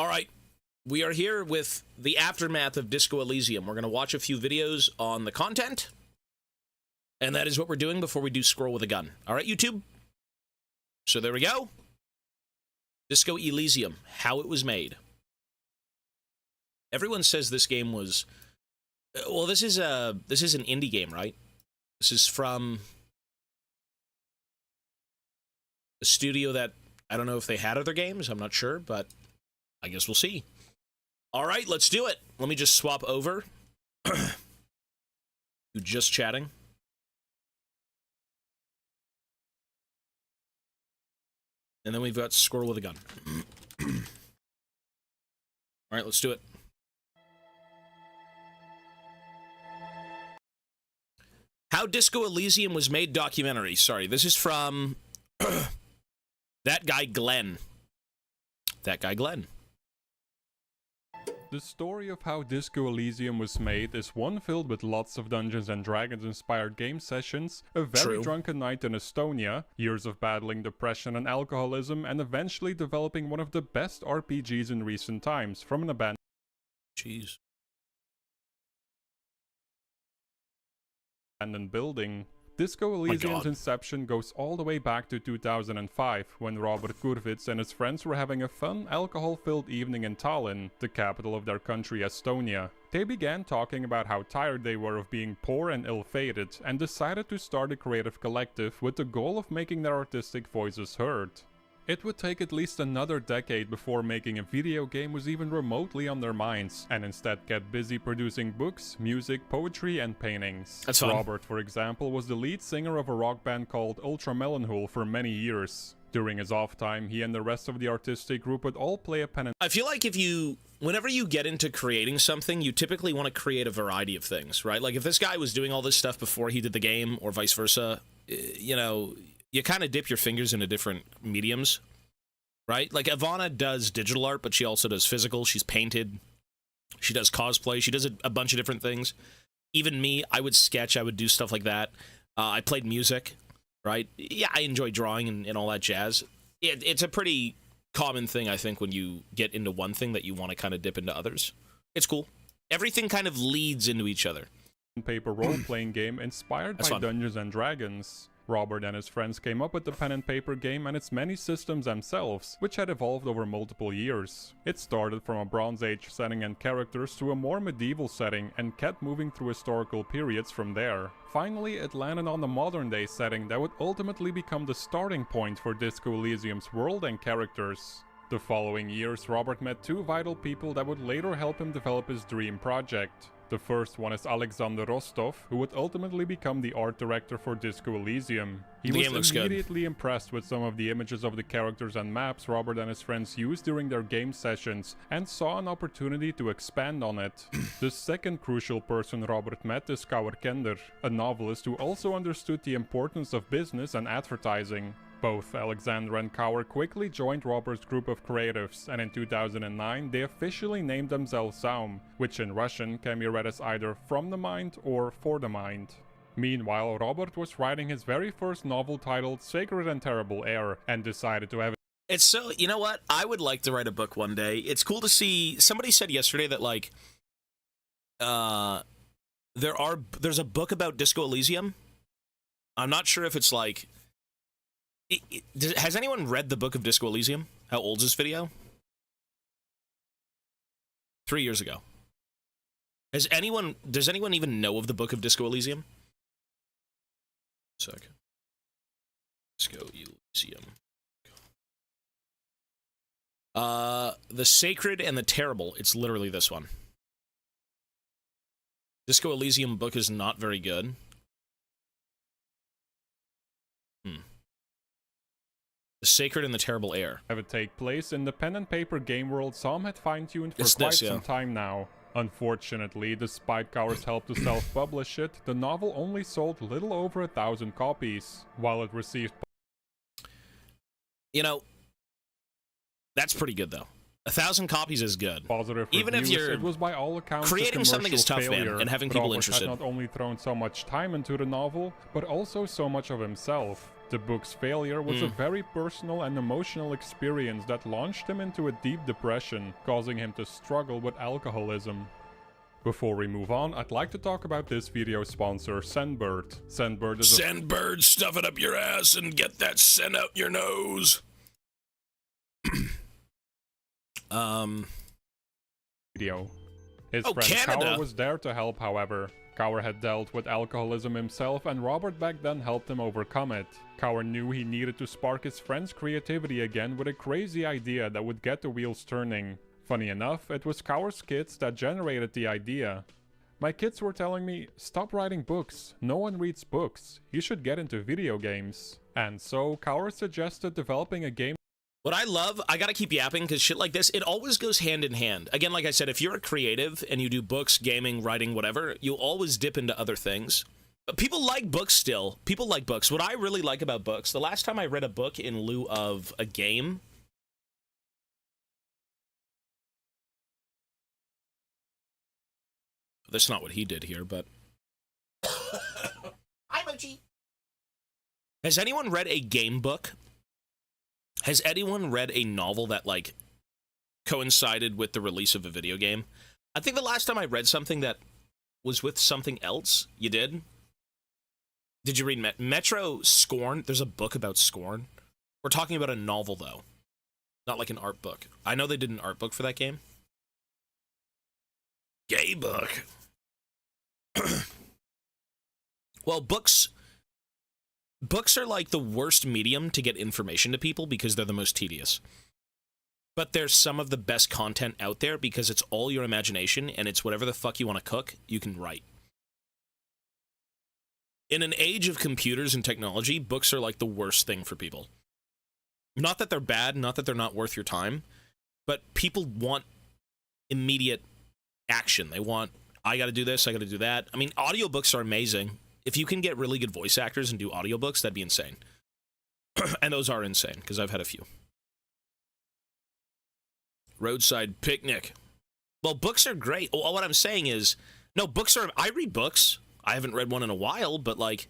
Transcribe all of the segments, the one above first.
All right, we are here with the aftermath of Disco Elysium. We're going to watch a few videos on the content, and that is what we're doing before we do Scroll with a Gun. All right, YouTube? So there we go. Disco Elysium, how it was made. Everyone says this game was... Well, this is an indie game, right? This is from a studio that... I don't know if they had other games, I'm not sure, but I guess we'll see. All right, let's do it. Let me just swap over to just chatting. And then we've got Squirrel with a Gun. All right, let's do it. How Disco Elysium was made documentary. Sorry, this is from that guy Glenn. That guy Glenn. The story of how Disco Elysium was made is one filled with lots of Dungeons and Dragons inspired game sessions, a very drunken night in Estonia, years of battling depression and alcoholism, and eventually developing one of the best RPGs in recent times from an abandoned building. Disco Elysium's inception goes all the way back to 2005, when Robert Kurvits and his friends were having a fun, alcohol-filled evening in Tallinn, the capital of their country Estonia. They began talking about how tired they were of being poor and ill-fated, and decided to start a creative collective with the goal of making their artistic voices heard. It would take at least another decade before making a video game was even remotely on their minds, and instead kept busy producing books, music, poetry, and paintings. That's fun. Robert, for example, was the lead singer of a rock band called Ultra Melonhul for many years. During his off time, he and the rest of the artistic group would all play a pen and... I feel like whenever you get into creating something, you typically want to create a variety of things, right? Like if this guy was doing all this stuff before he did the game, or vice versa, you know, you kind of dip your fingers into different mediums, right? Like Ivana does digital art, but she also does physical. She's painted. She does cosplay. She does a bunch of different things. Even me, I would sketch. I would do stuff like that. I played music, right? Yeah, I enjoy drawing and all that jazz. It's a pretty common thing, I think, when you get into one thing that you want to kind of dip into others. It's cool. Everything kind of leads into each other. Paper role-playing game inspired by Dungeons and Dragons. Robert and his friends came up with the pen and paper game and its many systems themselves, which had evolved over multiple years. It started from a Bronze Age setting and characters to a more medieval setting and kept moving through historical periods from there. Finally, it landed on the modern day setting that would ultimately become the starting point for Disco Elysium's world and characters. The following years, Robert met two vital people that would later help him develop his dream project. The first one is Alexander Rostov, who would ultimately become the art director for Disco Elysium. He was immediately impressed with some of the images of the characters and maps Robert and his friends used during their game sessions, and saw an opportunity to expand on it. The second crucial person Robert met is Kaur Kender, a novelist who also understood the importance of business and advertising. Both Alexander and Kaur quickly joined Robert's group of creatives, and in 2009 they officially named themselves ELYSIUM, which in Russian can be read as either from the mind or for the mind. Meanwhile, Robert was writing his very first novel titled Sacred and Terrible Air, and decided to have It's so, you know what? I would like to write a book one day. It's cool to see, somebody said yesterday that like, there's a book about Disco Elysium. I'm not sure if it's like, has anyone read the book of Disco Elysium? How old is this video? 3 years ago. Does anyone even know of the book of Disco Elysium? Sec. Disco Elysium. The Sacred and the Terrible. It's literally this one. Disco Elysium book is not very good. The Sacred and the Terrible Air. Have it take place in the pen and paper game world some had fine-tuned for quite some time now. Unfortunately, despite Kaur's help to self-publish it, the novel only sold little over 1,000 copies, while it received... You know, that's pretty good though. 1,000 copies is good. Positive even reviews, if you're it was by all accounts creating something is tough, failure, man, and having people Robert interested. had not only thrown so much time into the novel, but also so much of himself. The book's failure was a very personal and emotional experience that launched him into a deep depression, causing him to struggle with alcoholism. Before we move on, I'd like to talk about this video's sponsor, Scentbird. Scentbird is Scentbird, stuff it up your ass and get that scent out your nose. video. His friend Canada. Cower was there to help, however. Cower had dealt with alcoholism himself, and Robert back then helped him overcome it. Cower knew he needed to spark his friend's creativity again with a crazy idea that would get the wheels turning. Funny enough, it was Cower's kids that generated the idea. My kids were telling me, stop writing books, no one reads books, you should get into video games. And so, Cower suggested developing a game. What I love, I gotta keep yapping because shit like this, it always goes hand in hand. Again, like I said, if you're a creative and you do books, gaming, writing, whatever, you'll always dip into other things. But people like books still. People like books. What I really like about books, the last time I read a book in lieu of a game, that's not what he did here, but... Hi, Mochi! Has anyone read a game book? Has anyone read a novel that, like, coincided with the release of a video game? I think the last time I read something that was with something else, you did? Did you read Metro Scorn? There's a book about Scorn. We're talking about a novel, though. Not like an art book. I know they did an art book for that game. Gay book. Well, books are like the worst medium to get information to people because they're the most tedious. But there's some of the best content out there because it's all your imagination and it's whatever the fuck you want to cook, you can write. In an age of computers and technology, books are like the worst thing for people. Not that they're bad, not that they're not worth your time, but people want immediate action. They want, I gotta do this, I gotta do that. I mean, audiobooks are amazing. If you can get really good voice actors and do audiobooks, that'd be insane. And those are insane, because I've had a few. Roadside Picnic. Well, books are great. Well, what I'm saying is, no, books are, I read books. I haven't read one in a while, but, like,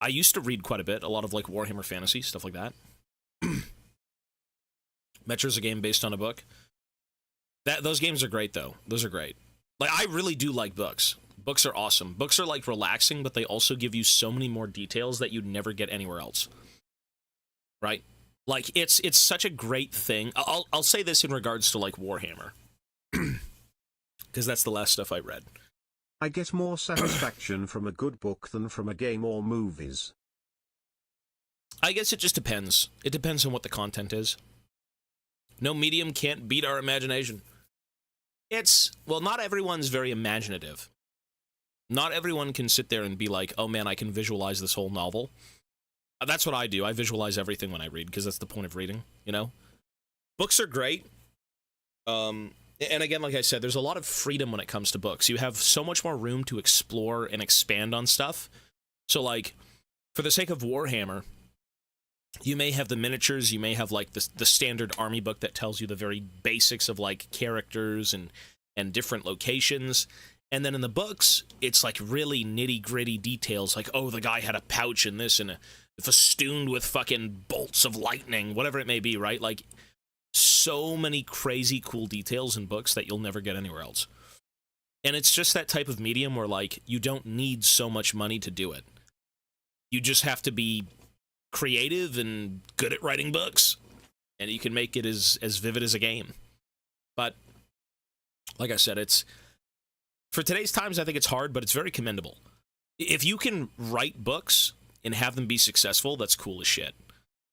I used to read quite a bit. A lot of, like, Warhammer Fantasy, stuff like that. Metro's a game based on a book. Those games are great, though. Those are great. Like, I really do like books. Books are awesome. Books are, like, relaxing, but they also give you so many more details that you'd never get anywhere else. Right? Like, it's such a great thing. I'll say this in regards to, like, Warhammer. Because that's the last stuff I read. I get more satisfaction from a good book than from a game or movies. I guess it just depends. It depends on what the content is. No medium can't beat our imagination. Well, not everyone's very imaginative. Not everyone can sit there and be like, oh man, I can visualize this whole novel. That's what I do. I visualize everything when I read, because that's the point of reading, you know? Books are great. And again, like I said, there's a lot of freedom when it comes to books. You have so much more room to explore and expand on stuff. So, like, for the sake of Warhammer, you may have the miniatures, you may have, like, the standard army book that tells you the very basics of, like, characters and different locations. And then in the books, it's, like, really nitty-gritty details, like, oh, the guy had a pouch in this and festooned with fucking bolts of lightning, whatever it may be, right? Like, so many crazy cool details in books that you'll never get anywhere else. And it's just that type of medium where, like, you don't need so much money to do it. You just have to be creative and good at writing books, and you can make it as vivid as a game. But, like I said, for today's times, I think it's hard, but it's very commendable. If you can write books and have them be successful, that's cool as shit.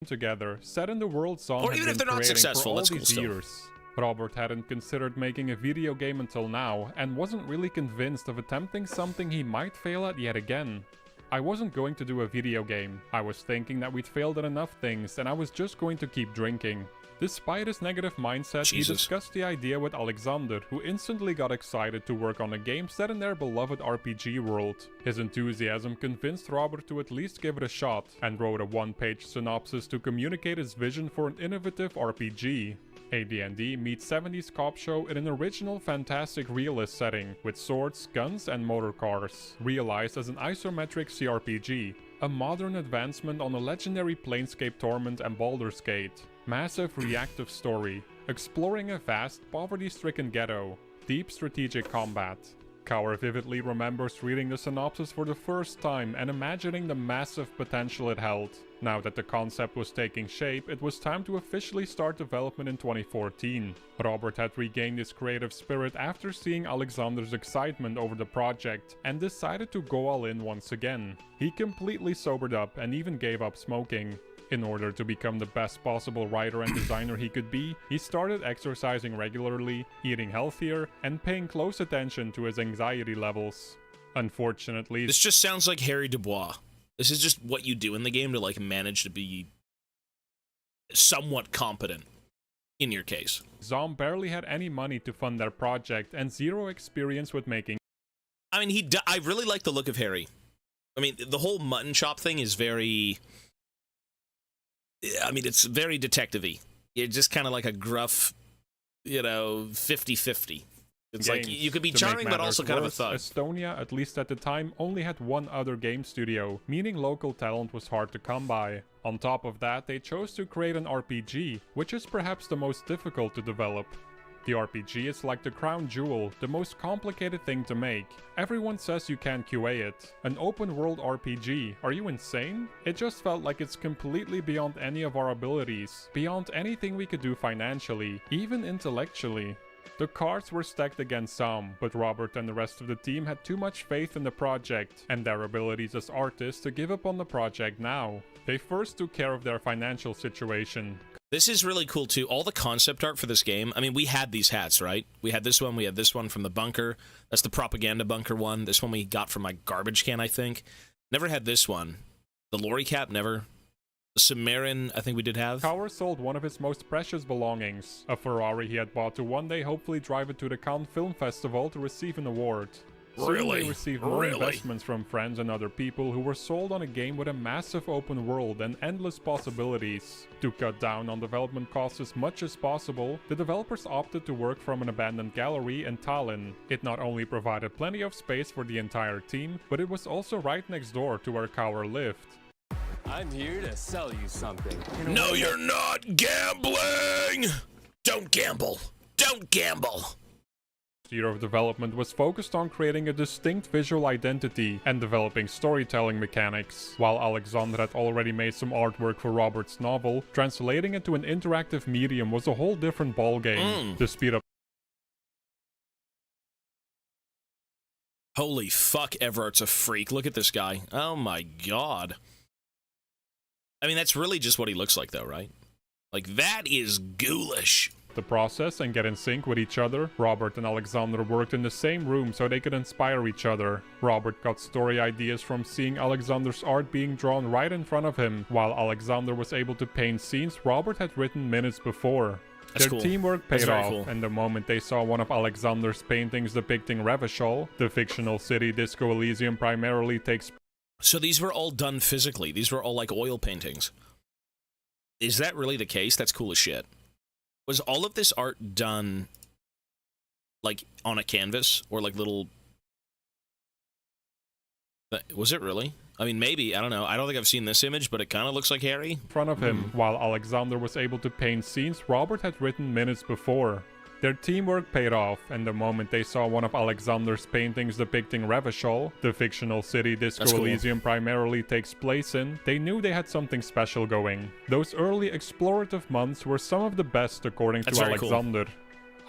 Together, set in the world song or even if they're not successful, that's cool still. Years. Robert hadn't considered making a video game until now, and wasn't really convinced of attempting something he might fail at yet again. I wasn't going to do a video game. I was thinking that we'd failed at enough things, and I was just going to keep drinking. Despite his negative mindset, he discussed the idea with Alexander, who instantly got excited to work on a game set in their beloved RPG world. His enthusiasm convinced Robert to at least give it a shot, and wrote a one-page synopsis to communicate his vision for an innovative RPG. AD&D meets 70s cop show in an original fantastic realist setting, with swords, guns and motor cars, realized as an isometric CRPG. A modern advancement on a legendary Planescape Torment and Baldur's Gate. Massive reactive story. Exploring a vast, poverty-stricken ghetto. Deep strategic combat. Kaur vividly remembers reading the synopsis for the first time and imagining the massive potential it held. Now that the concept was taking shape, it was time to officially start development in 2014. Robert had regained his creative spirit after seeing Alexander's excitement over the project and decided to go all in once again. He completely sobered up and even gave up smoking. In order to become the best possible writer and designer he could be, he started exercising regularly, eating healthier, and paying close attention to his anxiety levels. Unfortunately, this just sounds like Harry Dubois. This is just what you do in the game to, like, manage to be somewhat competent, in your case. Zom barely had any money to fund their project and zero experience with making. I mean, I really like the look of Harry. I mean, the whole mutton chop thing is very... I mean, it's very detective-y. It's just kind of like a gruff, you know, 50-50. It's like, you could be charming, but also kind of a thug. Estonia, at least at the time, only had one other game studio, meaning local talent was hard to come by. On top of that, they chose to create an RPG, which is perhaps the most difficult to develop. The RPG is like the crown jewel, the most complicated thing to make. Everyone says you can't QA it. An open world RPG, are you insane? It just felt like it's completely beyond any of our abilities, beyond anything we could do financially, even intellectually. The cards were stacked against Sam, but Robert and the rest of the team had too much faith in the project and their abilities as artists to give up on the project now. They first took care of their financial situation. This is really cool, too. All the concept art for this game, I mean, we had these hats, right? We had this one from the bunker. That's the propaganda bunker one. This one we got from my garbage can, I think. Never had this one. The lorry cap, never. The Sumerian, I think we did have. Kaur sold one of his most precious belongings, a Ferrari he had bought to one day hopefully drive it to the Cannes Film Festival to receive an award. Soon they received more investments from friends and other people who were sold on a game with a massive open world and endless possibilities. To cut down on development costs as much as possible, the developers opted to work from an abandoned gallery in Tallinn. It not only provided plenty of space for the entire team, but it was also right next door to where Kaur lived. I'm here to sell you something. No, you're not gambling! Don't gamble! Don't gamble! Year of development was focused on creating a distinct visual identity and developing storytelling mechanics. While Alexander had already made some artwork for Robert's novel, translating it to an interactive medium was a whole different ballgame. To speed up. Holy fuck, Everart's a freak. Look at this guy. Oh my god. I mean, that's really just what he looks like, though, right? Like, that is ghoulish. The process and get in sync with each other, Robert and Alexander worked in the same room so they could inspire each other. Robert got story ideas from seeing Alexander's art being drawn right in front of him, while Alexander was able to paint scenes Robert had written minutes before. That's Their cool. teamwork paid off, cool. and the moment they saw one of Alexander's paintings depicting Revachol, the fictional city Disco Elysium primarily takes. So these were all done physically. These were all like oil paintings. Is that really the case? That's cool as shit. Was all of this art done, like, on a canvas? Or, like, little... Was it really? I mean, maybe. I don't know. I don't think I've seen this image, but it kind of looks like Harry. In front of him, while Alexander was able to paint scenes Robert had written minutes before. Their teamwork paid off, and the moment they saw one of Alexander's paintings depicting Revachol, the fictional city Disco Elysium primarily takes place in, they knew they had something special going. Those early explorative months were some of the best according to Alexander. Cool.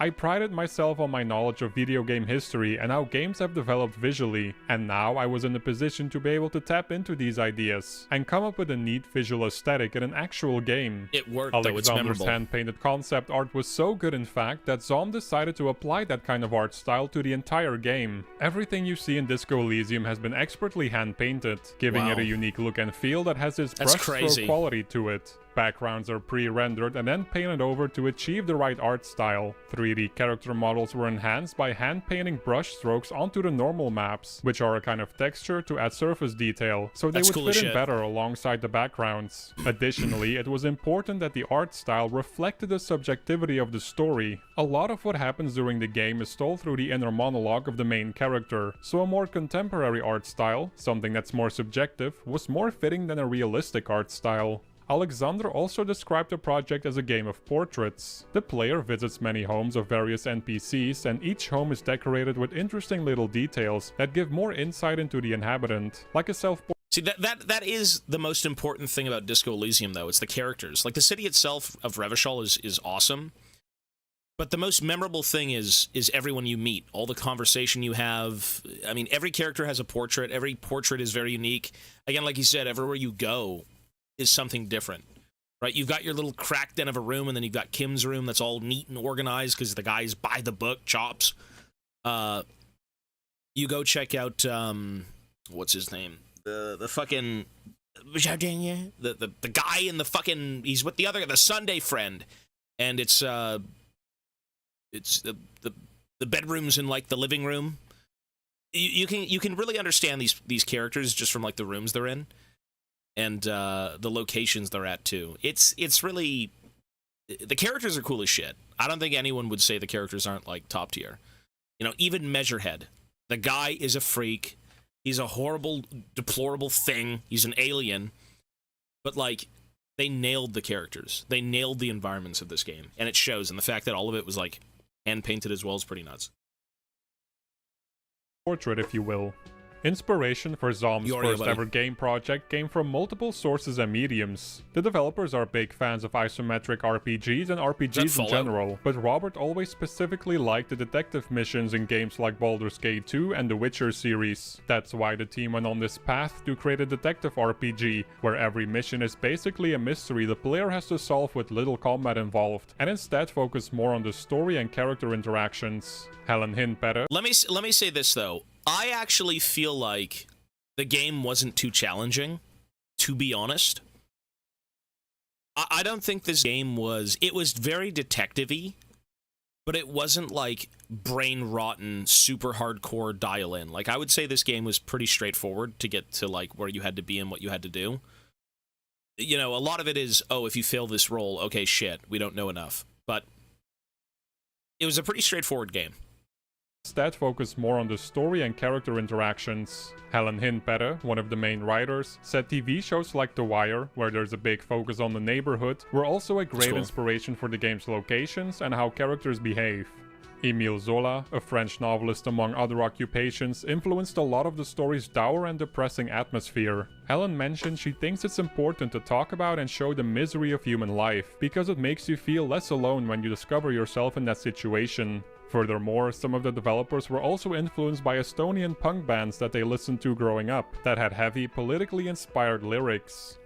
I prided myself on my knowledge of video game history and how games have developed visually, and now I was in a position to be able to tap into these ideas and come up with a neat visual aesthetic in an actual game. It worked, though. It's memorable. Alexander's hand-painted concept art was so good, in fact, that Zom decided to apply that kind of art style to the entire game. Everything you see in Disco Elysium has been expertly hand-painted, giving it a unique look and feel that has this brushstroke quality to it. Backgrounds are pre-rendered and then painted over to achieve the right art style. 3D character models were enhanced by hand-painting brush strokes onto the normal maps, which are a kind of texture to add surface detail, so they would fit in better alongside the backgrounds. Additionally, it was important that the art style reflected the subjectivity of the story. A lot of what happens during the game is told through the inner monologue of the main character, so a more contemporary art style, something that's more subjective, was more fitting than a realistic art style. Alexander also described the project as a game of portraits. The player visits many homes of various NPCs, and each home is decorated with interesting little details that give more insight into the inhabitant, like a self-portrait. See, that is the most important thing about Disco Elysium, though. It's the characters. Like, the city itself of Revachol is awesome, but the most memorable thing is everyone you meet, all the conversation you have. I mean, every character has a portrait. Every portrait is very unique. Again, like you said, everywhere you go is something different, right? You've got your little crack den of a room, and then you've got Kim's room that's all neat and organized because the guy's by the book, chops. You go check out, what's his name? The fucking, the guy in the fucking, he's with the Sunday friend, and it's the bedrooms in, like, the living room. You can really understand these characters just from, like, the rooms they're in. And the locations they're at, too. It's really... The characters are cool as shit. I don't think anyone would say the characters aren't, like, top tier. You know, even Measurehead. The guy is a freak. He's a horrible, deplorable thing. He's an alien. But, like, they nailed the characters. They nailed the environments of this game. And it shows. And the fact that all of it was, like, hand-painted as well is pretty nuts. Portrait, if you will. Inspiration for Zom's first ever game project came from multiple sources and mediums. The developers are big fans of isometric RPGs and RPGs in general, but Robert always specifically liked the detective missions in games like Baldur's Gate 2 and the Witcher series. That's why the team went on this path to create a detective RPG, where every mission is basically a mystery the player has to solve with little combat involved, and instead focus more on the story and character interactions. Helen Hinpetter. Let me say this, though. I actually feel like the game wasn't too challenging, to be honest. I don't think this game was... It was very detective-y, but it wasn't, like, brain-rotten, super hardcore dial-in. Like, I would say this game was pretty straightforward to get to, like, where you had to be and what you had to do. You know, a lot of it is, oh, if you fail this roll, okay, shit, we don't know enough. But it was a pretty straightforward game. Instead focus more on the story and character interactions. Helen Hinpetter, one of the main writers, said TV shows like The Wire, where there's a big focus on the neighborhood, were also a great inspiration for the game's locations and how characters behave. Émile Zola, a French novelist among other occupations, influenced a lot of the story's dour and depressing atmosphere. Helen mentioned she thinks it's important to talk about and show the misery of human life, because it makes you feel less alone when you discover yourself in that situation. Furthermore, some of the developers were also influenced by Estonian punk bands that they listened to growing up, that had heavy, politically inspired lyrics.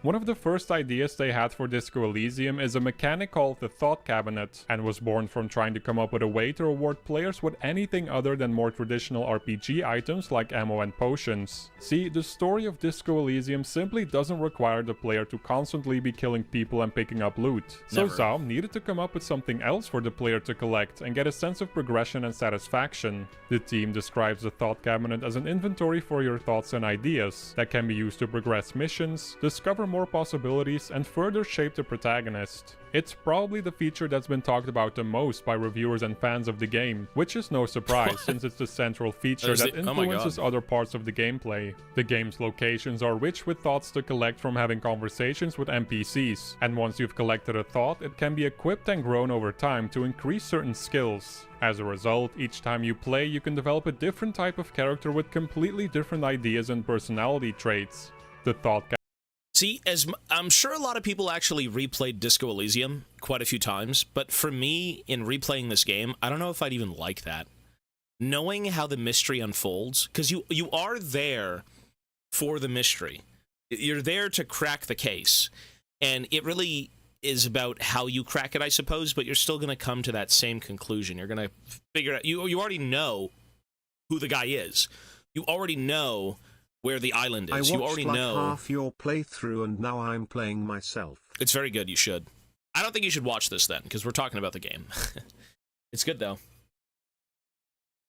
One of the first ideas they had for Disco Elysium is a mechanic called the Thought Cabinet, and was born from trying to come up with a way to reward players with anything other than more traditional RPG items like ammo and potions. See, the story of Disco Elysium simply doesn't require the player to constantly be killing people and picking up loot. So Zom needed to come up with something else for the player to collect and get a sense of progression and satisfaction. The team describes the Thought Cabinet as an inventory for your thoughts and ideas that can be used to progress missions, discover more possibilities, and further shape the protagonist. It's probably the feature that's been talked about the most by reviewers and fans of the game, which is no surprise since it's the central feature that influences other parts of the gameplay. The game's locations are rich with thoughts to collect from having conversations with NPCs, and once you've collected a thought, it can be equipped and grown over time to increase certain skills. As a result, each time you play, you can develop a different type of character with completely different ideas and personality traits. The Thought See, as I'm sure a lot of people actually replayed Disco Elysium quite a few times, but for me, in replaying this game, I don't know if I'd even like that. Knowing how the mystery unfolds, because you are there for the mystery. You're there to crack the case, and it really is about how you crack it, I suppose, but you're still going to come to that same conclusion. You're going to figure out... You already know who the guy is. You already know where the island I is. watched You already like know. half your playthrough and now I'm playing myself. It's very good. You should. I don't think you should watch this then, because we're talking about the game. It's good though.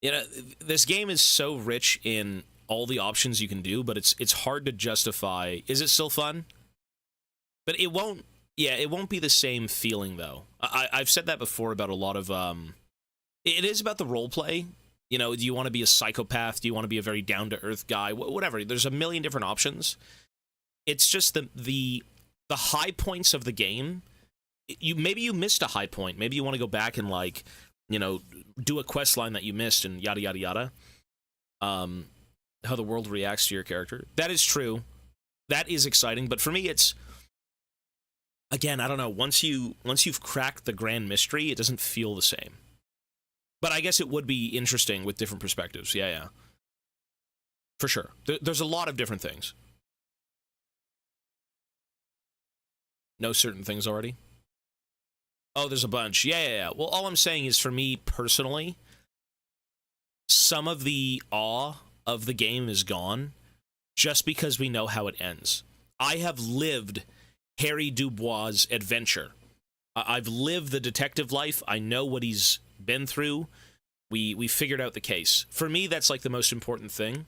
You know, this game is so rich in all the options you can do, but it's hard to justify. Is it still fun? But it won't. Yeah, it won't be the same feeling though. I've said that before about a lot of. It is about the role play. You know, do you want to be a psychopath? Do you want to be a very down to earth guy? Whatever. There's a million different options. It's just the high points of the game. Maybe you missed a high point. Maybe you want to go back and, like, you know, do a quest line that you missed and yada yada yada. How the world reacts to your character. That is true. That is exciting. But for me, it's, again, I don't know. Once you've cracked the grand mystery, it doesn't feel the same. But I guess it would be interesting with different perspectives. Yeah. For sure. There's a lot of different things. Know certain things already? Oh, there's a bunch. Yeah. Well, all I'm saying is, for me personally, some of the awe of the game is gone just because we know how it ends. I have lived Harry Dubois' adventure. I've lived the detective life. I know what he's been through. We figured out the case. For me, that's like the most important thing.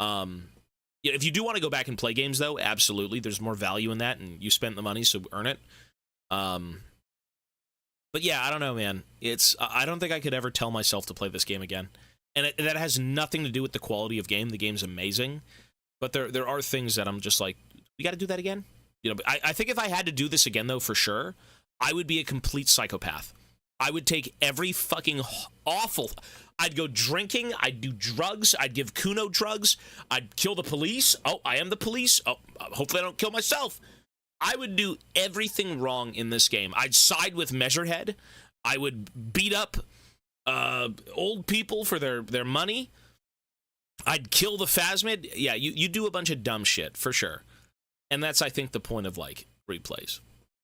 If you do want to go back and play games, though, absolutely. There's more value in that, and you spent the money, so earn it. But yeah, I don't know, man. I don't think I could ever tell myself to play this game again. And that has nothing to do with the quality of game. The game's amazing. But there are things that I'm just like, we got to do that again? You know, I think if I had to do this again, though, for sure, I would be a complete psychopath. I would take every fucking awful... I'd go drinking, I'd do drugs, I'd give Kuno drugs, I'd kill the police. Oh, I am the police. Oh, hopefully I don't kill myself. I would do everything wrong in this game. I'd side with Measurehead. I would beat up old people for their money. I'd kill the Phasmid. Yeah, you do a bunch of dumb shit, for sure. And that's, I think, the point of, like, replays.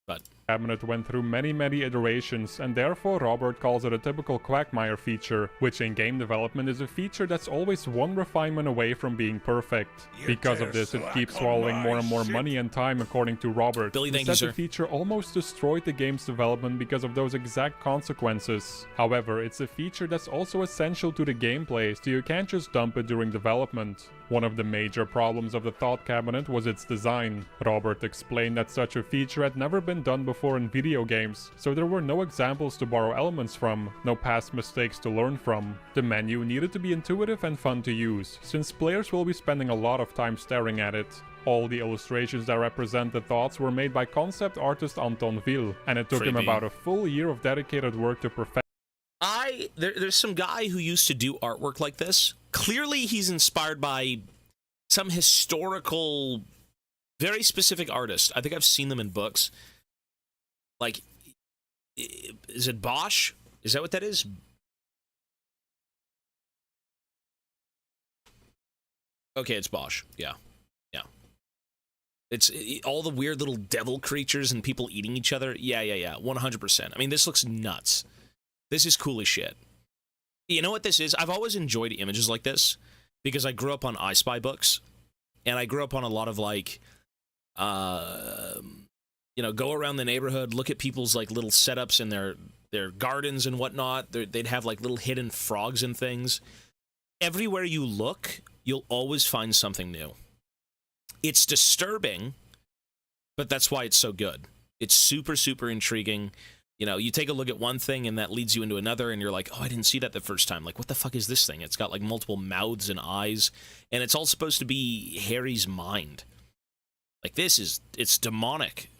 But cabinet went through many iterations, and therefore Robert calls it a typical Quagmire feature, which in game development is a feature that's always one refinement away from being perfect. Because of this, it keeps swallowing more and more money and time, according to Robert. Billy, thank you, sir. The feature almost destroyed the game's development because of those exact consequences. However, it's a feature that's also essential to the gameplay, so you can't just dump it during development. One of the major problems of the Thought Cabinet was its design. Robert explained that such a feature had never been done before in video games, so there were no examples to borrow elements from, no past mistakes to learn from. The menu needed to be intuitive and fun to use, since players will be spending a lot of time staring at it. All the illustrations that represent the thoughts were made by concept artist Anton Vil, and it took him about a full year of dedicated work to perfect. There's some guy who used to do artwork like this. Clearly he's inspired by some historical, very specific artist. I think I've seen them in books. Like, is it Bosch? Is that what that is? Okay, it's Bosch. Yeah. It's all the weird little devil creatures and people eating each other. Yeah. 100%. I mean, this looks nuts. This is cool as shit. You know what this is? I've always enjoyed images like this because I grew up on I Spy books, and I grew up on a lot of, like, you know, go around the neighborhood, look at people's, like, little setups in their gardens and whatnot. They'd have, like, little hidden frogs and things. Everywhere you look, you'll always find something new. It's disturbing, but that's why it's so good. It's super intriguing. You know, you take a look at one thing and that leads you into another, and you're like, oh, I didn't see that the first time. Like, what the fuck is this thing? It's got, like, multiple mouths and eyes, and it's all supposed to be Harry's mind. Like, it's demonic.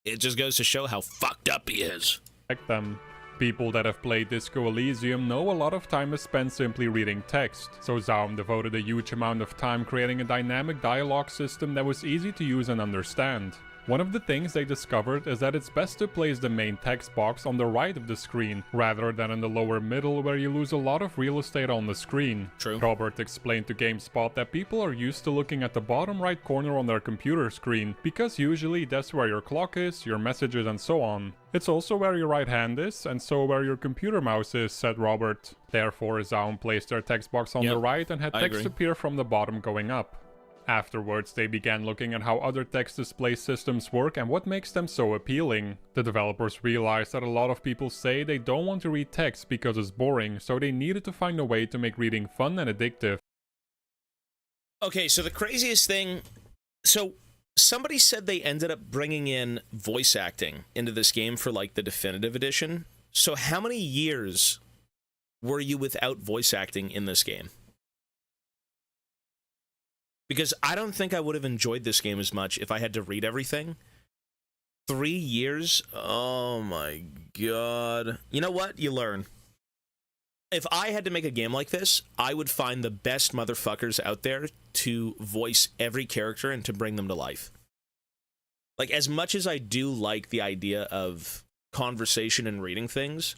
It just goes to show how fucked up he is. Them. People that have played Disco Elysium know a lot of time is spent simply reading text, so Zaum devoted a huge amount of time creating a dynamic dialogue system that was easy to use and understand. One of the things they discovered is that it's best to place the main text box on the right of the screen, rather than in the lower middle where you lose a lot of real estate on the screen. True. Robert explained to GameSpot that people are used to looking at the bottom right corner on their computer screen, because usually that's where your clock is, your messages and so on. It's also where your right hand is, and so where your computer mouse is, said Robert. Therefore, Zaum placed their text box on the right and had text appear from the bottom going up. Afterwards, they began looking at how other text display systems work and what makes them so appealing. The developers realized that a lot of people say they don't want to read text because it's boring, so they needed to find a way to make reading fun and addictive. Okay, so the craziest thing... So, somebody said they ended up bringing in voice acting into this game for, like, the definitive edition. So how many years were you without voice acting in this game? Because I don't think I would have enjoyed this game as much if I had to read everything. 3 years? Oh my god. You know what? You learn. If I had to make a game like this, I would find the best motherfuckers out there to voice every character and to bring them to life. Like, as much as I do like the idea of conversation and reading things,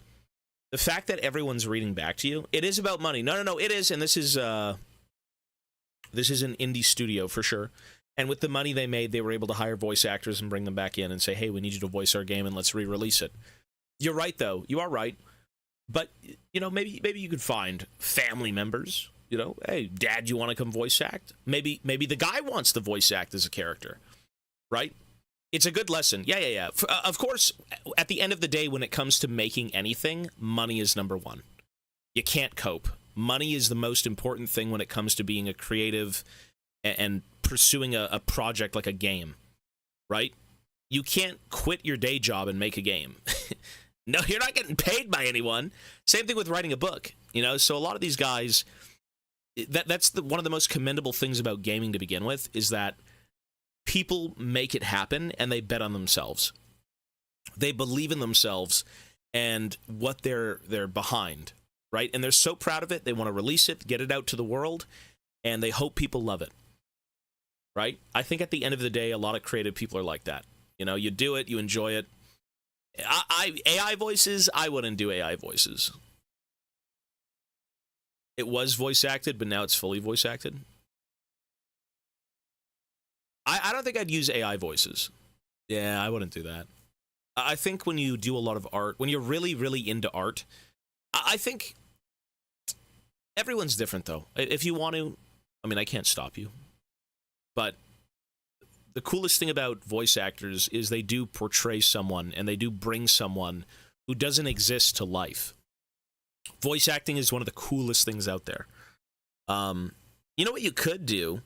the fact that everyone's reading back to you, it is about money. No, it is, and this is an indie studio for sure. And with the money they made, they were able to hire voice actors and bring them back in and say, hey, we need you to voice our game and let's re-release it. You're right, though. You are right. But, you know, maybe you could find family members. You know, hey, Dad, you want to come voice act? Maybe the guy wants to voice act as a character, right? It's a good lesson. Yeah. Of course, at the end of the day, when it comes to making anything, money is number one. You can't cope. Money is the most important thing when it comes to being a creative and pursuing a project like a game, right? You can't quit your day job and make a game. No, you're not getting paid by anyone. Same thing with writing a book, you know? So a lot of these guys, that's one of the most commendable things about gaming to begin with, is that people make it happen and they bet on themselves. They believe in themselves and what they're behind, right? And they're so proud of it, they want to release it, get it out to the world, and they hope people love it, right? I think at the end of the day, a lot of creative people are like that. You know, you do it, you enjoy it. AI voices, I wouldn't do AI voices. It was voice acted, but now it's fully voice acted. I don't think I'd use AI voices. Yeah, I wouldn't do that. I think when you do a lot of art, when you're really, really into art, I think everyone's different, though. If you want to, I mean, I can't stop you. But the coolest thing about voice actors is they do portray someone, and they do bring someone who doesn't exist to life. Voice acting is one of the coolest things out there. You know what you could do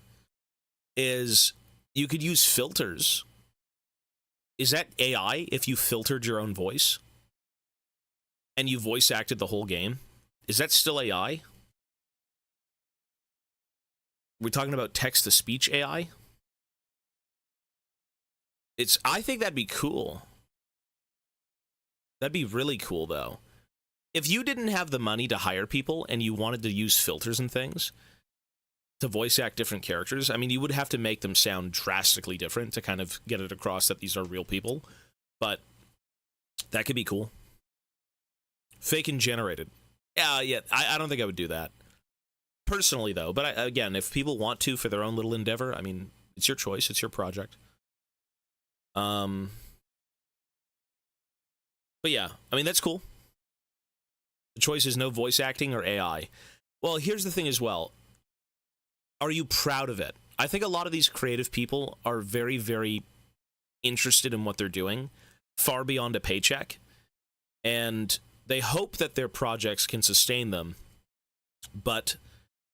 is you could use filters. Is that AI if you filtered your own voice and you voice acted the whole game? Is that still AI? We're talking about text-to-speech AI? I think that'd be cool. That'd be really cool, though. If you didn't have the money to hire people and you wanted to use filters and things to voice act different characters, I mean, you would have to make them sound drastically different to kind of get it across that these are real people. But that could be cool. Fake and generated. Yeah, I don't think I would do that. Personally, though. But again, if people want to for their own little endeavor, I mean, it's your choice. It's your project. But yeah, I mean, that's cool. The choice is no voice acting or AI. Well, here's the thing as well. Are you proud of it? I think a lot of these creative people are very, very interested in what they're doing, far beyond a paycheck. And they hope that their projects can sustain them. But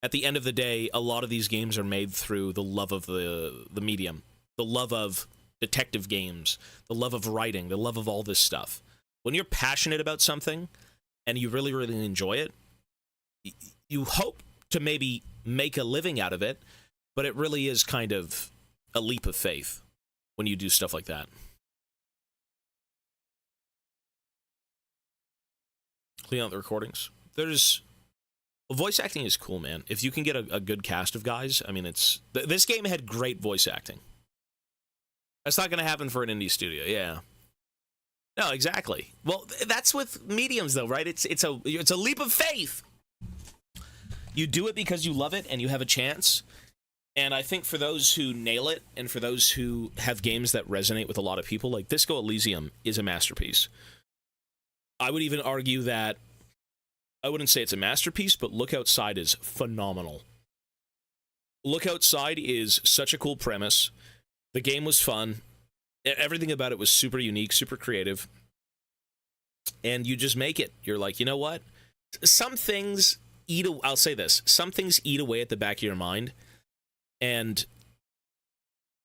at the end of the day, a lot of these games are made through the love of the medium, the love of detective games, the love of writing, the love of all this stuff. When you're passionate about something and you really, really enjoy it, you hope to maybe make a living out of it, but it really is kind of a leap of faith when you do stuff like that. Clean out the recordings. Voice acting is cool, man. If you can get a good cast of guys, I mean, this game had great voice acting. That's not going to happen for an indie studio, yeah. No, exactly. Well, that's with mediums, though, right? It's a leap of faith. You do it because you love it and you have a chance. And I think for those who nail it and for those who have games that resonate with a lot of people, like Disco Elysium is a masterpiece. I would even argue that, I wouldn't say it's a masterpiece, but Look Outside is phenomenal. Look Outside is such a cool premise. The game was fun. Everything about it was super unique, super creative. And you just make it. You're like, you know what? Some things I'll say this. Some things eat away at the back of your mind. And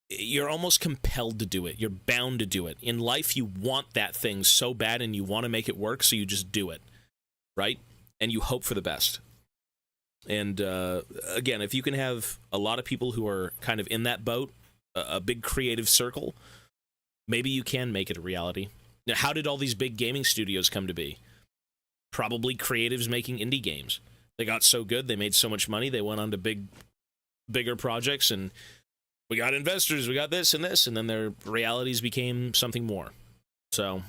you're almost compelled to do it. You're bound to do it. In life, you want that thing so bad and you want to make it work, so you just do it. Right? And you hope for the best. And again, if you can have a lot of people who are kind of in that boat, a big creative circle, maybe you can make it a reality. Now, how did all these big gaming studios come to be? Probably creatives making indie games. They got so good, they made so much money, they went on to bigger projects, and we got investors, we got this, and then their realities became something more. So...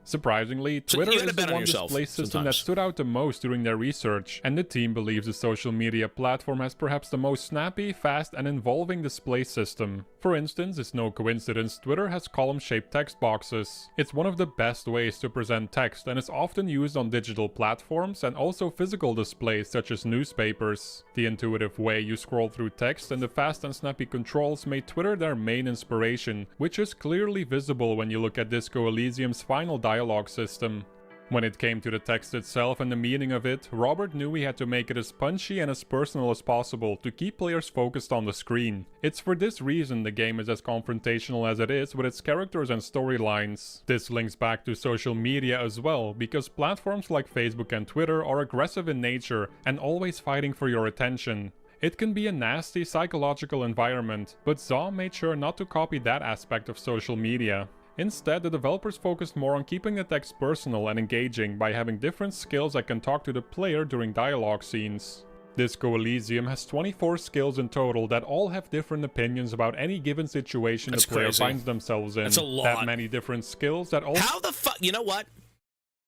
Surprisingly, Twitter is the one display system that stood out the most during their research, and the team believes the social media platform has perhaps the most snappy, fast, and involving display system. For instance, it's no coincidence Twitter has column-shaped text boxes. It's one of the best ways to present text, and is often used on digital platforms and also physical displays such as newspapers. The intuitive way you scroll through text and the fast and snappy controls made Twitter their main inspiration, which is clearly visible when you look at Disco Elysium's final dialogue system. When it came to the text itself and the meaning of it, Robert knew he had to make it as punchy and as personal as possible to keep players focused on the screen. It's for this reason the game is as confrontational as it is with its characters and storylines. This links back to social media as well, because platforms like Facebook and Twitter are aggressive in nature and always fighting for your attention. It can be a nasty psychological environment, but Zaw made sure not to copy that aspect of social media. Instead, the developers focused more on keeping the text personal and engaging by having different skills that can talk to the player during dialogue scenes. Disco Elysium has 24 skills in total that all have different opinions about any given situation the player finds themselves in. That's a lot. That many different skills that all... How the fuck... You know what?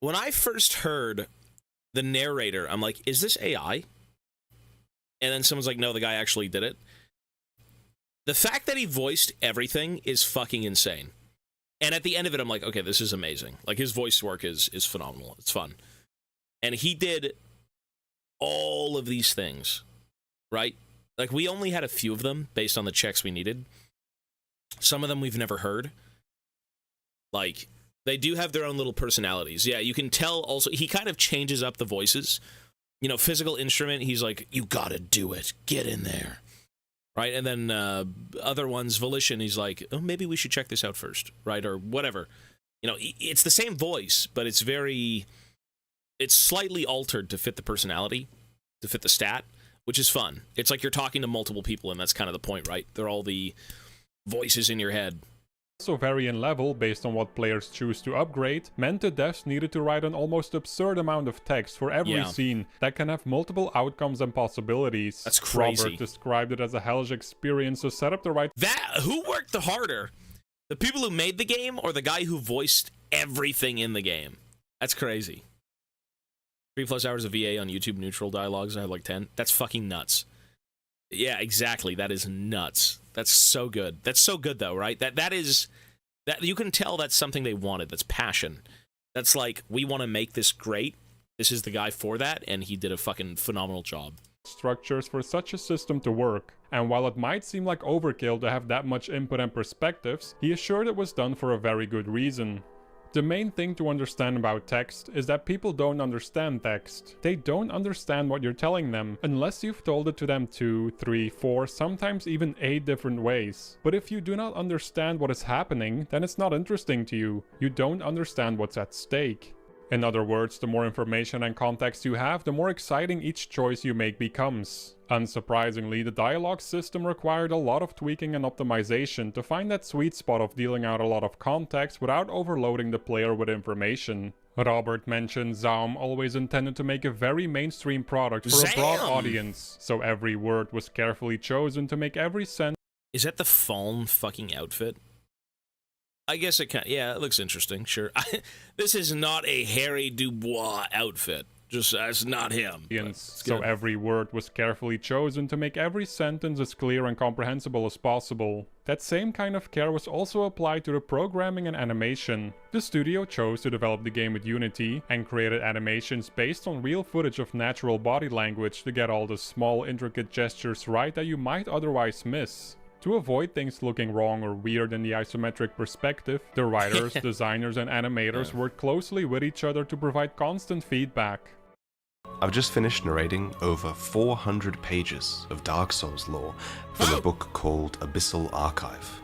When I first heard the narrator, I'm like, is this AI? And then someone's like, no, the guy actually did it. The fact that he voiced everything is fucking insane. And at the end of it, I'm like, okay, this is amazing. Like, his voice work is phenomenal. It's fun. And he did all of these things, right? Like, we only had a few of them based on the checks we needed. Some of them we've never heard. Like, they do have their own little personalities. Yeah, you can tell also, he kind of changes up the voices. You know, physical instrument, he's like, you gotta do it. Get in there. Right, and then other ones, Volition, he's like, oh, maybe we should check this out first, right, or whatever. You know, it's the same voice, but it's slightly altered to fit the personality, to fit the stat, which is fun. It's like you're talking to multiple people, and that's kind of the point, right? They're all the voices in your head. Also vary in level based on what players choose to upgrade, meant the devs needed to write an almost absurd amount of text for every scene that can have multiple outcomes and possibilities. That's crazy. Robert described it as a hellish experience to set up the right... Who worked the harder? The people who made the game or the guy who voiced everything in the game? That's crazy. 3+ hours of VA on YouTube neutral dialogues. I have like 10. That's fucking nuts. Yeah, exactly. That is nuts. That's so good. That's so good, though, right? That you can tell that's something they wanted. That's passion. That's like, we want to make this great. This is the guy for that, and he did a fucking phenomenal job. Structures for such a system to work. And while it might seem like overkill to have that much input and perspectives, he assured it was done for a very good reason. The main thing to understand about text is that people don't understand text. They don't understand what you're telling them, unless you've told it to them 2, 3, 4, sometimes even 8 different ways. But if you do not understand what is happening, then it's not interesting to you. You don't understand what's at stake. In other words, the more information and context you have, the more exciting each choice you make becomes. Unsurprisingly, the dialogue system required a lot of tweaking and optimization to find that sweet spot of dealing out a lot of context without overloading the player with information. Robert mentioned Zaum always intended to make a very mainstream product for a broad audience, so every word was carefully chosen to make every sense. Is that the Fallen fucking outfit? I guess it can. Yeah, it looks interesting. Sure. This is not a Harry Dubois outfit. Just that's not him. So every word was carefully chosen to make every sentence as clear and comprehensible as possible. That same kind of care was also applied to the programming and animation. The studio chose to develop the game with Unity and created animations based on real footage of natural body language to get all the small intricate gestures right that you might otherwise miss. To avoid things looking wrong or weird in the isometric perspective, the writers, designers, and animators worked closely with each other to provide constant feedback. I've just finished narrating over 400 pages of Dark Souls lore from a book called Abyssal Archive.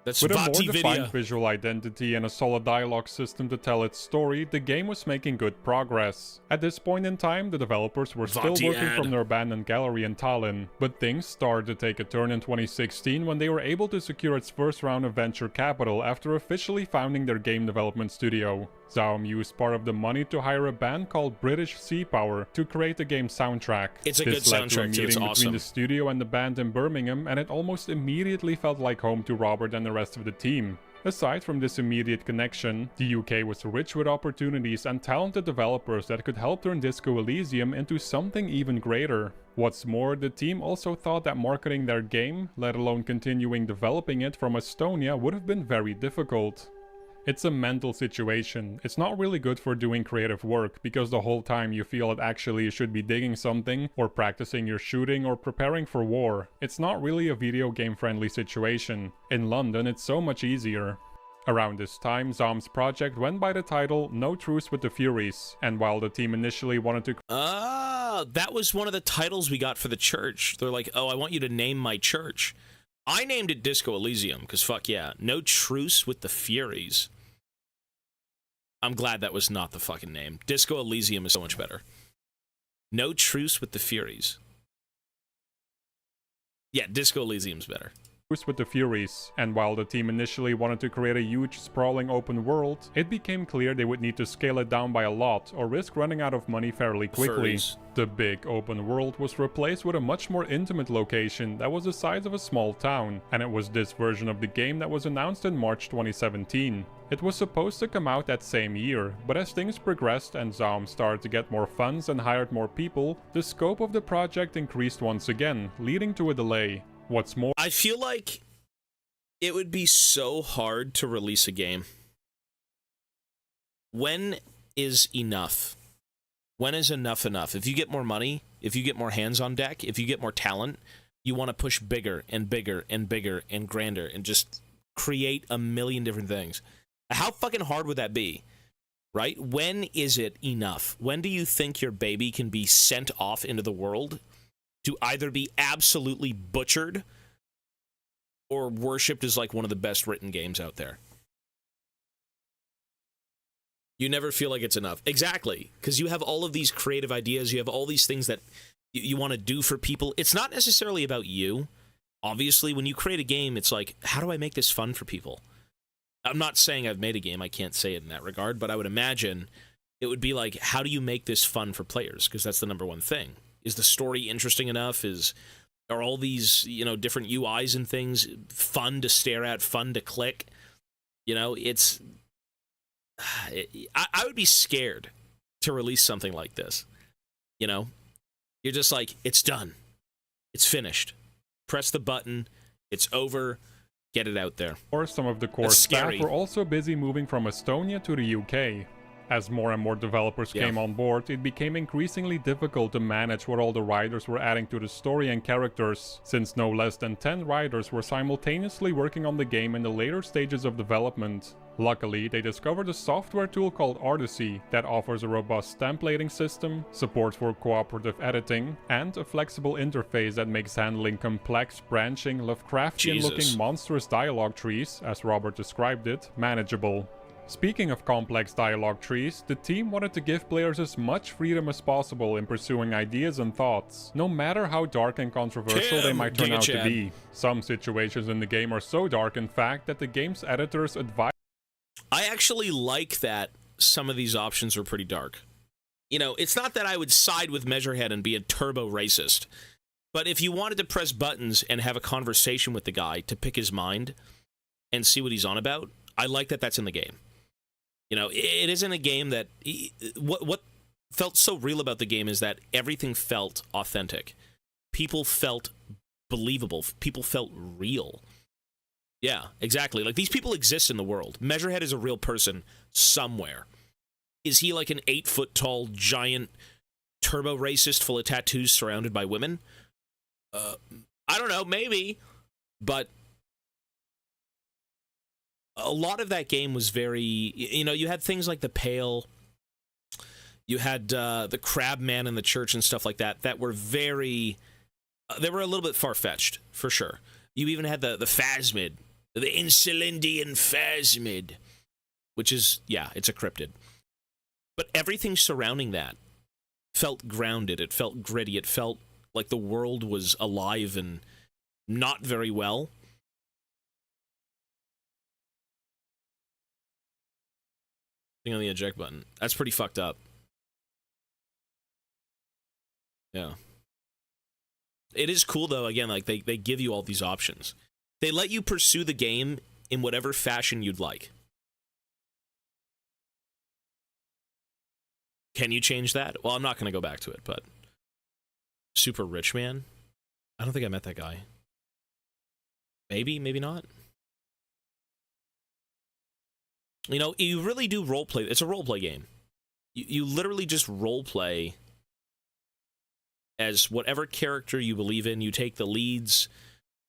That's With a more Vati defined Video. visual identity and a solid dialogue system to tell its story, the game was making good progress. At this point in time, the developers were still Vati working ad. from their abandoned gallery in Tallinn, but things started to take a turn in 2016 when they were able to secure its first round of venture capital after officially founding their game development studio. Zaum used part of the money to hire a band called British Sea Power to create the game's soundtrack. It's a This good led to a soundtrack, too. meeting It's between awesome. the studio and the band in Birmingham, and it almost immediately felt like home to Robert and the rest of the team. Aside from this immediate connection, the UK was rich with opportunities and talented developers that could help turn Disco Elysium into something even greater. What's more, the team also thought that marketing their game, let alone continuing developing it from Estonia, would have been very difficult. It's a mental situation. It's not really good for doing creative work, because the whole time you feel that actually you should be digging something, or practicing your shooting, or preparing for war. It's not really a video game friendly situation. In London, it's so much easier. Around this time, Zaum's project went by the title No Truce with the Furies, and while the team initially wanted to That was one of the titles we got for the church. They're like, oh, I want you to name my church. I named it Disco Elysium, because fuck yeah. No Truce with the Furies. I'm glad that was not the fucking name. Disco Elysium is so much better. No Truce with the Furies. Yeah, Disco Elysium's better. with the Furies, and while the team initially wanted to create a huge sprawling open world, it became clear they would need to scale it down by a lot or risk running out of money fairly quickly. Furries. The big open world was replaced with a much more intimate location that was the size of a small town, and it was this version of the game that was announced in March 2017. It was supposed to come out that same year, but as things progressed and Zaum started to get more funds and hired more people, the scope of the project increased once again, leading to a delay. What's more, I feel like it would be so hard to release a game. When is enough? When is enough enough? If you get more money, if you get more hands on deck, if you get more talent, you want to push bigger and bigger and bigger and grander and just create a million different things. How fucking hard would that be? Right? When is it enough? When do you think your baby can be sent off into the world to either be absolutely butchered or worshipped as like one of the best written games out there? You never feel like it's enough. Exactly. Because you have all of these creative ideas. You have all these things that you want to do for people. It's not necessarily about you. Obviously, when you create a game, it's like, how do I make this fun for people? I'm not saying I've made a game. I can't say it in that regard. But I would imagine it would be like, how do you make this fun for players? Because that's the number one thing. Is the story interesting enough? Are all these, different UIs and things fun to stare at, fun to click? I would be scared to release something like this. You're just like, it's done. It's finished. Press the button. It's over. Get it out there. or some of the core That's staff scary. were also busy moving from Estonia to the UK. As more and more developers Yeah. came on board, it became increasingly difficult to manage what all the writers were adding to the story and characters, since no less than 10 writers were simultaneously working on the game in the later stages of development. Luckily, they discovered a software tool called Artisy that offers a robust templating system, support for cooperative editing, and a flexible interface that makes handling complex, branching, Lovecraftian-looking Jesus. monstrous dialogue trees, as Robert described it, manageable. Speaking of complex dialogue trees, the team wanted to give players as much freedom as possible in pursuing ideas and thoughts, no matter how dark and controversial they might turn Giga out to Chad. be. Some situations in the game are so dark, in fact, that the game's editors advise I actually like that some of these options are pretty dark. It's not that I would side with Measurehead and be a turbo racist, but if you wanted to press buttons and have a conversation with the guy to pick his mind and see what he's on about, I like that that's in the game. It isn't a game that what felt so real about the game is that everything felt authentic. People felt believable. People felt real. Yeah, exactly. Like, these people exist in the world. Measurehead is a real person somewhere. Is he like an 8-foot-tall, giant, turbo-racist full of tattoos surrounded by women? I don't know, maybe. But a lot of that game was very... You know, you had things like the Pale... You had the Crab Man in the church and stuff like that that were very... they were a little bit far-fetched, for sure. You even had the Phasmid. The Insulindian Phasmid. Which is, yeah, it's a cryptid. But everything surrounding that felt grounded. It felt gritty. It felt like the world was alive and not very well. Thing on the eject button. That's pretty fucked up. Yeah. It is cool, though, again, like, they give you all these options. They let you pursue the game in whatever fashion you'd like. Can you change that? Well, I'm not going to go back to it, but... Super Rich Man? I don't think I met that guy. Maybe, maybe not. You know, you really do roleplay. It's a roleplay game. You literally just roleplay as whatever character you believe in. You take the leads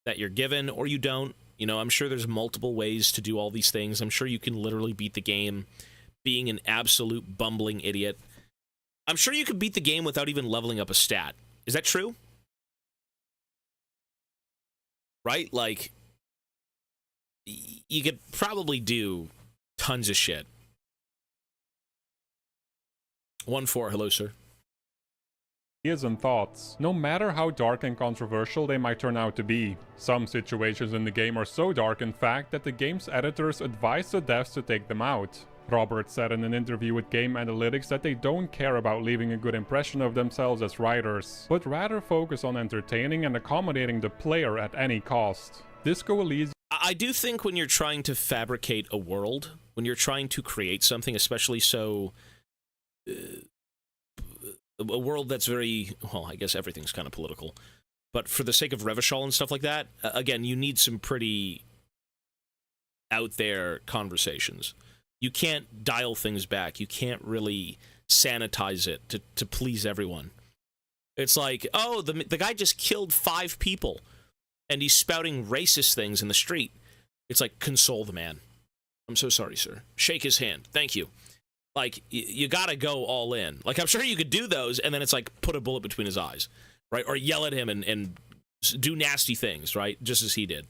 that you're given, or you don't. You know, I'm sure there's multiple ways to do all these things. I'm sure you can literally beat the game being an absolute bumbling idiot. I'm sure you could beat the game without even leveling up a stat. Is that true? Right? Like, you could probably do tons of shit. 1-4, hello, sir. Ideas and thoughts, no matter how dark and controversial they might turn out to be. Some situations in the game are so dark, in fact, that the game's editors advise the devs to take them out. Robert said in an interview with Game Analytics that they don't care about leaving a good impression of themselves as writers, but rather focus on entertaining and accommodating the player at any cost. Disco Elysium... I do think when you're trying to fabricate a world, when you're trying to create something, especially so... a world that's very... Well, I guess everything's kind of political. But for the sake of Revachol and stuff like that, again, you need some pretty out-there conversations. You can't dial things back. You can't really sanitize it to please everyone. It's like, oh, the guy just killed 5 people, and he's spouting racist things in the street. It's like, console the man. I'm so sorry, sir. Shake his hand. Thank you. Like, you gotta go all in. Like, I'm sure you could do those, and then it's like, put a bullet between his eyes, right? Or yell at him and do nasty things, right? Just as he did.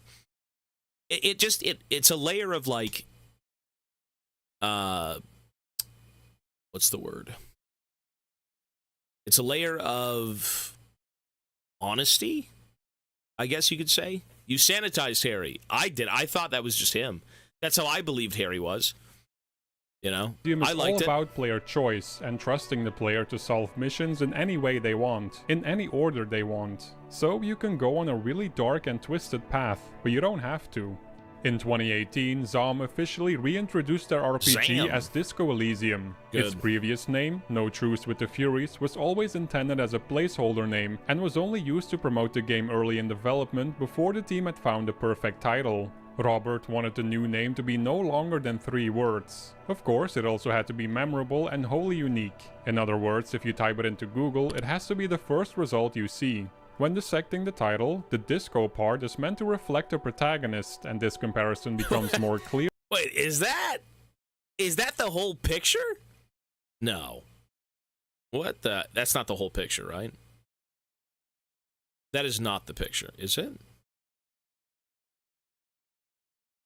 It's a layer of, like... what's the word? It's a layer of honesty, I guess you could say. You sanitized Harry. I did. I thought that was just him. That's how I believed Harry was. You know? I liked it. It's all about player choice and trusting the player to solve missions in any way they want, in any order they want. So you can go on a really dark and twisted path, but you don't have to. In 2018, Zom officially reintroduced their RPG as Disco Elysium. Good. Its previous name, No Truce with the Furies, was always intended as a placeholder name and was only used to promote the game early in development before the team had found the perfect title. Robert wanted the new name to be no longer than 3 words. Of course, it also had to be memorable and wholly unique. In other words, if you type it into Google, it has to be the first result you see. When dissecting the title, the disco part is meant to reflect the protagonist, and this comparison becomes more clear. Wait, is that the whole picture? No. What the? That's not the whole picture, right? That is not the picture, is it?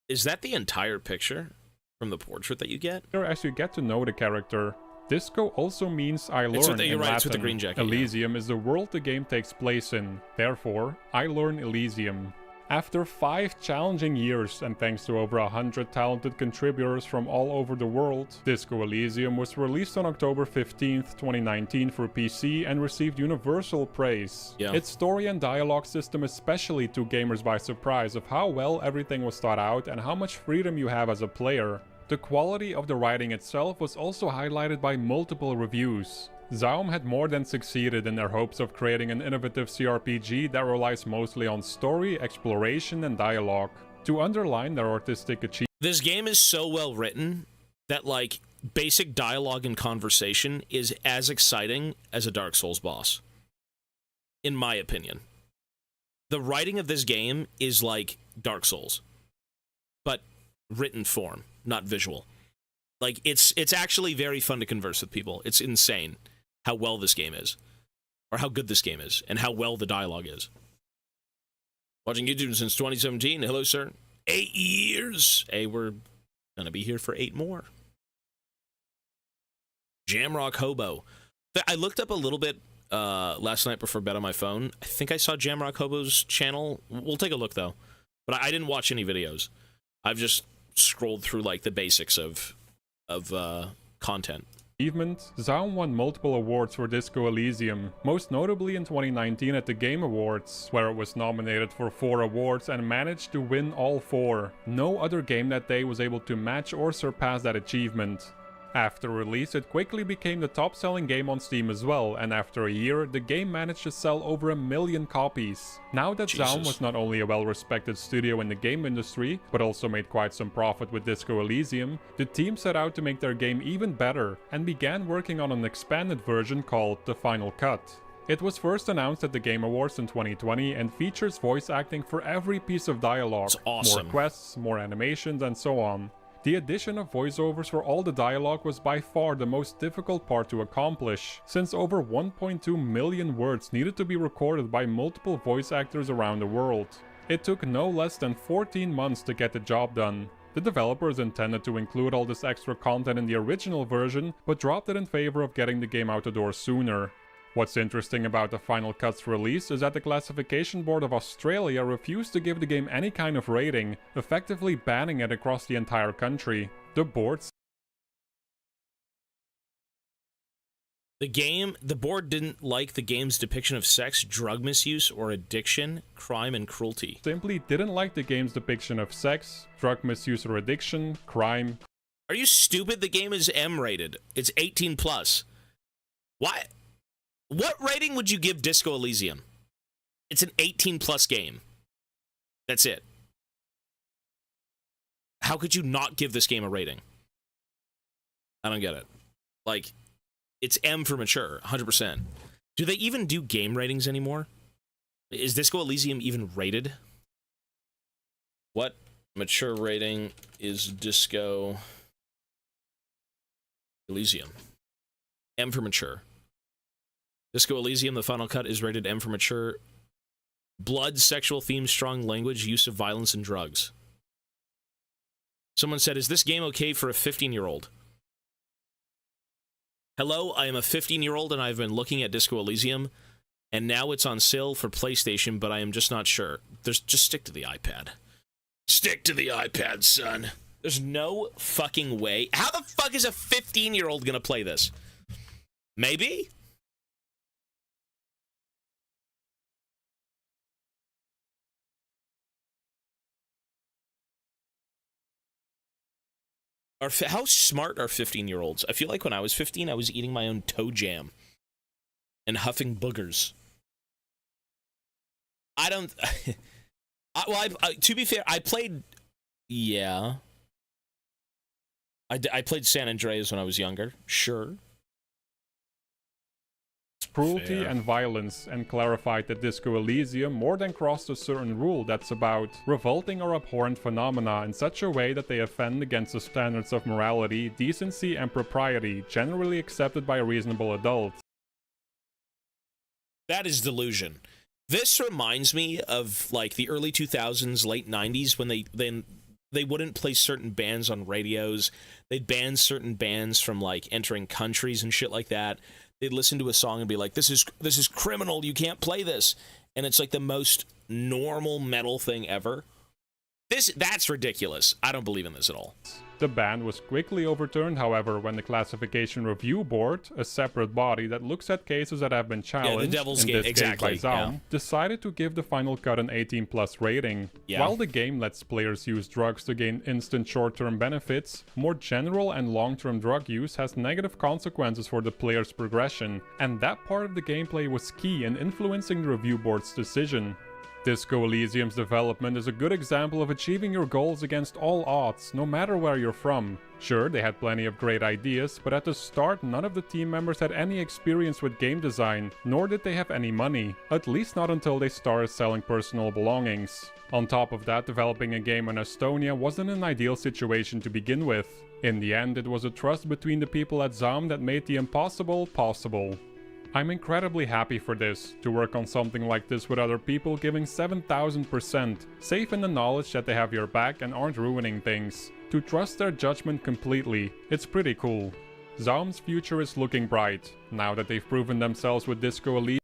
Is that the entire picture from the portrait that you get? As you get to know the character. Disco also means I learn in Latin. It's with the green jacket, Elysium is the world the game takes place in. Therefore, I learn Elysium. After 5 challenging years and thanks to over 100 talented contributors from all over the world, Disco Elysium was released on October 15th, 2019 for PC and received universal praise. Yeah. Its story and dialogue system especially took gamers by surprise of how well everything was thought out and how much freedom you have as a player. The quality of the writing itself was also highlighted by multiple reviews. Zaum had more than succeeded in their hopes of creating an innovative CRPG that relies mostly on story, exploration, and dialogue. To underline their artistic achievement, this game is so well written that, like, basic dialogue and conversation is as exciting as a Dark Souls boss. In my opinion. The writing of this game is like Dark Souls, but written form, not visual. Like, it's actually very fun to converse with people. It's insane how well this game is, or how good this game is, and how well the dialogue is. Watching YouTube since 2017. Hello, sir. 8 years. Hey, we're gonna be here for 8 more. Jamrock Hobo. I looked up a little bit last night before bed on my phone. I think I saw Jamrock Hobo's channel. We'll take a look, though. But I didn't watch any videos. I've just scrolled through, like, the basics of content. Zaum won multiple awards for Disco Elysium, most notably in 2019 at the Game Awards, where it was nominated for 4 awards and managed to win all 4. No other game that day was able to match or surpass that achievement. After release, it quickly became the top-selling game on Steam as well, and after a year, the game managed to sell over 1 million copies. Now that Zaum was not only a well-respected studio in the game industry, but also made quite some profit with Disco Elysium, the team set out to make their game even better, and began working on an expanded version called The Final Cut. It was first announced at the Game Awards in 2020 and features voice acting for every piece of dialogue, awesome. More quests, more animations, and so on. The addition of voiceovers for all the dialogue was by far the most difficult part to accomplish, since over 1.2 million words needed to be recorded by multiple voice actors around the world. It took no less than 14 months to get the job done. The developers intended to include all this extra content in the original version, but dropped it in favor of getting the game out the door sooner. What's interesting about the Final Cut's release is that the Classification Board of Australia refused to give the game any kind of rating, effectively banning it across the entire country. The board didn't like the game's depiction of sex, drug misuse, or addiction, crime, and cruelty. Simply didn't like the game's depiction of sex, drug misuse or addiction, crime. Are you stupid? The game is M-rated. It's 18+. Why? What rating would you give Disco Elysium? It's an 18+ game. That's it. How could you not give this game a rating? I don't get it. Like, it's M for mature, 100%. Do they even do game ratings anymore? Is Disco Elysium even rated? What mature rating is Disco Elysium? M for mature. Disco Elysium, the Final Cut, is rated M for mature. Blood, sexual themes, strong language, use of violence, and drugs. Someone said, is this game okay for a 15-year-old? Hello, I am a 15-year-old and I've been looking at Disco Elysium, and now it's on sale for PlayStation, but I am just not sure. Just stick to the iPad. Stick to the iPad, son. There's no fucking way. How the fuck is a 15-year-old gonna play this? Maybe? How smart are 15-year-olds? I feel like when I was 15, I was eating my own toe jam and huffing boogers. I don't... to be fair, I played... Yeah. I played San Andreas when I was younger. Sure. Cruelty and violence, and clarified that Disco Elysium more than crossed a certain rule that's about revolting or abhorrent phenomena in such a way that they offend against the standards of morality, decency, and propriety generally accepted by reasonable adults. That is delusion. This reminds me of, like, the early 2000s, late 90s, when they wouldn't play certain bands on radios. They'd ban certain bands from, like, entering countries and shit like that. They'd listen to a song and be like, this is criminal, you can't play this. And it's like the most normal metal thing ever. That's ridiculous. I don't believe in this at all. The ban was quickly overturned, however, when the Classification Review Board, a separate body that looks at cases that have been challenged, the Devil's in Gate, this exactly, case by Zaum, decided to give the final cut an 18+ rating. Yeah. While the game lets players use drugs to gain instant short-term benefits, more general and long-term drug use has negative consequences for the player's progression, and that part of the gameplay was key in influencing the review board's decision. Disco Elysium's development is a good example of achieving your goals against all odds, no matter where you're from. Sure, they had plenty of great ideas, but at the start none of the team members had any experience with game design, nor did they have any money, at least not until they started selling personal belongings. On top of that, developing a game in Estonia wasn't an ideal situation to begin with. In the end, it was a trust between the people at Zaum that made the impossible possible. I'm incredibly happy for this, to work on something like this with other people giving 7000%, safe in the knowledge that they have your back and aren't ruining things. To trust their judgment completely, it's pretty cool. Zaum's future is looking bright, now that they've proven themselves with Disco Elysium.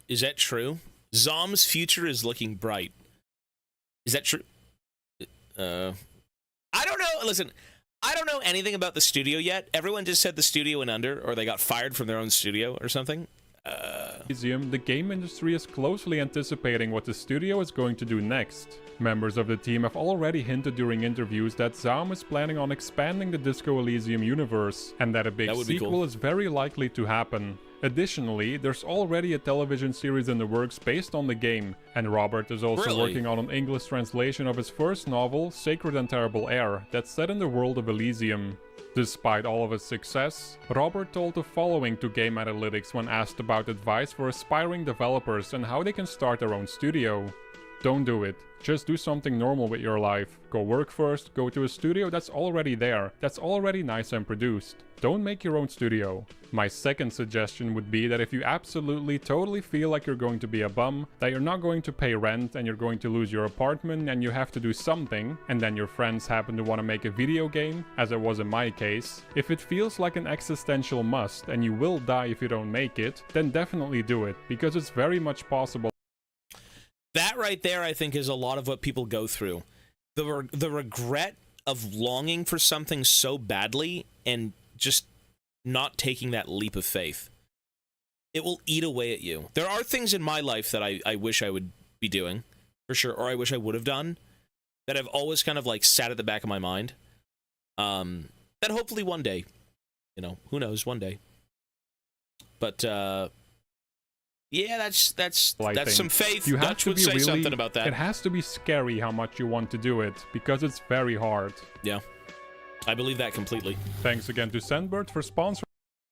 Is that true? Zaum's future is looking bright. Is that true? I don't know. Listen, I don't know anything about the studio yet. Everyone just said the studio went under, or they got fired from their own studio or something. The game industry is closely anticipating what the studio is going to do next. Members of the team have already hinted during interviews that Zaum is planning on expanding the Disco Elysium universe, and that a big sequel is very likely to happen. Additionally, there's already a television series in the works based on the game, and Robert is also working on an English translation of his first novel, Sacred and Terrible Air, that's set in the world of Elysium. Despite all of his success, Robert told the following to Game Analytics when asked about advice for aspiring developers and how they can start their own studio. Don't do it. Just do something normal with your life. Go work first, go to a studio that's already there, that's already nice and produced. Don't make your own studio. My second suggestion would be that if you absolutely totally feel like you're going to be a bum, that you're not going to pay rent and you're going to lose your apartment and you have to do something, and then your friends happen to want to make a video game, as it was in my case, if it feels like an existential must and you will die if you don't make it, then definitely do it, because it's very much possible. That right there, I think, is a lot of what people go through. The regret of longing for something so badly and just not taking that leap of faith. It will eat away at you. There are things in my life that I wish I would be doing, for sure, or I wish I would have done, that I've always kind of like sat at the back of my mind. That hopefully one day, you know, who knows, one day. But, yeah, that's some faith. You have Dutch to would be say really, something about that. It has to be scary how much you want to do it, because it's very hard. Yeah, I believe that completely. Thanks again to Sandbird for sponsoring.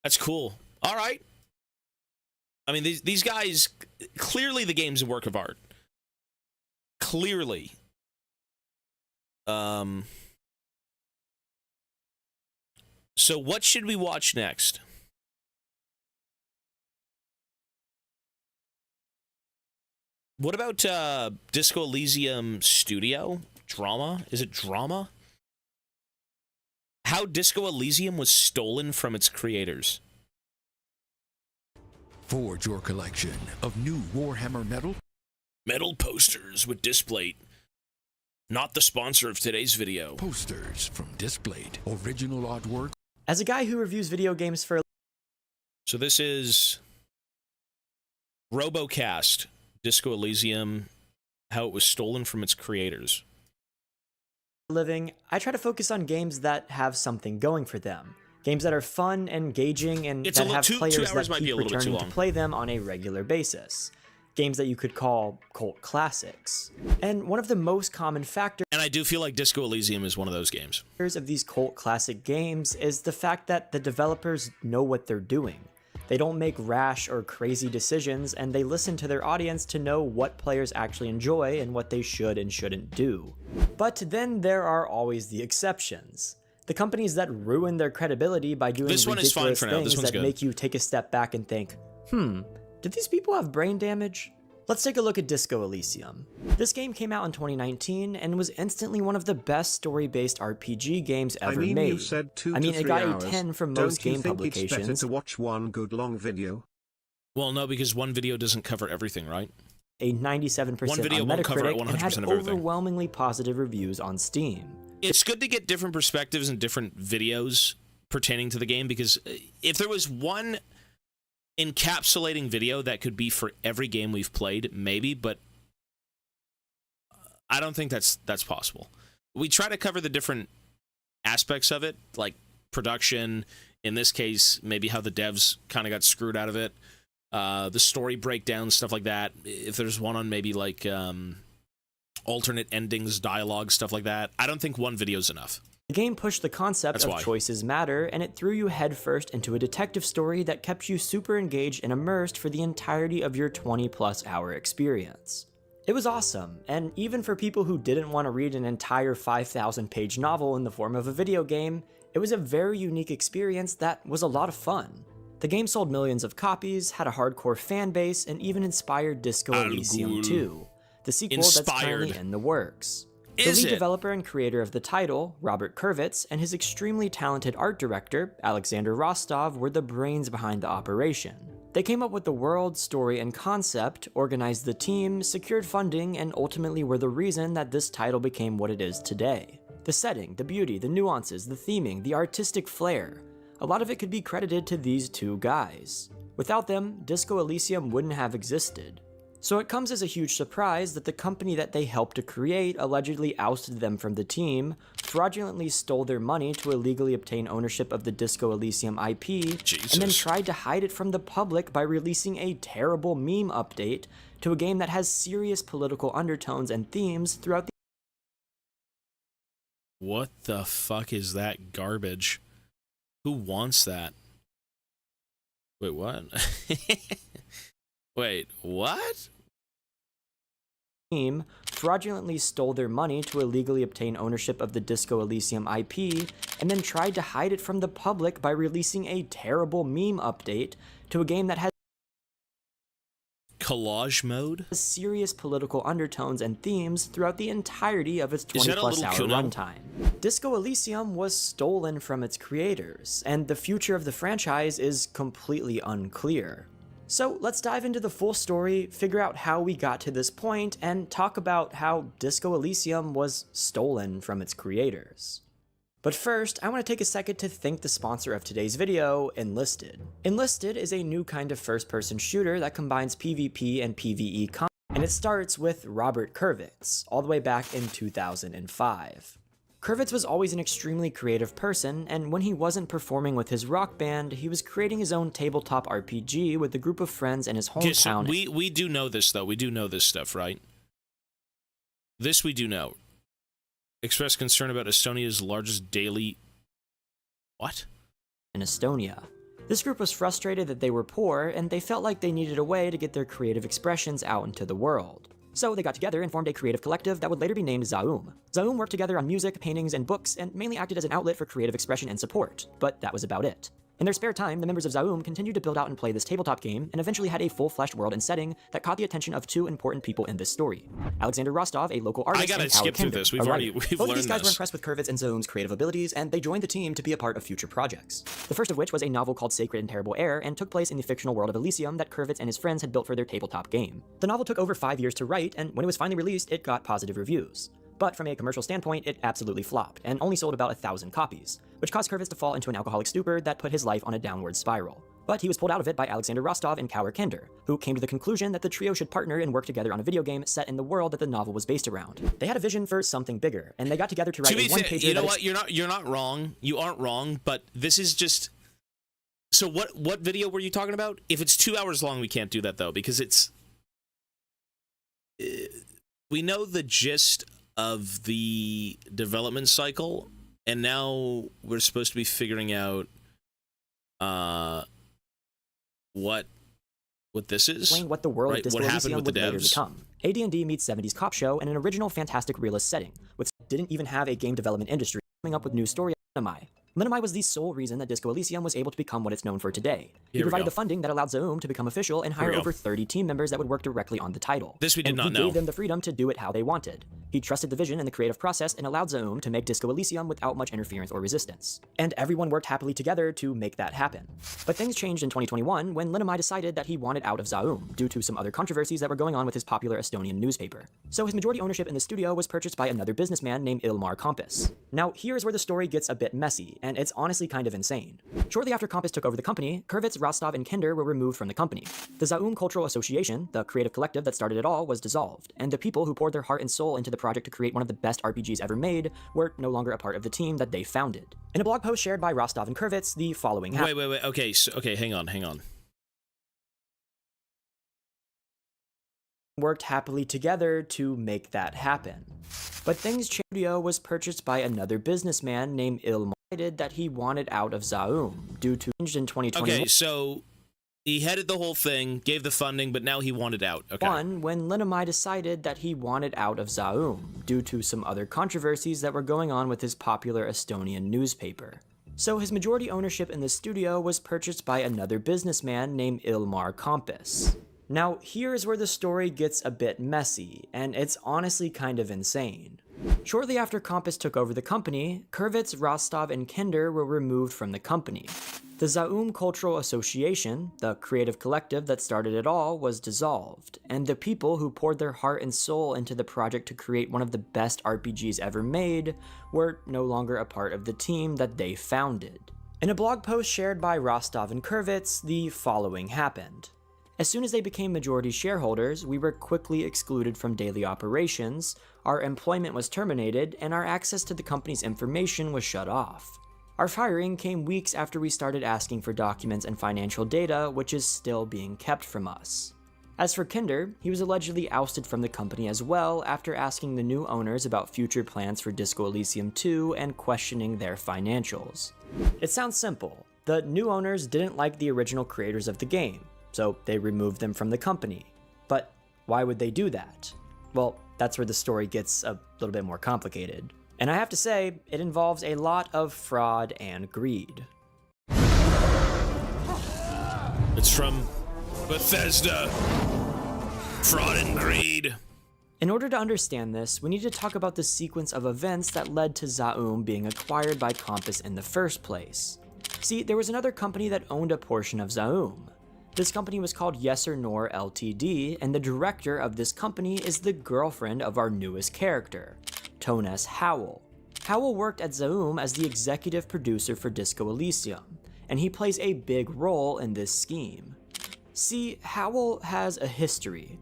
That's cool. All right. I mean, these guys, clearly the game's a work of art. Clearly. So what should we watch next? What about Disco Elysium Studio? Drama? Is it drama? How Disco Elysium was stolen from its creators. Forge your collection of new Warhammer metal. Metal posters with Displate. Not the sponsor of today's video. Posters from Displate. Original artwork. As a guy who reviews video games for... So this is Robocast. Disco Elysium, how it was stolen from its creators. living, I try to focus on games that have something going for them. Games that are fun, engaging, and that have players that keep returning to play them on a regular basis. Games that you could call cult classics. And one of the most common factors... And I do feel like Disco Elysium is one of those games. You said 2 to 3 it got hours. a 10 from most game Don't you think publications. it's better to watch one good long video? Well, no, because one video doesn't cover everything, right? a 97% One video on won't cover Metacritic, 100% and had of everything. overwhelmingly positive reviews on Steam. It's good to get different perspectives and different videos pertaining to the game, because if there was one encapsulating video that could be for every game we've played, maybe, but I don't think that's possible. We try to cover the different aspects of it, like production, in this case, maybe how the devs kind of got screwed out of it, the story breakdown, stuff like that. If there's one on maybe like alternate endings, dialogue, stuff like that. I don't think one video is enough. The game pushed the concept of choices matter, and it threw you headfirst into a detective story that kept you super engaged and immersed for the entirety of your 20+ hour experience. It was awesome, and even for people who didn't want to read an entire 5,000-page novel in the form of a video game, it was a very unique experience that was a lot of fun. The game sold millions of copies, had a hardcore fan base, and even inspired Disco Elysium 2, the sequel that's currently in the works. The lead developer and creator of the title, Robert Kurvitz, and his extremely talented art director, Alexander Rostov, were the brains behind the operation. They came up with the world, story, and concept, organized the team, secured funding, and ultimately were the reason that this title became what it is today. The setting, the beauty, the nuances, the theming, the artistic flair. A lot of it could be credited to these two guys. Without them, Disco Elysium wouldn't have existed. So it comes as a huge surprise that the company that they helped to create allegedly ousted them from the team, fraudulently stole their money to illegally obtain ownership of the Disco Elysium IP, and then tried to hide it from the public by releasing a terrible meme update to a game that has serious political undertones and themes throughout the— What the fuck is that garbage? Who wants that? Wait, what? Wait, what? Team fraudulently stole their money to illegally obtain ownership of the Disco Elysium IP, and then tried to hide it from the public by releasing a terrible meme update to a game that has collage mode, serious political undertones and themes throughout the entirety of its 20+ hour runtime. Disco Elysium was stolen from its creators, and the future of the franchise is completely unclear. So let's dive into the full story, figure out how we got to this point, and talk about how Disco Elysium was stolen from its creators. But first, I want to take a second to thank the sponsor of today's video, Enlisted. Enlisted is a new kind of first-person shooter that combines PvP and PvE content, and it starts with Robert Kurvitz, all the way back in 2005. Kurvitz was always an extremely creative person, and when he wasn't performing with his rock band, he was creating his own tabletop RPG with a group of friends in his hometown. So we do know this, though. We do know this stuff, right? This we do know. Expressed concern about Estonia's largest daily... What? In Estonia. This group was frustrated that they were poor, and they felt like they needed a way to get their creative expressions out into the world. So they got together and formed a creative collective that would later be named Zaum. Zaum worked together on music, paintings, and books, and mainly acted as an outlet for creative expression and support, but that was about it. In their spare time, the members of Zaum continued to build out and play this tabletop game, and eventually had a full-fleshed world and setting that caught the attention of two important people in this story. Alexander Rostov, a local artist, and skip through this. We've learned Both of these guys were impressed with Kurvitz and Zaum's creative abilities, and they joined the team to be a part of future projects. The first of which was a novel called Sacred and Terrible Air, and took place in the fictional world of Elysium that Kurvitz and his friends had built for their tabletop game. The novel took over 5 years to write, and when it was finally released, it got positive reviews. But from a commercial standpoint, it absolutely flopped, and only sold about 1,000 copies, which caused Kurvitz to fall into an alcoholic stupor that put his life on a downward spiral. But he was pulled out of it by Alexander Rostov and Kaur Kinder, who came to the conclusion that the trio should partner and work together on a video game set in the world that the novel was based around. They had a vision for something bigger, and they got together to write a one-pager. You know what? You're not wrong. You aren't wrong, but this is just... So what video were you talking about? If it's 2 hours long, we can't do that, though, because it's... We know the gist of the development cycle, and now we're supposed to be figuring out what this is. Explain what the world of Disco Elysium would later become. AD&D meets 70s cop show in an original fantastic realist setting, which didn't even have a game development industry coming up with new story anime. Linamai was the sole reason that Disco Elysium was able to become what it's known for today. He provided the funding that allowed Zaum to become official and hire over 30 team members that would work directly on the title. This we did not know. He gave them the freedom to do it how they wanted. He trusted the vision and the creative process and allowed Zaum to make Disco Elysium without much interference or resistance. And everyone worked happily together to make that happen. But things changed in 2021 when Linamai decided that he wanted out of Zaum due to some other controversies that were going on with his popular Estonian newspaper. So his majority ownership in the studio was purchased by another businessman named Ilmar Kompis. Now here's where the story gets a bit messy, and it's honestly kind of insane. Shortly after Kompis took over the company, Kurvitz, Rostov, and Kinder were removed from the company. The Zaum Cultural Association, the creative collective that started it all, was dissolved, and the people who poured their heart and soul into the project to create one of the best RPGs ever made were no longer a part of the team that they founded. In a blog post shared by Rostov and Kurvitz, the following happened. Wait. Okay, hang on. Worked happily together to make that happen. But things changed. The studio was purchased by another businessman named Ilmar, that he wanted out of Zaum due to change in 2021. Okay, so he headed the whole thing, gave the funding, but now he wanted out. Okay. When Linamai decided that he wanted out of Zaum due to some other controversies that were going on with his popular Estonian newspaper. So his majority ownership in the studio was purchased by another businessman named Ilmar Kompis. Now, here's where the story gets a bit messy, and it's honestly kind of insane. Shortly after Kompis took over the company, Kurvitz, Rostov, and Kinder were removed from the company. The Zaum Cultural Association, the creative collective that started it all, was dissolved, and the people who poured their heart and soul into the project to create one of the best RPGs ever made were no longer a part of the team that they founded. In a blog post shared by Rostov and Kurvitz, the following happened. As soon as they became majority shareholders, we were quickly excluded from daily operations, our employment was terminated, and our access to the company's information was shut off. Our firing came weeks after we started asking for documents and financial data, which is still being kept from us. As for Kinder, he was allegedly ousted from the company as well after asking the new owners about future plans for Disco Elysium 2 and questioning their financials. It sounds simple. The new owners didn't like the original creators of the game, so they removed them from the company. But why would they do that? Well, that's where the story gets a little bit more complicated. And I have to say, it involves a lot of fraud and greed. It's from Bethesda. Fraud and greed. In order to understand this, we need to talk about the sequence of events that led to Zaum being acquired by Kompis in the first place. See, there was another company that owned a portion of Zaum. This company was called Yes or Nor Ltd, and the director of this company is the girlfriend of our newest character, Tones Howell. Howell worked at Zaum as the executive producer for Disco Elysium, and he plays a big role in this scheme. See, Howell has a history.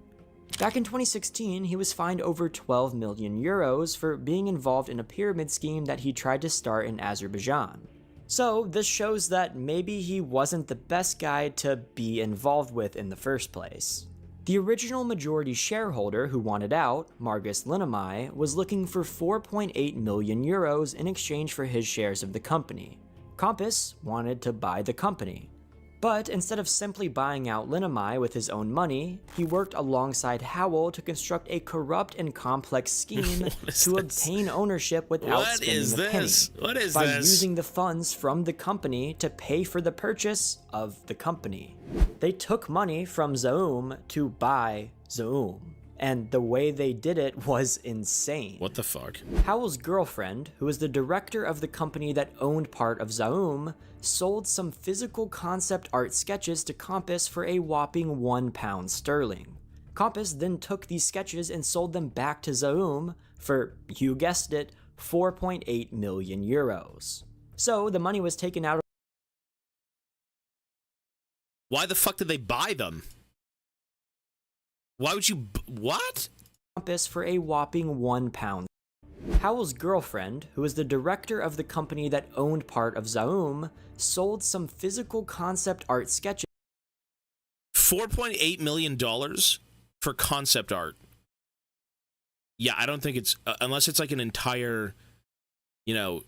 Back in 2016, he was fined over 12 million euros for being involved in a pyramid scheme that he tried to start in Azerbaijan. So this shows that maybe he wasn't the best guy to be involved with in the first place. The original majority shareholder who wanted out, Margus Linamai, was looking for 4.8 million euros in exchange for his shares of the company. Kompis wanted to buy the company. But instead of simply buying out Linamai with his own money, he worked alongside Howell to construct a corrupt and complex scheme to obtain ownership without spending a penny, by using the funds from the company to pay for the purchase of the company. They took money from Zaum to buy Zaum, and the way they did it was insane. What the fuck? Howell's girlfriend, who was the director of the company that owned part of Zaum, sold some physical concept art sketches to Kompis for a whopping £1 sterling. Kompis then took these sketches and sold them back to Zaum for, you guessed it, 4.8 million euros. So the money was taken out of... Why the fuck did they buy them? Why would you... What? Kompis for a whopping £1. Howell's girlfriend, who was the director of the company that owned part of Zaum, sold some physical concept art sketches. $4.8 million for concept art. Yeah, I don't think it's... unless it's like an entire, you know,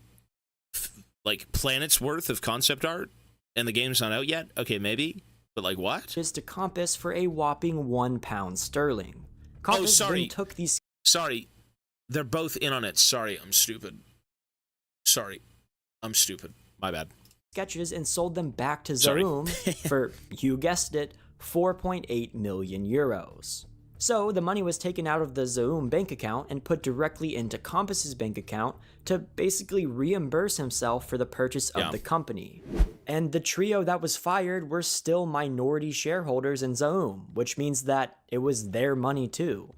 like planet's worth of concept art, and the game's not out yet. Okay, maybe. But like what? To Kompis for a whopping £1 sterling. Kompis then took these... Sorry. They're both in on it. Sorry, I'm stupid. Sorry. I'm stupid. My bad. Sketches and sold them back to Zaum for, you guessed it, 4.8 million euros. So the money was taken out of the Zaum bank account and put directly into Compass's bank account to basically reimburse himself for the purchase of the company. And the trio that was fired were still minority shareholders in Zaum, which means that it was their money too.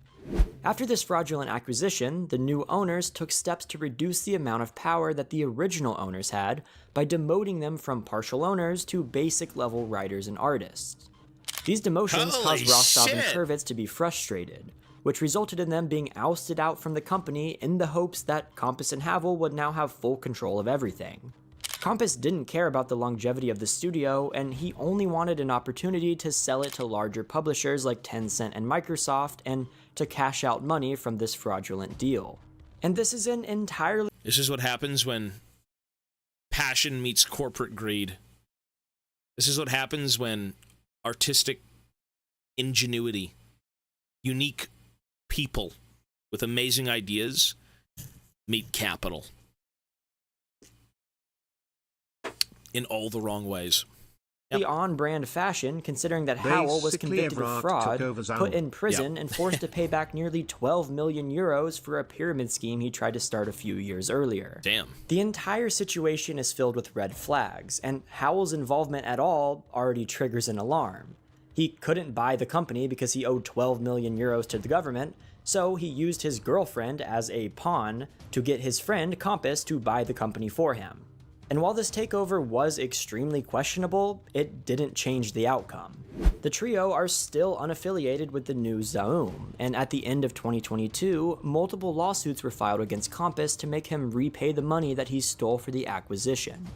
After this fraudulent acquisition, the new owners took steps to reduce the amount of power that the original owners had by demoting them from partial owners to basic level writers and artists. These demotions caused Rostov and Kurvitz to be frustrated, which resulted in them being ousted out from the company in the hopes that Compass and Havel would now have full control of everything. Compass didn't care about the longevity of the studio, and he only wanted an opportunity to sell it to larger publishers like Tencent and Microsoft and to cash out money from this fraudulent deal. And this is an entirely... This is what happens when passion meets corporate greed. This is what happens when artistic ingenuity, unique people with amazing ideas meet capital in all the wrong ways. On-brand fashion, considering that Howell was convicted of fraud, put in prison, and forced to pay back nearly 12 million euros for a pyramid scheme he tried to start a few years earlier. Damn. The entire situation is filled with red flags, and Howell's involvement at all already triggers an alarm. He couldn't buy the company because he owed 12 million euros to the government, so he used his girlfriend as a pawn to get his friend Compass to buy the company for him. And while this takeover was extremely questionable, it didn't change the outcome. The trio are still unaffiliated with the new Zaum, and at the end of 2022, multiple lawsuits were filed against Compass to make him repay the money that he stole for the acquisition.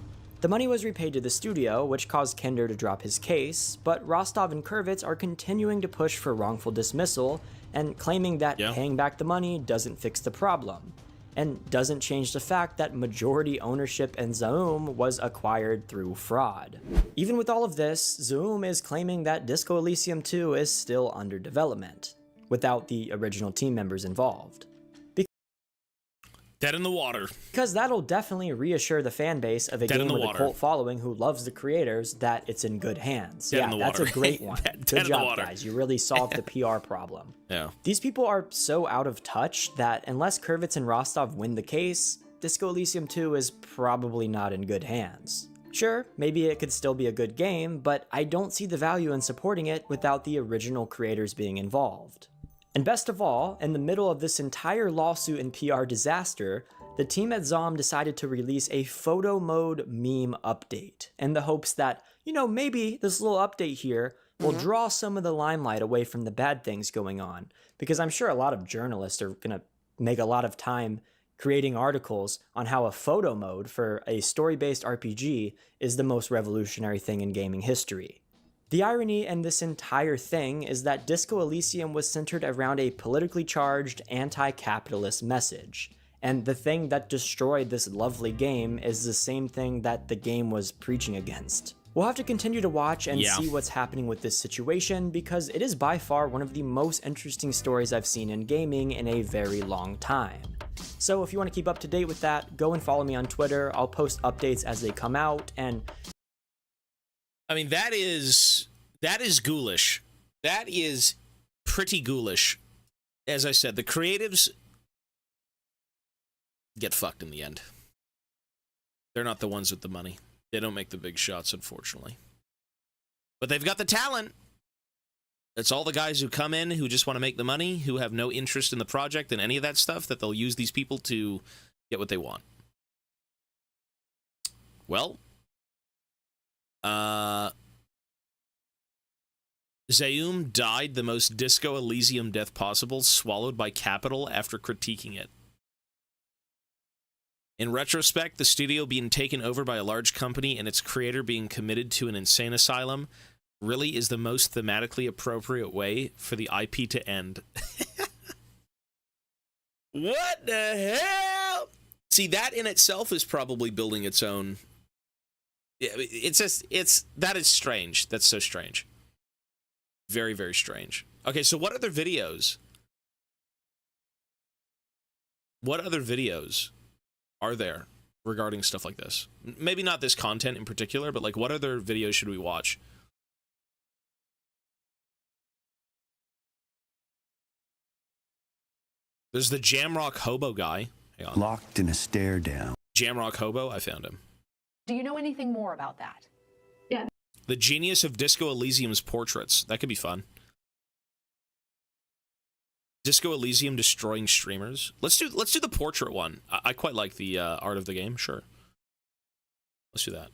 The money was repaid to the studio, which caused Kender to drop his case, but Rostov and Kurvitz are continuing to push for wrongful dismissal and claiming that paying back the money doesn't fix the problem, and doesn't change the fact that majority ownership in Zaum was acquired through fraud. Even with all of this, Zaum is claiming that Disco Elysium 2 is still under development, without the original team members involved. Dead in the water. Because that'll definitely reassure the fan base of a game with a cult following who loves the creators that it's in good hands. Yeah, that's a great one. Good job, guys. You really solved the PR problem. Yeah. These people are so out of touch that unless Kurvitz and Rostov win the case, Disco Elysium 2 is probably not in good hands. Sure, maybe it could still be a good game, but I don't see the value in supporting it without the original creators being involved. And best of all, in the middle of this entire lawsuit and PR disaster, the team at Zaum decided to release a photo mode meme update in the hopes that, you know, maybe this little update here will draw some of the limelight away from the bad things going on. Because I'm sure a lot of journalists are going to make a lot of time creating articles on how a photo mode for a story-based RPG is the most revolutionary thing in gaming history. The irony in this entire thing is that Disco Elysium was centered around a politically charged, anti-capitalist message, and the thing that destroyed this lovely game is the same thing that the game was preaching against. We'll have to continue to watch and see what's happening with this situation, because it is by far one of the most interesting stories I've seen in gaming in a very long time. So if you want to keep up to date with that, go and follow me on Twitter. I'll post updates as they come out, and I mean, that is ghoulish. That is pretty ghoulish. As I said, the creatives get fucked in the end. They're not the ones with the money. They don't make the big shots, unfortunately. But they've got the talent. It's all the guys who come in who just want to make the money, who have no interest in the project and any of that stuff, that they'll use these people to get what they want. Well, Zaum died the most Disco Elysium death possible, swallowed by capital after critiquing it. In retrospect, the studio being taken over by a large company and its creator being committed to an insane asylum really is the most thematically appropriate way for the IP to end. What the hell? See, that in itself is probably building its own. It's just, that is strange. That's so strange. Very, very strange. Okay, so what other videos? What other videos are there regarding stuff like this? Maybe not this content in particular, but like what other videos should we watch? There's the Jamrock Hobo guy. Hang on. Locked in a stare down. Jamrock Hobo, I found him. Do you know anything more about that? Yeah. The Genius of Disco Elysium's Portraits. That could be fun. Disco Elysium destroying streamers. Let's do the portrait one. I quite like the art of the game. Sure. Let's do that.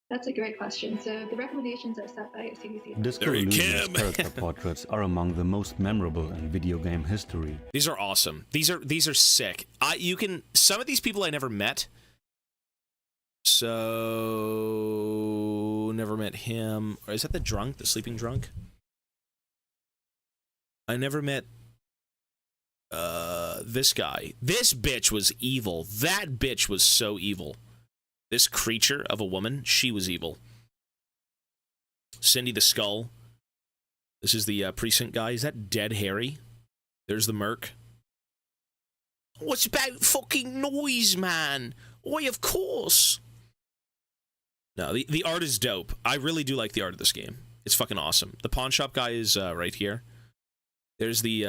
That's a great question. So the recommendations are set by CDC. Disco Elysium's character portraits are among the most memorable in video game history. These are awesome. These are sick. Some of these people I never met. So never met him. Or is that the sleeping drunk? I never met this guy. This bitch was evil. That bitch was so evil. This creature of a woman, she was evil. Cindy the Skull. This is the precinct guy. Is that Dead Harry? There's the Merc. What's about fucking noise, man? Why, of course. No, the art is dope. I really do like the art of this game. It's fucking awesome. The pawn shop guy is right here. There's the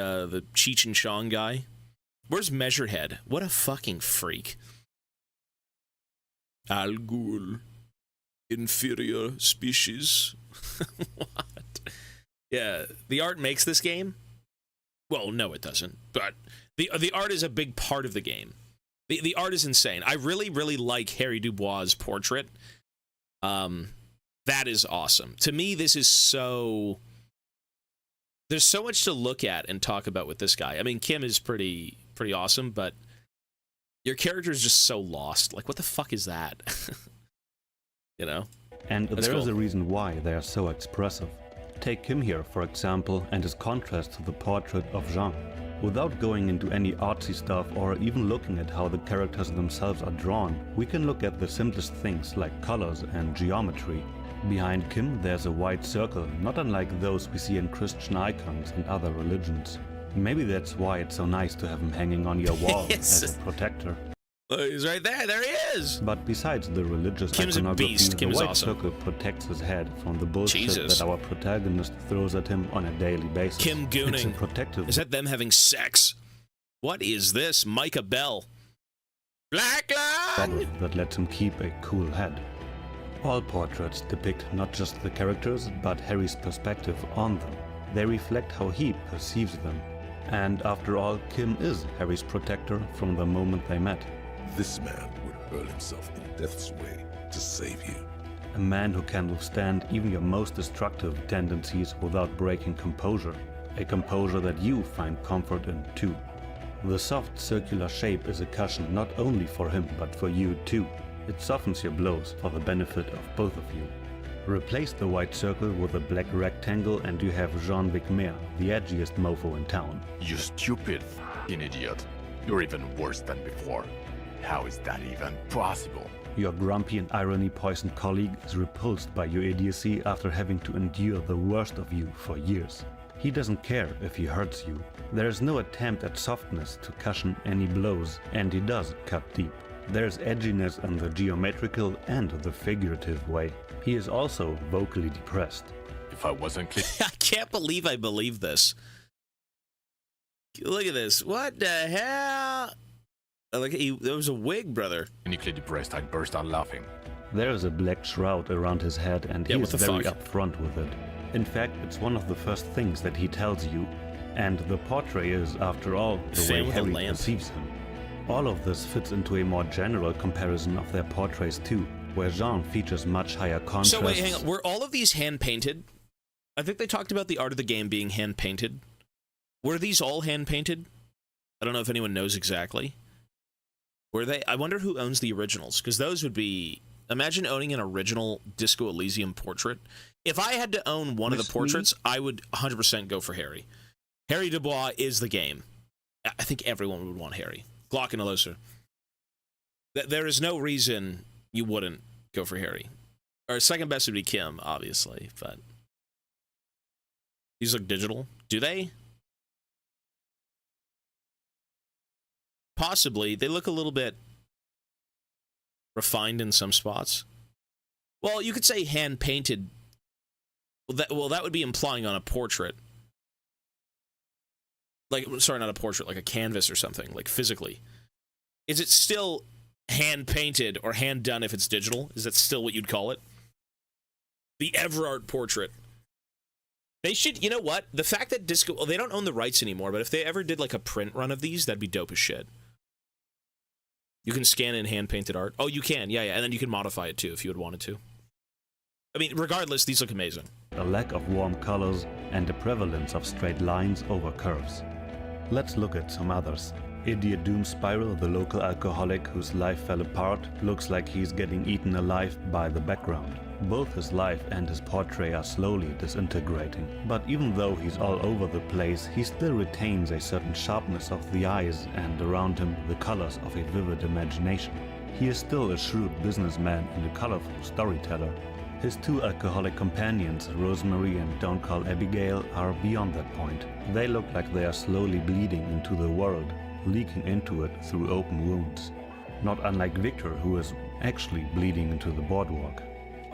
Cheech and Chong guy. Where's Measurehead? What a fucking freak. Al Ghul. Inferior species. What? Yeah, the art makes this game. Well, no, it doesn't. But the art is a big part of the game. The art is insane. I really, really like Harry Dubois' portrait. That is awesome. To me, this is so... There's so much to look at and talk about with this guy. I mean, Kim is pretty awesome, but your character is just so lost. Like, what the fuck is that? You know? And there is a reason why they are so expressive. Take Kim here, for example, and his contrast to the portrait of Jean. Without going into any artsy stuff or even looking at how the characters themselves are drawn, we can look at the simplest things like colors and geometry. Behind Kim there's a white circle, not unlike those we see in Christian icons and other religions. Maybe that's why it's so nice to have him hanging on your wall as a protector. Oh, he's right there. There he is. But besides the religious iconography, the white circle protects his head from the bullshit that our protagonist throws at him on a daily basis. Kim gooning. It's a protective. Is that them having sex? What is this? Micah Bell. Blackline! That lets him keep a cool head. All portraits depict not just the characters, but Harry's perspective on them. They reflect how he perceives them. And after all, Kim is Harry's protector from the moment they met. This man would hurl himself in death's way to save you. A man who can withstand even your most destructive tendencies without breaking composure. A composure that you find comfort in too. The soft circular shape is a cushion not only for him, but for you too. It softens your blows for the benefit of both of you. Replace the white circle with a black rectangle and you have Jean-Vic Maire, the edgiest mofo in town. You stupid f***ing idiot. You're even worse than before. How is that even possible? Your grumpy and irony-poisoned colleague is repulsed by your idiocy after having to endure the worst of you for years. He doesn't care if he hurts you. There is no attempt at softness to cushion any blows, and he does cut deep. There's edginess in the geometrical and the figurative way. He is also vocally depressed. If I wasn't I can't believe I believe this. Look at this. What the hell? There was a wig, brother. clinically depressed, I'd burst out laughing. There is a black shroud around his head and he is very upfront with it. In fact, it's one of the first things that he tells you, and the portrait is, after all, the way Harry perceives him. All of this fits into a more general comparison of their portraits too, where Jean features much higher contrast. So wait, hang on. Were all of these hand-painted? I think they talked about the art of the game being hand-painted. Were these all hand-painted? I don't know if anyone knows exactly. Were they? I wonder who owns the originals, because those would be... Imagine owning an original Disco Elysium portrait. If I had to own one of the portraits, I would 100% go for Harry. Harry Dubois is the game. I think everyone would want Harry. Glock and Eloser. There is no reason you wouldn't go for Harry. Or second best would be Kim, obviously, but... These look digital. Do they? Possibly. They look a little bit... Refined in some spots. Well, you could say hand-painted. Well, that would be implying on a portrait. Like, sorry, not a portrait, like a canvas or something, like physically. Is it still hand-painted or hand-done if it's digital? Is that still what you'd call it? The Everart portrait. They should, you know what? The fact that Disco, well, they don't own the rights anymore, but if they ever did like a print run of these, that'd be dope as shit. You can scan in hand-painted art. Oh, you can, yeah, and then you can modify it too if you had wanted to. I mean, regardless, these look amazing. A lack of warm colors and a prevalence of straight lines over curves. Let's look at some others. Idiot Doom Spiral, the local alcoholic whose life fell apart, looks like he's getting eaten alive by the background. Both his life and his portrait are slowly disintegrating. But even though he's all over the place, he still retains a certain sharpness of the eyes and around him the colors of a vivid imagination. He is still a shrewd businessman and a colorful storyteller. His two alcoholic companions, Rosemary and Don't Call Abigail, are beyond that point. They look like they are slowly bleeding into the world, leaking into it through open wounds. Not unlike Victor, who is actually bleeding into the boardwalk.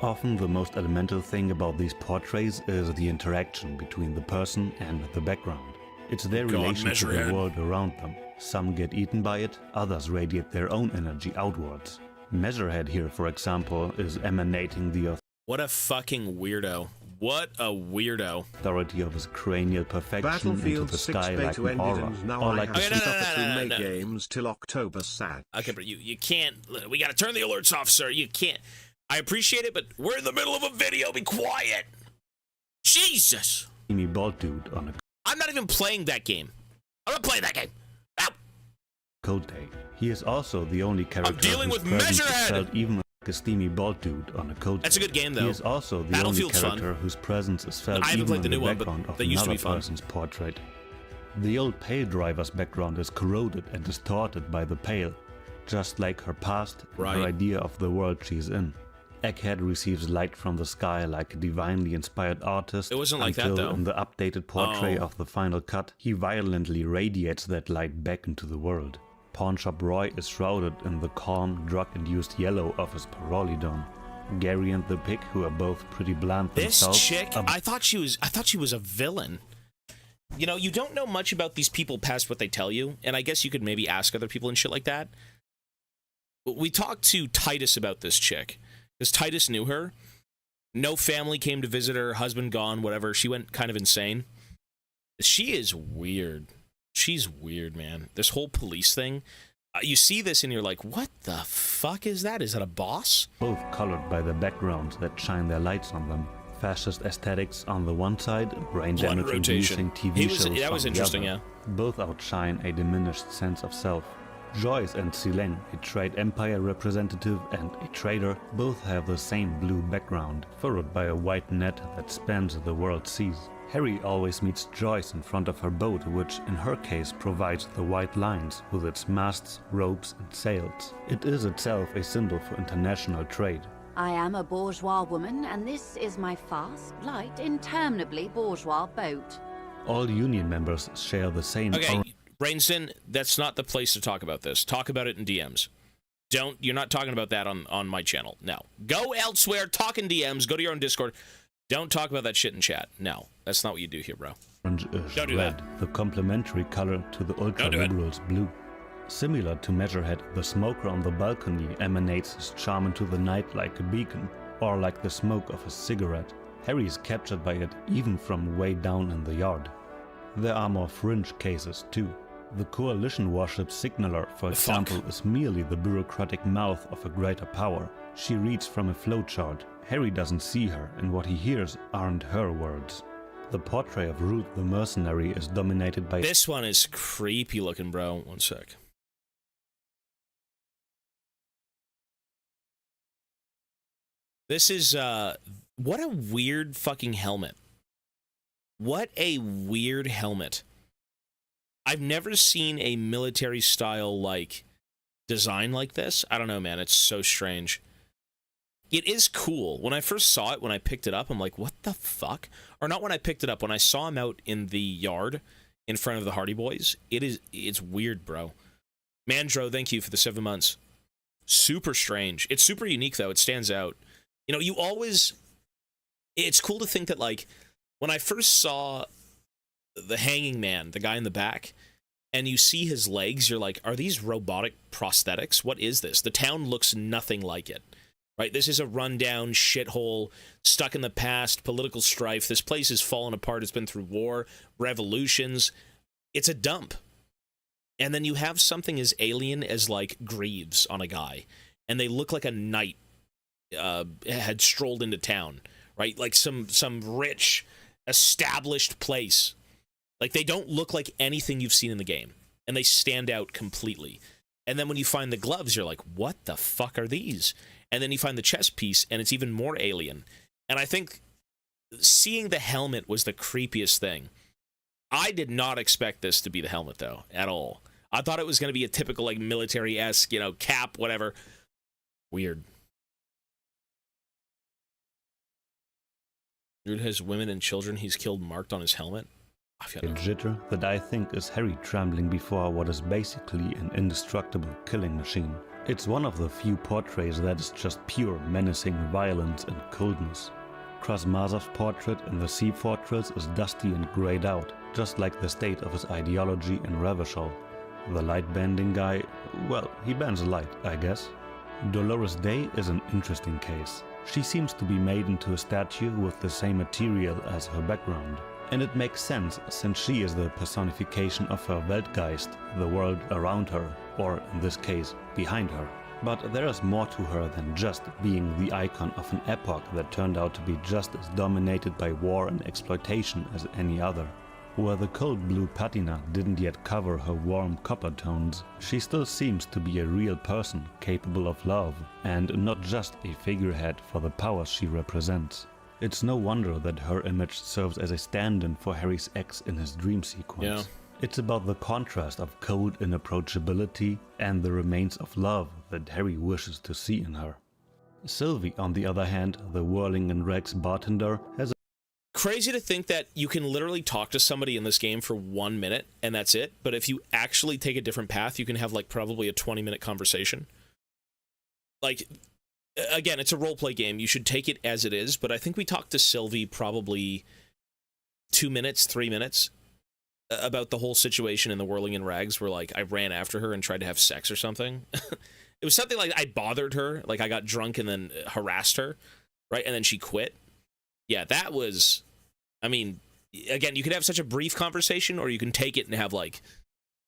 Often the most elemental thing about these portraits is the interaction between the person and the background. It's their relation to the world around them. Some get eaten by it, others radiate their own energy outwards. Measurehead here, for example, is emanating the what a fucking weirdo. What a weirdo. Authority of his cranial perfection into the sky like an aura. Or like no. Games till October sad. Okay, but you can't. We gotta turn the alerts off, sir. You can't. I appreciate it, but we're in the middle of a video. Be quiet. Jesus. Bald dude on a I'm not even playing that game. I'm not playing that game. Ow. Cold day. He is also the only character I'm dealing with Measurehead. Even like a steamy bald dude on a cold day. That's a good game, though. He is also the only character whose presence is felt even in the background of another person's portrait. The old Pale driver's background is corroded and distorted by the Pale, just like her past, her idea of the world she's in. Egghead receives light from the sky like a divinely inspired artist. It wasn't like that, though. In the updated portrait of the final cut, he violently radiates that light back into the world. Pawnshop Roy is shrouded in the calm, drug-induced yellow of his Parolidon. Gary and the Pig, who are both pretty bland themselves. This chick, I thought she was a villain. You know, you don't know much about these people past what they tell you, and I guess you could maybe ask other people and shit like that. But we talked to Titus about this chick. Because Titus knew her. No family came to visit her, husband gone, whatever. She went kind of insane. She is weird. She's weird, man. This whole police thing. You see this and you're like, what the fuck is that? Is that a boss? Both colored by the backgrounds that shine their lights on them. Fascist aesthetics on the one side, brain damage-inducing TV shows on the other. That was interesting, yeah. Both outshine a diminished sense of self. Joyce and Silene, a trade empire representative and a trader, both have the same blue background, furrowed by a white net that spans the world seas. Harry always meets Joyce in front of her boat, which in her case provides the white lines with its masts, ropes and sails. It is itself a symbol for international trade. I am a bourgeois woman, and this is my fast, light, interminably bourgeois boat. All union members share the same... Okay. Brainston, that's not the place to talk about this. Talk about it in DMs. You're not talking about that on my channel. No. Go elsewhere, talk in DMs, go to your own Discord. Don't talk about that shit in chat. No, that's not what you do here, bro. Orange is red, the complementary color to the ultra-liberals' blue. Similar to Measurehead, the smoker on the balcony emanates his charm into the night like a beacon, or like the smoke of a cigarette. Harry is captured by it even from way down in the yard. There are more fringe cases too. The coalition warship Signaler, for example, is merely the bureaucratic mouth of a greater power. She reads from a flowchart. Harry doesn't see her, and what he hears aren't her words. The portrait of Ruth the Mercenary is dominated by... This one is creepy looking, bro. One sec. This is, what a weird fucking helmet. What a weird helmet. I've never seen a military style like design like this. I don't know, man. It's so strange. It is cool. When I first saw it, when I picked it up, I'm like, what the fuck? Or not when I picked it up, when I saw him out in the yard in front of the Hardy Boys. It's weird, bro. Mandro, thank you for the 7 months. Super strange. It's super unique, though. It stands out. You know, you always... It's cool to think that, like, when I first saw the hanging man, the guy in the back, and you see his legs, you're like, are these robotic prosthetics? What is this? The town looks nothing like it, right? This is a rundown shithole, stuck in the past, political strife. This place is fallen apart. It's been through war, revolutions. It's a dump. And then you have something as alien as, like, greaves on a guy, and they look like a knight had strolled into town, right? Like some rich, established place. Like, they don't look like anything you've seen in the game, and they stand out completely. And then when you find the gloves, you're like, what the fuck are these? And then you find the chest piece, and it's even more alien. And I think seeing the helmet was the creepiest thing. I did not expect this to be the helmet, though, at all. I thought it was going to be a typical, like, military-esque, you know, cap, whatever. Weird. Dude has women and children he's killed marked on his helmet. A jitter that I think is Harry trembling before what is basically an indestructible killing machine. It's one of the few portraits that is just pure menacing violence and coldness. Krasmazov's portrait in the Sea Fortress is dusty and grayed out, just like the state of his ideology in Revachol. The light-bending guy, well, he bends light, I guess. Dolores Day is an interesting case. She seems to be made into a statue with the same material as her background. And it makes sense, since she is the personification of her Weltgeist, the world around her, or in this case, behind her. But there is more to her than just being the icon of an epoch that turned out to be just as dominated by war and exploitation as any other. Where the cold blue patina didn't yet cover her warm copper tones, she still seems to be a real person capable of love, and not just a figurehead for the powers she represents. It's no wonder that her image serves as a stand-in for Harry's ex in his dream sequence. Yeah. It's about the contrast of cold inapproachability and the remains of love that Harry wishes to see in her. Sylvie, on the other hand, the whirling in rags bartender, has a... Crazy to think that you can literally talk to somebody in this game for 1 minute and that's it, but if you actually take a different path, you can have, like, probably a 20-minute conversation. Like... Again, it's a role-play game. You should take it as it is, but I think we talked to Sylvie probably 2 minutes, 3 minutes about the whole situation in the Whirling in Rags where, like, I ran after her and tried to have sex or something. It was something like I bothered her, like I got drunk and then harassed her, right? And then she quit. Yeah, that was... I mean, again, you could have such a brief conversation, or you can take it and have, like,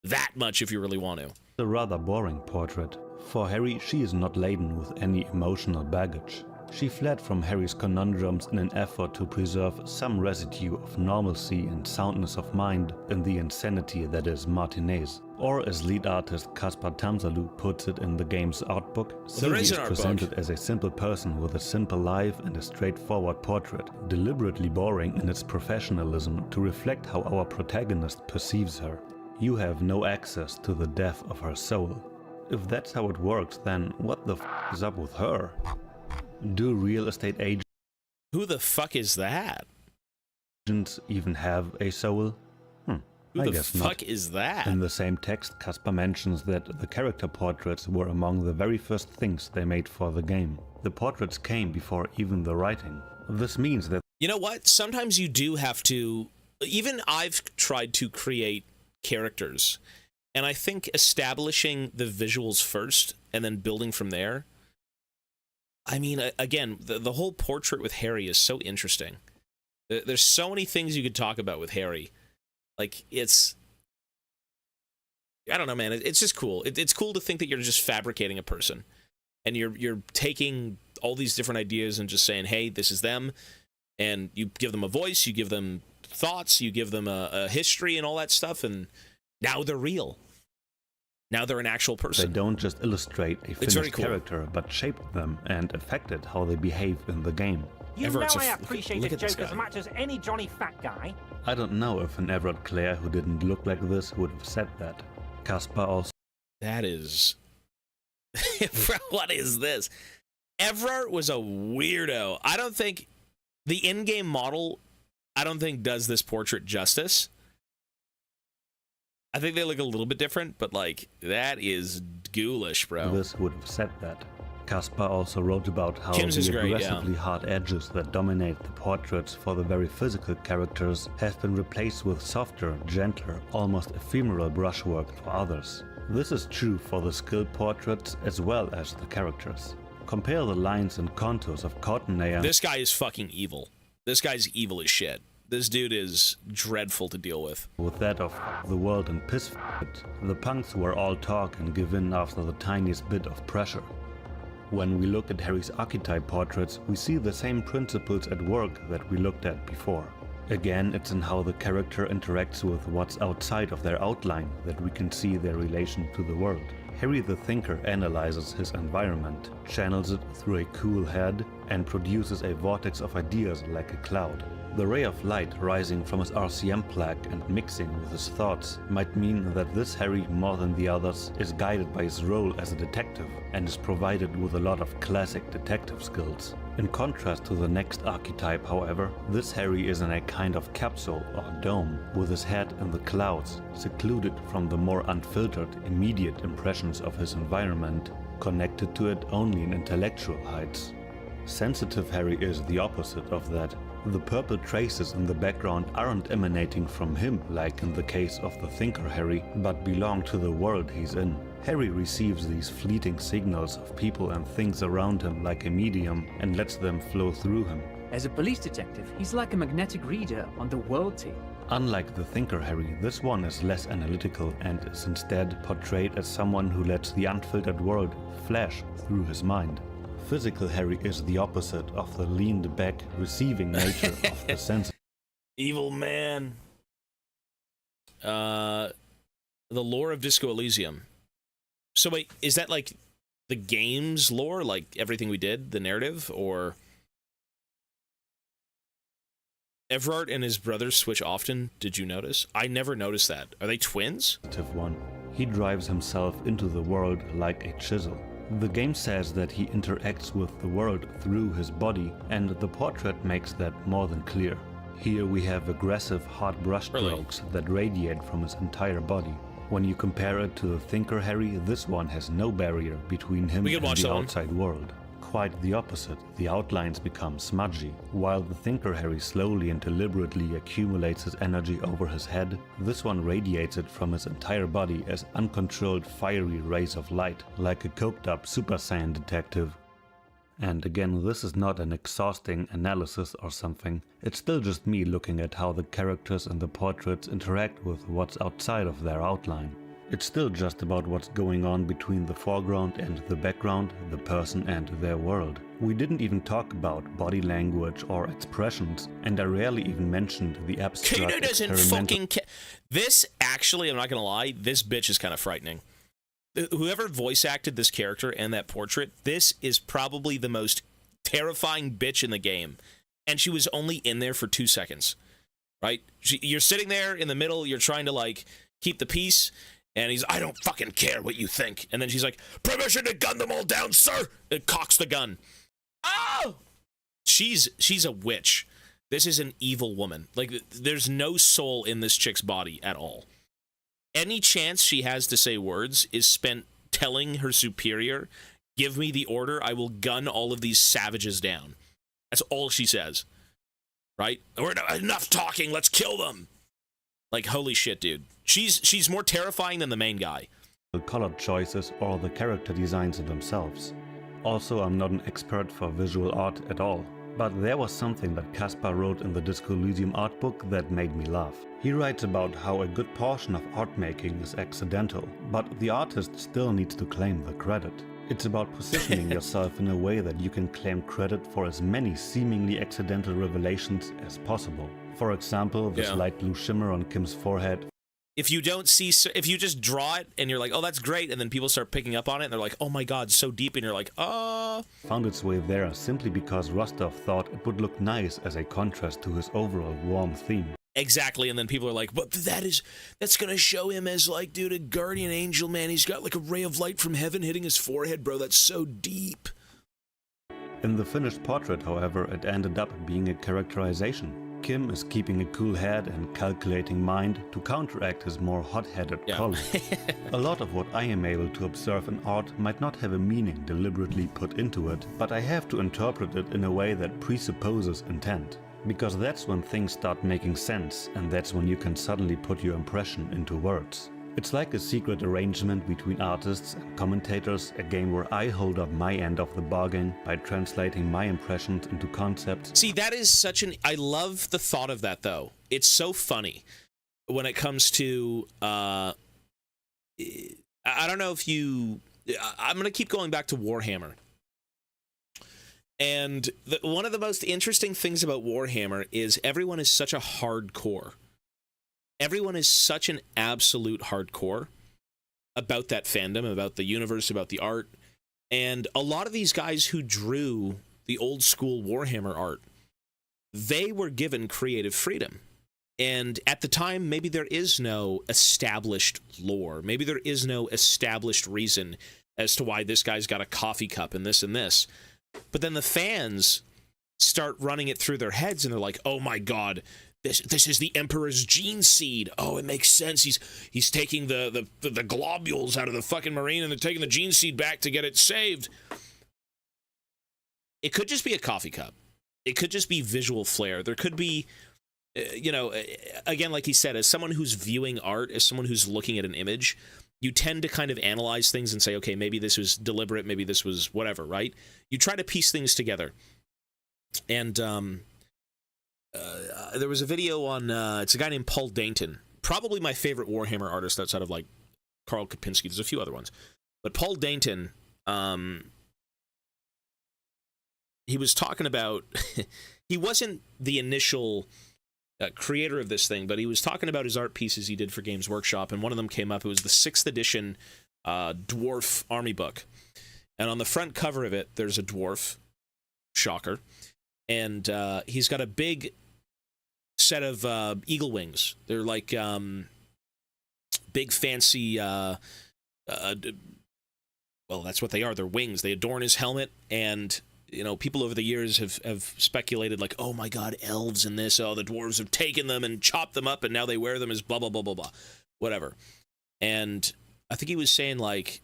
that much if you really want to. A rather boring portrait. For Harry, she is not laden with any emotional baggage. She fled from Harry's conundrums in an effort to preserve some residue of normalcy and soundness of mind in the insanity that is Martinez. Or as lead artist Kaspar Tamsalu puts it in the game's art book, Sylvie is presented as a simple person with a simple life and a straightforward portrait, deliberately boring in its professionalism to reflect how our protagonist perceives her. You have no access to the depth of her soul. If that's how it works, then what the f is up with her? Do real estate agents... Who the fuck is that? ...even have a soul? Who the fuck is that? In the same text, Kaspar mentions that the character portraits were among the very first things they made for the game. The portraits came before even the writing. This means that... You know what? Sometimes you do have to... Even I've tried to create characters, and I think establishing the visuals first and then building from there. I mean, again, the whole portrait with Harry is so interesting. There's so many things you could talk about with Harry. Like, it's... I don't know, man. It's just cool. It's cool to think that you're just fabricating a person. And you're taking all these different ideas and just saying, hey, this is them. And you give them a voice, you give them thoughts, you give them a history and all that stuff, and now they're real. Now they're an actual person. They don't just illustrate a finished character, but shape them and affected how they behave in the game. You know I appreciate a joke as much as any Johnny Fat guy. I don't know if an Everard Clare who didn't look like this would have said that. Kaspar also... That is... What is this? Everard was a weirdo. I don't think... The in-game model, I don't think does this portrait justice. I think they look a little bit different, but, like, that is ghoulish, bro. This would have said that. Caspar also wrote about how Kim's the great, aggressively hard edges that dominate the portraits for the very physical characters have been replaced with softer, gentler, almost ephemeral brushwork for others. This is true for the skilled portraits as well as the characters. Compare the lines and contours of Cortanaia. This guy is fucking evil. This guy's evil as shit. This dude is dreadful to deal with. With that of the world and piss it, the punks were all talk and give in after the tiniest bit of pressure. When we look at Harry's archetype portraits, we see the same principles at work that we looked at before. Again, it's in how the character interacts with what's outside of their outline that we can see their relation to the world. Harry the Thinker analyzes his environment, channels it through a cool head, and produces a vortex of ideas like a cloud. The ray of light rising from his RCM plaque and mixing with his thoughts might mean that this Harry, more than the others, is guided by his role as a detective and is provided with a lot of classic detective skills. In contrast to the next archetype, however, this Harry is in a kind of capsule or dome, with his head in the clouds, secluded from the more unfiltered, immediate impressions of his environment, connected to it only in intellectual heights. Sensitive Harry is the opposite of that. The purple traces in the background aren't emanating from him like in the case of the Thinker Harry, but belong to the world he's in. Harry receives these fleeting signals of people and things around him like a medium and lets them flow through him. As a police detective, he's like a magnetic reader on the world team. Unlike the Thinker Harry, this one is less analytical and is instead portrayed as someone who lets the unfiltered world flash through his mind. Physical Harry is the opposite of the leaned back, receiving nature of the sense. Evil man. The lore of Disco Elysium. So wait, is that like the game's lore, like everything we did, the narrative, or Everard and his brothers switch often? Did you notice? I never noticed that. Are they twins? One. He drives himself into the world like a chisel. The game says that he interacts with the world through his body, and the portrait makes that more than clear. Here we have aggressive, hard brushstrokes that radiate from his entire body. When you compare it to the Thinker Harry, this one has no barrier between him and the outside world. Quite the opposite, the outlines become smudgy. While the Thinker Harry slowly and deliberately accumulates his energy over his head, this one radiates it from his entire body as uncontrolled fiery rays of light, like a coked up Super Saiyan detective. And again, this is not an exhausting analysis or something, it's still just me looking at how the characters in the portraits interact with what's outside of their outline. It's still just about what's going on between the foreground and the background, the person and their world. We didn't even talk about body language or expressions, and I rarely even mentioned the abstract Kuno doesn't fucking This, actually, I'm not gonna lie, this bitch is kind of frightening. Whoever voice acted this character and that portrait, this is probably the most terrifying bitch in the game. And she was only in there for 2 seconds, right? You're sitting there in the middle, you're trying to, like, keep the peace, and he's, I don't fucking care what you think. And then she's like, permission to gun them all down, sir! And cocks the gun. Oh! She's a witch. This is an evil woman. Like, there's no soul in this chick's body at all. Any chance she has to say words is spent telling her superior, give me the order, I will gun all of these savages down. That's all she says. Right? We're enough talking, let's kill them! Like, holy shit, dude. She's more terrifying than the main guy. The color choices or the character designs themselves. Also, I'm not an expert for visual art at all. But there was something that Caspar wrote in the Disco Elysium art book that made me laugh. He writes about how a good portion of art making is accidental, but the artist still needs to claim the credit. It's about positioning yourself in a way that you can claim credit for as many seemingly accidental revelations as possible. For example, this light blue shimmer on Kim's forehead. If you don't see, if you just draw it and you're like, oh, that's great, and then people start picking up on it and they're like, oh my god, so deep, and you're like, found its way there simply because Rostov thought it would look nice as a contrast to his overall warm theme. Exactly, and then people are like, but that's gonna show him as, like, dude, a guardian angel, man. He's got like a ray of light from heaven hitting his forehead, bro. That's so deep. In the finished portrait, however, it ended up being a characterization. Kim is keeping a cool head and calculating mind to counteract his more hot-headed colleague. A lot of what I am able to observe in art might not have a meaning deliberately put into it, but I have to interpret it in a way that presupposes intent. Because that's when things start making sense, and that's when you can suddenly put your impression into words. It's like a secret arrangement between artists and commentators, a game where I hold up my end of the bargain by translating my impressions into concepts. See, that is such an... I love the thought of that, though. It's so funny when it comes to... I don't know if you... I'm going to keep going back to Warhammer. And one of the most interesting things about Warhammer is everyone is such a hardcore. Everyone is such an absolute hardcore about that fandom, about the universe, about the art. And a lot of these guys who drew the old school Warhammer art, they were given creative freedom. And at the time, maybe there is no established lore. Maybe there is no established reason as to why this guy's got a coffee cup and this and this. But then the fans start running it through their heads and they're like, oh my God, this is the Emperor's gene seed. Oh, it makes sense. He's taking the globules out of the fucking Marine and they're taking the gene seed back to get it saved. It could just be a coffee cup. It could just be visual flair. There could be, you know, again, like he said, as someone who's viewing art, as someone who's looking at an image, you tend to kind of analyze things and say, okay, maybe this was deliberate, maybe this was whatever, right? You try to piece things together. And there was a video on, it's a guy named Paul Dainton, probably my favorite Warhammer artist outside of, like, Karl Kopinski. There's a few other ones. But Paul Dainton, he was talking about, he wasn't the initial creator of this thing, but he was talking about his art pieces he did for Games Workshop, and one of them came up. It was the 6th edition Dwarf Army book. And on the front cover of it, there's a dwarf, shocker, and he's got a big set of eagle wings. They're like big fancy, well, that's what they are. They're wings. They adorn his helmet, and you know, people over the years have speculated, like, oh my God, elves in this, oh, the dwarves have taken them and chopped them up, and now they wear them as blah, blah, blah, blah, blah, whatever. And I think he was saying, like,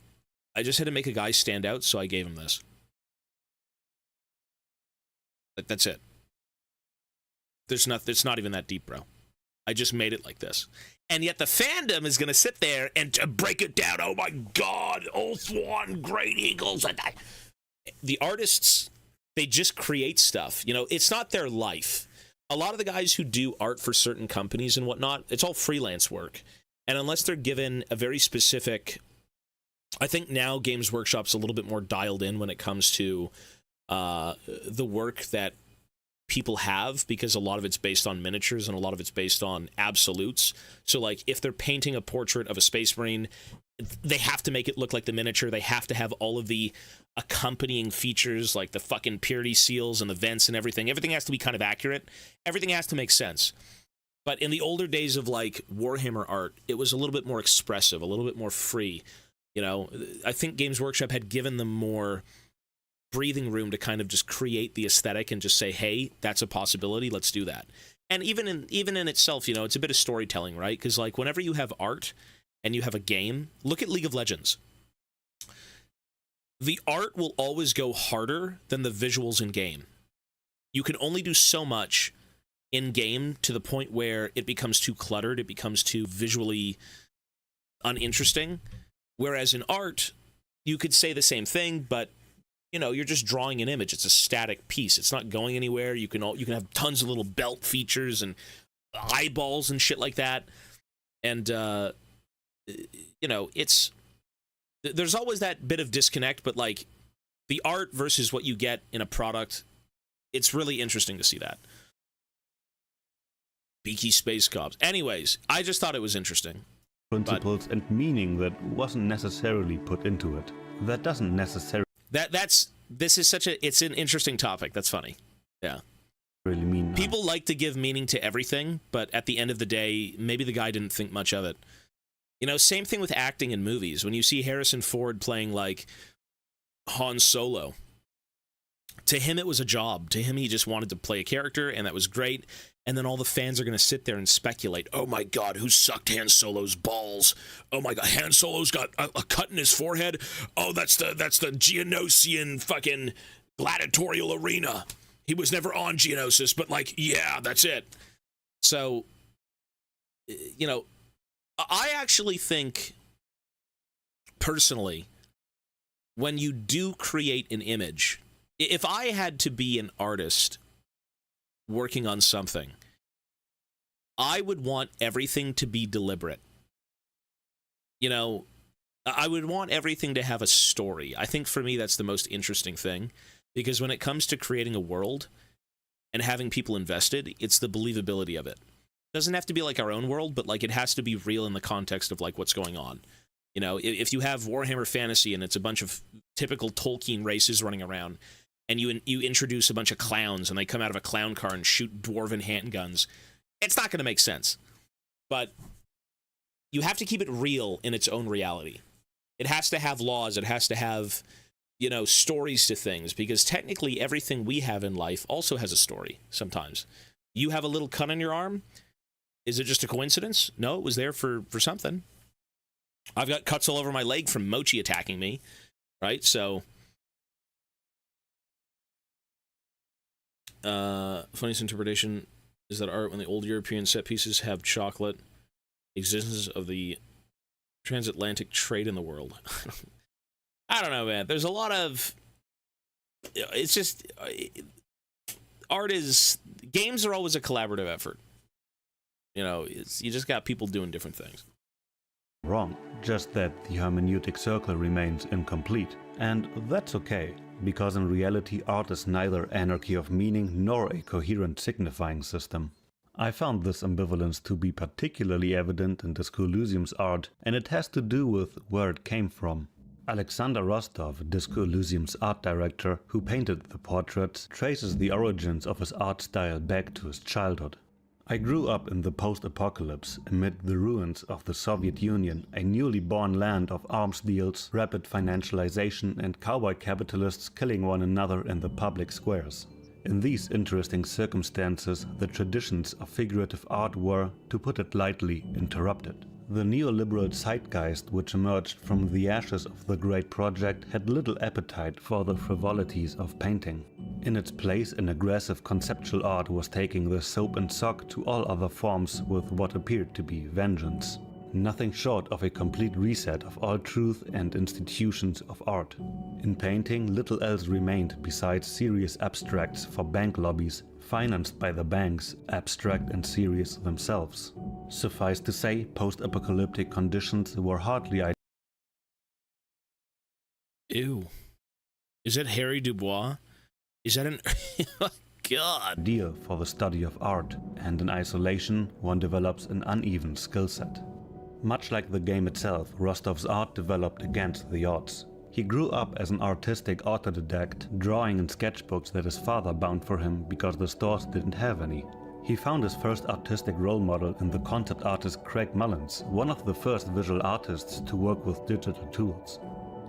I just had to make a guy stand out, so I gave him this. Like, that's it. It's not even that deep, bro. I just made it like this. And yet the fandom is going to sit there and break it down. Oh my God, Ulthuan, Great Eagles. The artists, they just create stuff. You know, it's not their life. A lot of the guys who do art for certain companies and whatnot, it's all freelance work. And unless they're given a very specific... I think now Games Workshop's a little bit more dialed in when it comes to the work that people have, because a lot of it's based on miniatures and a lot of it's based on absolutes. So, like, if they're painting a portrait of a Space Marine, they have to make it look like the miniature. They have to have all of the accompanying features, like the fucking purity seals and the vents and everything. Everything has to be kind of accurate. Everything has to make sense. But in the older days of, like, Warhammer art, it was a little bit more expressive, a little bit more free. You know, I think Games Workshop had given them more breathing room to kind of just create the aesthetic and just say, hey, that's a possibility, let's do that. And even in itself, you know, it's a bit of storytelling, right? Because, like, whenever you have art and you have a game, look at League of Legends. The art will always go harder than the visuals in game. You can only do so much in game to the point where it becomes too cluttered, it becomes too visually uninteresting. Whereas in art, you could say the same thing, but you know, you're just drawing an image. It's a static piece. It's not going anywhere. You can have tons of little belt features and eyeballs and shit like that. And you know, there's always that bit of disconnect, but like the art versus what you get in a product, it's really interesting to see that. Beaky Space Cops. Anyways, I just thought it was interesting. Principles and meaning that wasn't necessarily put into it. That doesn't necessarily... It's an interesting topic. That's funny. Yeah. Really mean. People like to give meaning to everything, but at the end of the day, maybe the guy didn't think much of it. You know, same thing with acting in movies. When you see Harrison Ford playing, like, Han Solo, to him it was a job. To him, he just wanted to play a character, and that was great. And then all the fans are going to sit there and speculate, oh my God, who sucked Han Solo's balls? Oh my God, Han Solo's got a cut in his forehead. Oh, that's the Geonosian fucking gladiatorial arena. He was never on Geonosis, but like, yeah, that's it. So, you know, I actually think, personally, when you do create an image, if I had to be an artist working on something, I would want everything to be deliberate. You know, I would want everything to have a story. I think for me that's the most interesting thing, because when it comes to creating a world and having people invested, it's the believability of it. It doesn't have to be like our own world, but like it has to be real in the context of like what's going on. You know, if you have Warhammer Fantasy and it's a bunch of typical Tolkien races running around, and you introduce a bunch of clowns and they come out of a clown car and shoot dwarven handguns, it's not going to make sense. But you have to keep it real in its own reality. It has to have laws. It has to have, you know, stories to things, because technically everything we have in life also has a story sometimes. You have a little cut on your arm. Is it just a coincidence? No, it was there for something. I've got cuts all over my leg from Mochi attacking me, right? So, funniest interpretation is that art when the old European set pieces have chocolate, existence of the transatlantic trade in the world. I don't know, man. There's a lot of... It's just... Games are always a collaborative effort. You know, you just got people doing different things. Wrong, just that the hermeneutic circle remains incomplete. And that's okay, because in reality art is neither anarchy of meaning nor a coherent signifying system. I found this ambivalence to be particularly evident in Disco Elysium's art, and it has to do with where it came from. Alexander Rostov, Disco Elysium's art director, who painted the portraits, traces the origins of his art style back to his childhood. I grew up in the post-apocalypse, amid the ruins of the Soviet Union, a newly born land of arms deals, rapid financialization and cowboy capitalists killing one another in the public squares. In these interesting circumstances, the traditions of figurative art were, to put it lightly, interrupted. The neoliberal zeitgeist which emerged from the ashes of the Great Project had little appetite for the frivolities of painting. In its place, an aggressive conceptual art was taking the soap and sock to all other forms with what appeared to be vengeance. Nothing short of a complete reset of all truth and institutions of art. In painting, little else remained besides serious abstracts for bank lobbies, financed by the banks, abstract and serious themselves. Suffice to say, post-apocalyptic conditions were hardly ideal. Ew. Is that Harry Dubois? Is that an... God. Ideal for the study of art, and in isolation, one develops an uneven skill set. Much like the game itself, Rostov's art developed against the odds. He grew up as an artistic autodidact, drawing in sketchbooks that his father bound for him because the stores didn't have any. He found his first artistic role model in the concept artist Craig Mullins, one of the first visual artists to work with digital tools.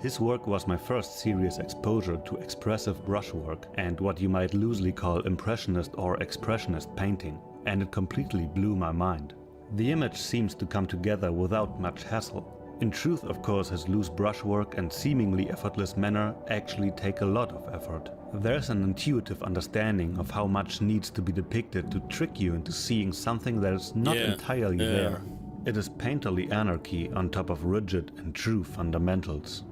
His work was my first serious exposure to expressive brushwork and what you might loosely call impressionist or expressionist painting, and it completely blew my mind. The image seems to come together without much hassle. In truth, of course, his loose brushwork and seemingly effortless manner actually take a lot of effort. There's an intuitive understanding of how much needs to be depicted to trick you into seeing something that is not entirely there. It is painterly anarchy on top of rigid and true fundamentals.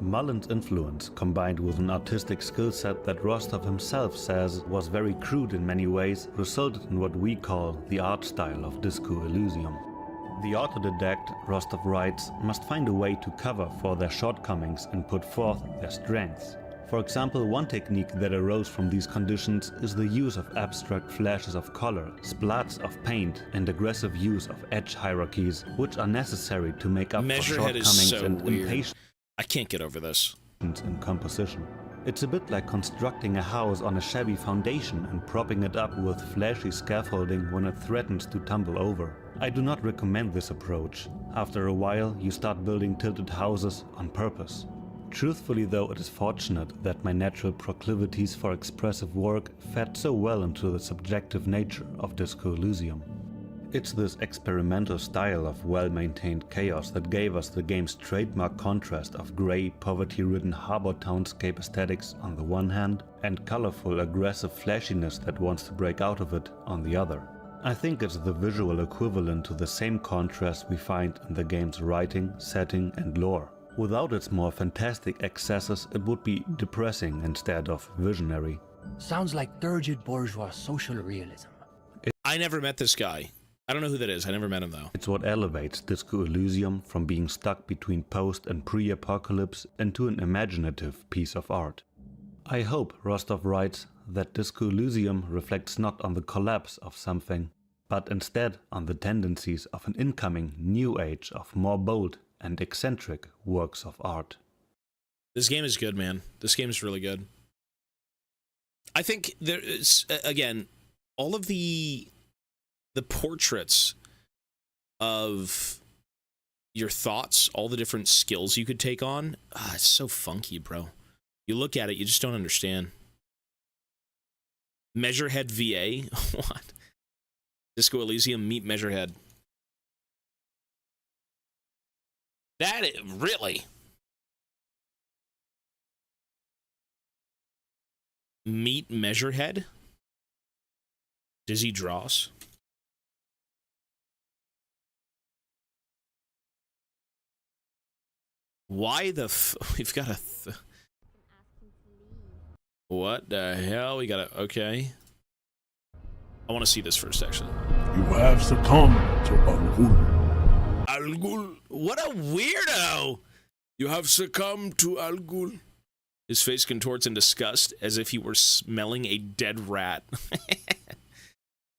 Mullins' influence, combined with an artistic skill set that Rostov himself says was very crude in many ways, resulted in what we call the art style of Disco Elysium. The autodidact, Rostov writes, must find a way to cover for their shortcomings and put forth their strengths. For example, one technique that arose from these conditions is the use of abstract flashes of color, splats of paint, and aggressive use of edge hierarchies, which are necessary to make up for shortcomings and impatience. I can't get over this. In composition. It's a bit like constructing a house on a shabby foundation and propping it up with flashy scaffolding when it threatens to tumble over. I do not recommend this approach. After a while, you start building tilted houses on purpose. Truthfully though, it is fortunate that my natural proclivities for expressive work fed so well into the subjective nature of Disco Elysium. It's this experimental style of well-maintained chaos that gave us the game's trademark contrast of grey, poverty-ridden harbor townscape aesthetics on the one hand, and colorful, aggressive flashiness that wants to break out of it on the other. I think it's the visual equivalent to the same contrast we find in the game's writing, setting and lore. Without its more fantastic excesses, it would be depressing instead of visionary. Sounds like turgid bourgeois social realism. I never met this guy. I don't know who that is. I never met him though. It's what elevates Disco Elysium from being stuck between post and pre-apocalypse into an imaginative piece of art. I hope, Rostov writes, that Disco Elysium reflects not on the collapse of something, but instead on the tendencies of an incoming new age of more bold and eccentric works of art. This game is good, man. This game is really good. I think there is, again, all of the portraits of your thoughts, all the different skills you could take on, it's so funky, bro. You look at it, you just don't understand. Measurehead VA? What? Disco Elysium meet Measurehead. That is, really? Meet Measurehead? Dizzy Dross? Why the we've got a what the hell? We got a okay. I want to see this first, actually. You have succumbed to Al Ghul. Al Ghul? What a weirdo! You have succumbed to Al Ghul. His face contorts in disgust as if he were smelling a dead rat.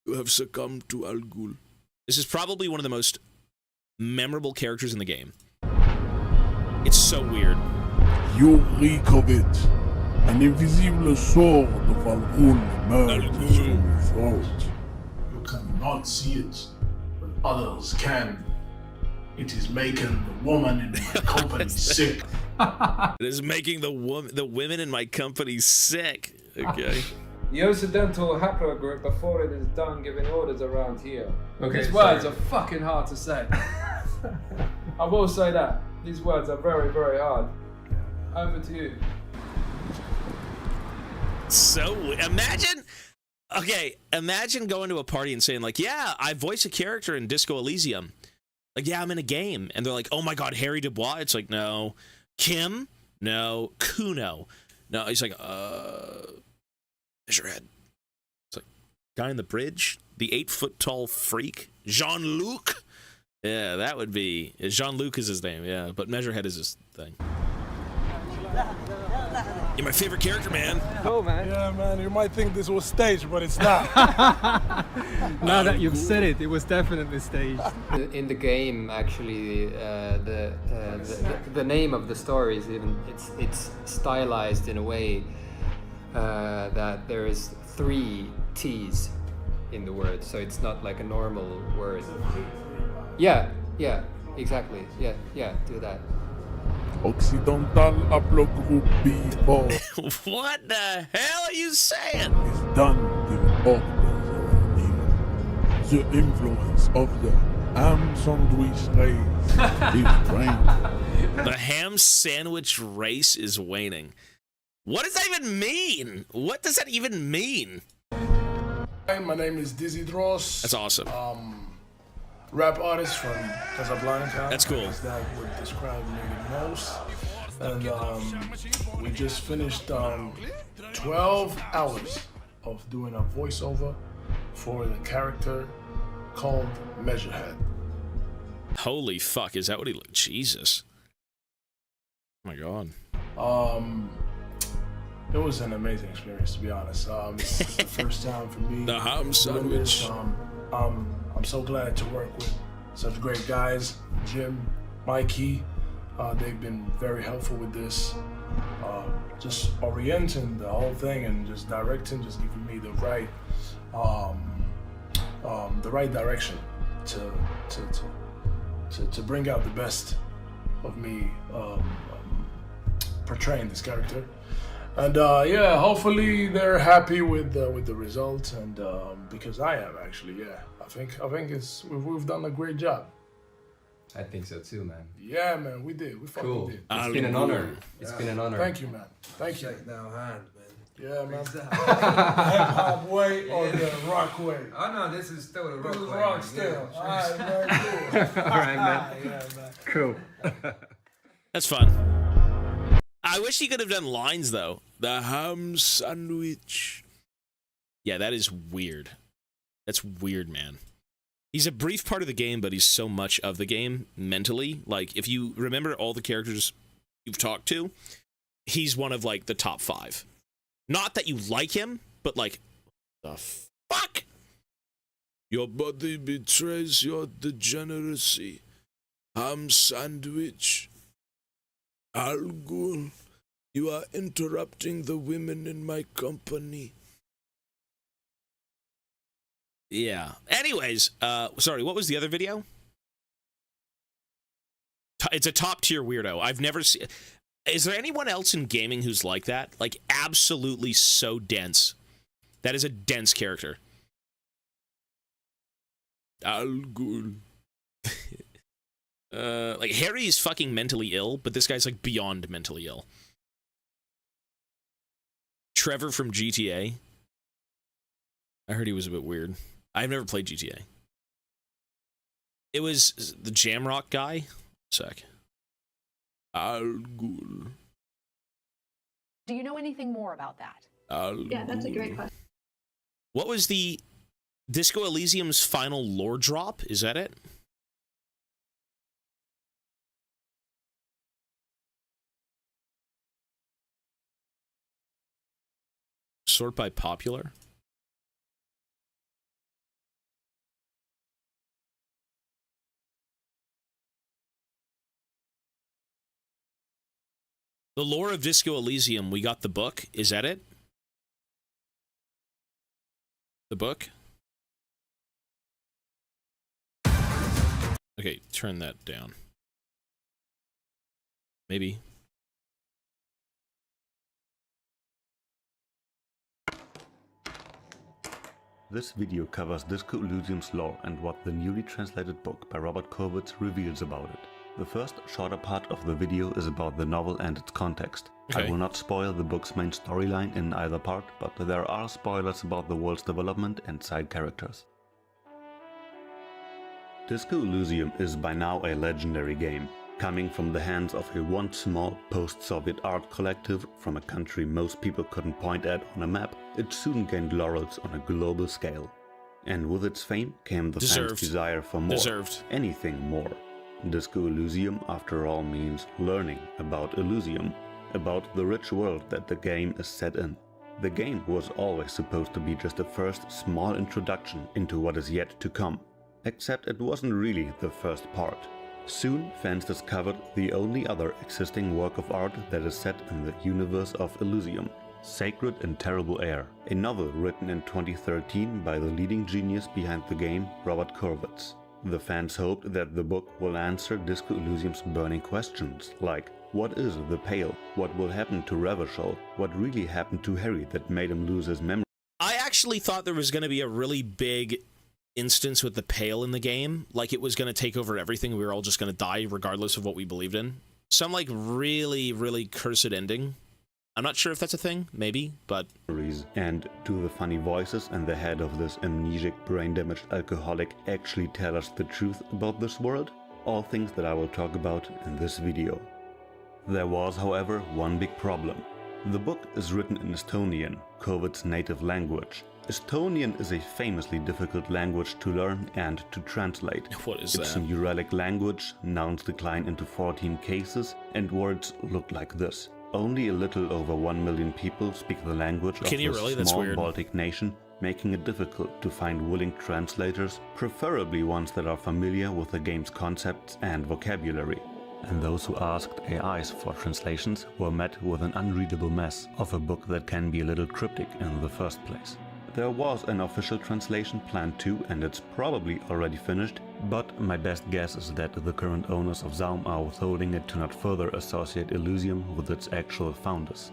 You have succumbed to Al Ghul. This is probably one of the most memorable characters in the game. It's so weird. You reek of it. An invisible sword of Al Ghul emerges from your throat. You cannot see it, but others can. It is making the woman in my company sick. It is making the women in my company sick. Okay. Use the dental haplogroup before it is done giving orders around here. Okay, these words are fucking hard to say. I will say that. These words are very, very hard. Over to you. So, imagine going to a party and saying like, yeah, I voice a character in Disco Elysium. Like, yeah, I'm in a game. And they're like, oh my god, Harry Dubois? It's like, no. Kim? No. Kuno? No. He's like, Measurehead. It's like, guy in the bridge? The 8-foot-tall freak? Jean-Luc? Yeah, that would be... Jean-Luc is his name, yeah. But Measurehead is his thing. You're my favorite character, man. Cool, man. Yeah, man, you might think this was staged, but it's not. Now that you've said it, it was definitely staged. In the game, actually, the name of the story is even it's stylized in a way that there is 3 T's in the word, so it's not like a normal word. Yeah, exactly. Yeah, do that. Occidental haplogroup B4. What the hell are you saying? Is done giving orders around here. The influence of the ham sandwich race is waning. The ham sandwich race is waning. What does that even mean? What does that even mean? Hi, my name is Dizzy Dross. That's awesome. Rap artist from Casablanca. That's cool. That would describe me the most. And we just finished 12 hours of doing a voiceover for the character called Measurehead. Holy fuck, is that what he looked? Jesus. Oh my god. It was an amazing experience, to be honest. It's the first time for me. The ham sandwich. I'm so glad to work with such great guys, Jim, Mikey. They've been very helpful with this. Just orienting the whole thing and just directing, just giving me the right direction to bring out the best of me portraying this character. And yeah, hopefully they're happy with the result, and because I am actually, yeah. I think we've done a great job. I think so too, man. Yeah, man, we did. We fucking did. It's been an honor. It's been an honor. Thank you, man. Thank you. Shake down hand, man. Yeah, man. The hip-hop way or the rock way? Oh, no, this is still the rock way. Rock still. Yeah. All right, man, cool. All right, man. Yeah, man. Cool. That's fun. I wish he could have done lines, though. The ham sandwich. Yeah, that is weird. That's weird, man. He's a brief part of the game, but he's so much of the game mentally. Like, if you remember all the characters you've talked to, he's one of, like, the top 5. Not that you like him, but, like, the fuck? Your body betrays your degeneracy. Ham sandwich. Al Ghul, you are interrupting the women in my company. Yeah. Anyways, sorry, what was the other video? It's a top tier weirdo. I've never seen... Is there anyone else in gaming who's like that? Like, absolutely so dense. That is a dense character. Al Ghul. Like, Harry is fucking mentally ill, but this guy's, like, beyond mentally ill. Trevor from GTA. I heard he was a bit weird. I've never played GTA. It was the Jamrock guy. Sec. Al Ghul. Do you know anything more about that? Yeah, that's a great question. What was the Disco Elysium's final lore drop? Is that it? Sort by popular? The Lore of Disco Elysium, we got the book. Is that it? The book? Okay, turn that down. Maybe. This video covers Disco Elysium's lore and what the newly translated book by Robert Kurwitz reveals about it. The first, shorter part of the video is about the novel and its context. Okay. I will not spoil the book's main storyline in either part, but there are spoilers about the world's development and side characters. Disco Elysium is by now a legendary game. Coming from the hands of a once small post-Soviet art collective from a country most people couldn't point at on a map, it soon gained laurels on a global scale. And with its fame came the fans' desire for more. Anything more. Disco Elysium, after all, means learning about Elysium, about the rich world that the game is set in. The game was always supposed to be just a first small introduction into what is yet to come. Except it wasn't really the first part. Soon, fans discovered the only other existing work of art that is set in the universe of Elysium, Sacred and Terrible Air, a novel written in 2013 by the leading genius behind the game, Robert Kurwitz. The fans hoped that the book will answer Disco Elysium's burning questions, like what is the Pale? What will happen to Revachol? What really happened to Harry that made him lose his memory? I actually thought there was going to be a really big instance with the Pale in the game, like it was going to take over everything. We were all just going to die regardless of what we believed in. Some like really, really cursed ending. I'm not sure if that's a thing, maybe, but... And do the funny voices in the head of this amnesic, brain-damaged alcoholic actually tell us the truth about this world? All things that I will talk about in this video. There was, however, one big problem. The book is written in Estonian, Kurwitz's native language. Estonian is a famously difficult language to learn and to translate. What is It's that? a Uralic language, nouns decline into 14 cases, and words look like this. Only a little over 1 million people speak the language of this small Baltic nation, making it difficult to find willing translators, preferably ones that are familiar with the game's concepts and vocabulary. And those who asked AIs for translations were met with an unreadable mess of a book that can be a little cryptic in the first place. There was an official translation planned too, and it's probably already finished, but my best guess is that the current owners of Zaum are withholding it to not further associate Elysium with its actual founders.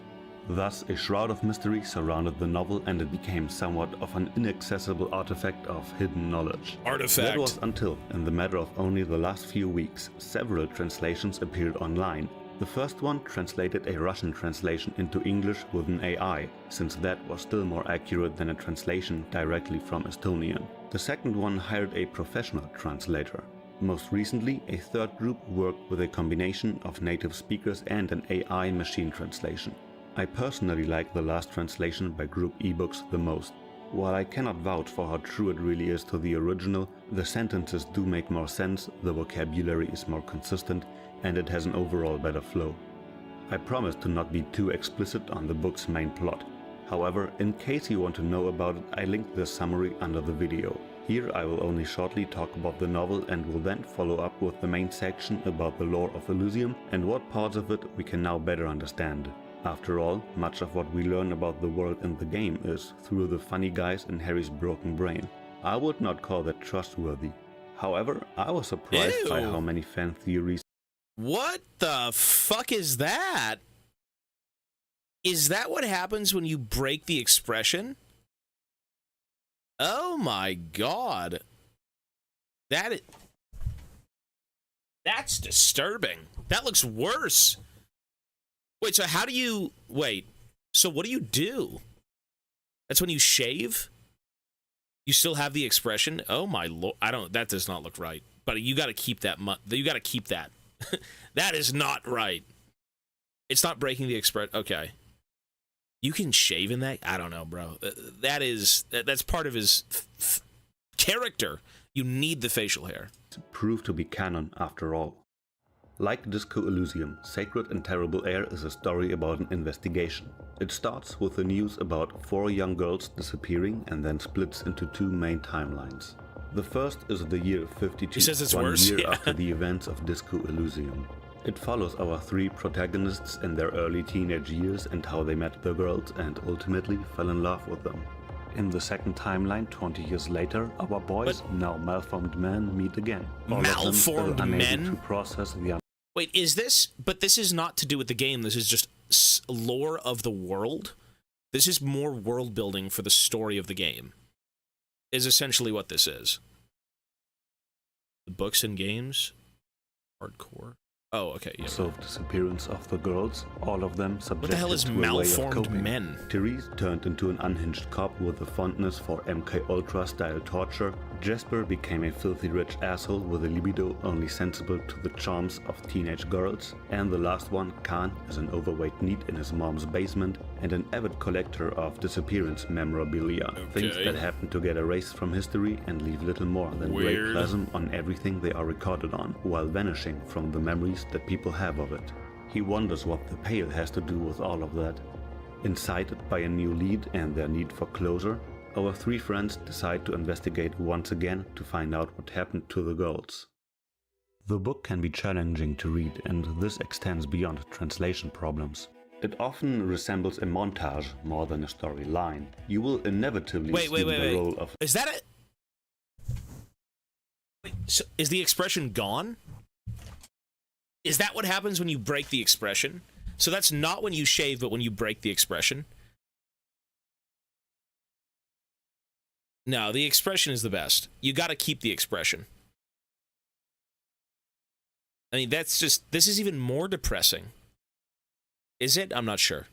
Thus, a shroud of mystery surrounded the novel, and it became somewhat of an inaccessible artifact of hidden knowledge. Artifact. That was until, in the matter of only the last few weeks, several translations appeared online. The first one translated a Russian translation into English with an AI, since that was still more accurate than a translation directly from Estonian. The second one hired a professional translator. Most recently, a third group worked with a combination of native speakers and an AI machine translation. I personally like the last translation by Group eBooks the most. While I cannot vouch for how true it really is to the original, the sentences do make more sense, the vocabulary is more consistent, and it has an overall better flow. I promise to not be too explicit on the book's main plot. However, in case you want to know about it, I linked the summary under the video. Here I will only shortly talk about the novel and will then follow up with the main section about the lore of Elysium and what parts of it we can now better understand. After all, much of what we learn about the world in the game is through the funny guys in Harry's broken brain. I would not call that trustworthy. However, I was surprised by how many fan theories. What the fuck is that? Is that what happens when you break the expression? Oh my god. That's disturbing. That looks worse. Wait, so how do you... Wait, so what do you do? That's when you shave? You still have the expression? Oh my lord, that does not look right. But you gotta keep that, you gotta keep that. That is not right. It's not breaking the express, okay. You can shave in that? I don't know, bro. That's part of his character. You need the facial hair. Proved to be canon after all. Like Disco Elysium, Sacred and Terrible Air is a story about an investigation. It starts with the news about 4 young girls disappearing and then splits into 2 main timelines. The first is the year 52, he says it's 1 worse. year after the events of Disco Elysium. It follows our 3 protagonists in their early teenage years and how they met the girls and ultimately fell in love with them. In the second timeline, 20 years later, our boys, now malformed men, meet again. All malformed of them men? unable to process the Wait, is this... But this is not to do with the game. This is just lore of the world? This is more world building for the story of the game. Is essentially what this is. The books and games? Hardcore? Oh, okay. Yeah. Self-disappearance of the girls, all of them subjected what the hell is to malformed a way of coping. men? Therese turned into an unhinged cop with a fondness for MK Ultra style torture. Jasper became a filthy rich asshole with a libido only sensible to the charms of teenage girls. And the last one, Khan, is an overweight NEET in his mom's basement and an avid collector of disappearance memorabilia. Things that happen to get erased from history and leave little more than grey plasm on everything they are recorded on, while vanishing from the memories that people have of it. He wonders what the Pale has to do with all of that. Incited by a new lead and their need for closure, our 3 friends decide to investigate once again to find out what happened to the girls. The book can be challenging to read, and this extends beyond translation problems. It often resembles a montage more than a storyline. You will inevitably see the role of... Is that it? Wait, so is the expression gone? Is that what happens when you break the expression? So that's not when you shave, but when you break the expression? No, the expression is the best. You gotta keep the expression. I mean, that's just... This is even more depressing. Is it? I'm not sure.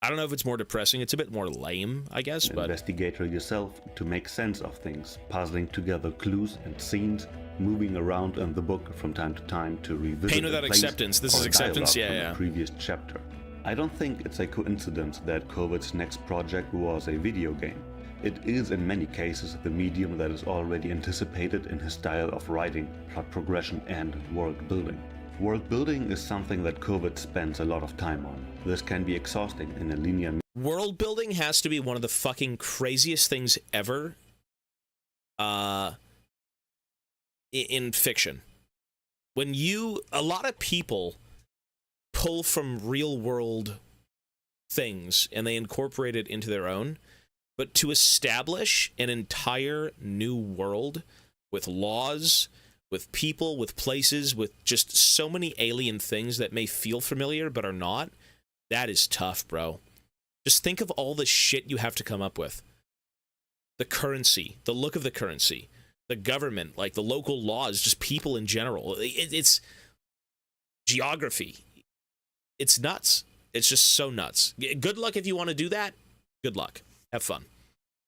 I don't know if it's more depressing. It's a bit more lame, I guess, but... Investigator yourself to make sense of things, puzzling together clues and scenes, moving around in the book from time to time to revisit Pain Without Acceptance. This is Acceptance? Yeah, yeah. The previous chapter. I don't think it's a coincidence that COVID's next project was a video game. It is in many cases the medium that is already anticipated in his style of writing, plot progression and world building. World building is something that COVID spends a lot of time on. This can be exhausting in a linear... World building has to be one of the fucking craziest things ever in fiction. When a lot of people pull from real world things and they incorporate it into their own, But to establish an entire new world with laws, with people, with places, with just so many alien things that may feel familiar but are not, that is tough, bro. Just think of all the shit you have to come up with. The currency, the look of the currency, the government, like the local laws, just people in general. It's geography. It's nuts. It's just so nuts. Good luck if you want to do that. Good luck. Have fun.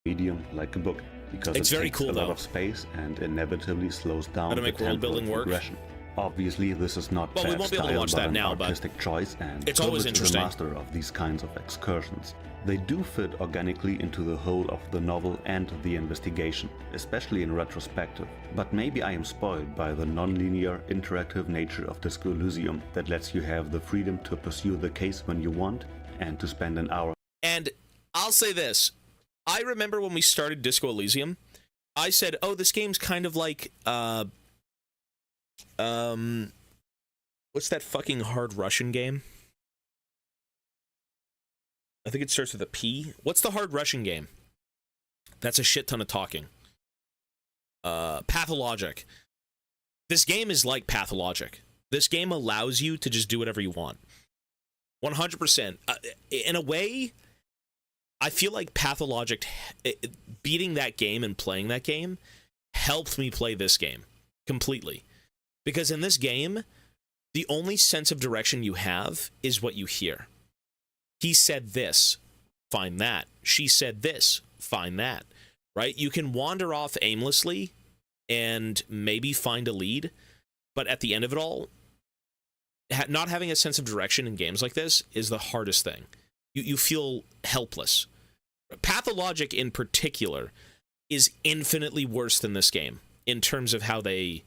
Medium like a book, because it's it very takes cool, a lot though. of space and inevitably slows down to make world building work. progression. Obviously, this is not well, we won't be able to watch that now, but artistic choice, and it's always Kovacs interesting. is a master of these kinds of excursions. They do fit organically into the whole of the novel and the investigation, especially in retrospective. But maybe I am spoiled by the non-linear, interactive nature of Disco Elysium that lets you have the freedom to pursue the case when you want and to spend an hour. And I'll say this. I remember when we started Disco Elysium, I said, oh, this game's kind of like, what's that fucking hard Russian game? I think it starts with a P. What's the hard Russian game? That's a shit ton of talking. Pathologic. This game is like Pathologic. This game allows you to just do whatever you want. 100%. In a way, I feel like Pathologic, beating that game and playing that game, helped me play this game completely. Because in this game, the only sense of direction you have is what you hear. He said this, find that. She said this, find that. Right? You can wander off aimlessly and maybe find a lead, but at the end of it all, not having a sense of direction in games like this is the hardest thing. You feel helpless. Pathologic in particular is infinitely worse than this game in terms of how they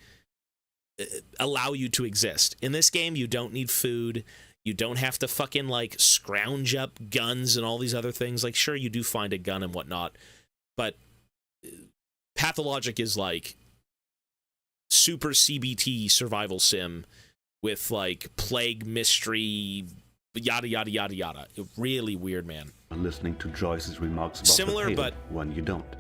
allow you to exist. In this game, you don't need food. You don't have to fucking, like, scrounge up guns and all these other things. Like, sure, you do find a gun and whatnot, but Pathologic is, like, super CBT survival sim with, like, plague mystery, yada, yada, yada, yada. Really weird, man. Listening to Joyce's remarks about similar, the but when you don't.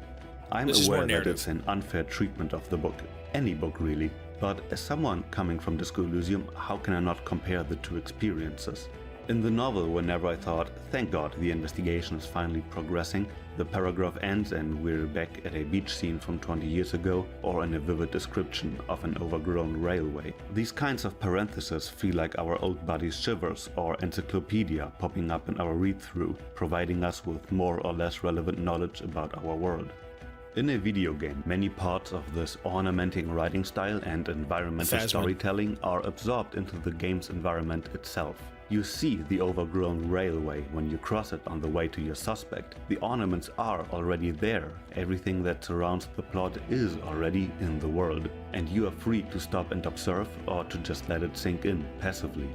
I'm aware that it's an unfair treatment of the book. Any book, really. But as someone coming from Disco Elysium, how can I not compare the two experiences? In the novel, whenever I thought, thank God, the investigation is finally progressing, the paragraph ends and we're back at a beach scene from 20 years ago, or in a vivid description of an overgrown railway. These kinds of parentheses feel like our old buddy's Shivers or Encyclopedia popping up in our read-through, providing us with more or less relevant knowledge about our world. In a video game, many parts of this ornamenting writing style and environmental storytelling are absorbed into the game's environment itself. You see the overgrown railway when you cross it on the way to your suspect. The ornaments are already there, everything that surrounds the plot is already in the world, and you are free to stop and observe or to just let it sink in passively.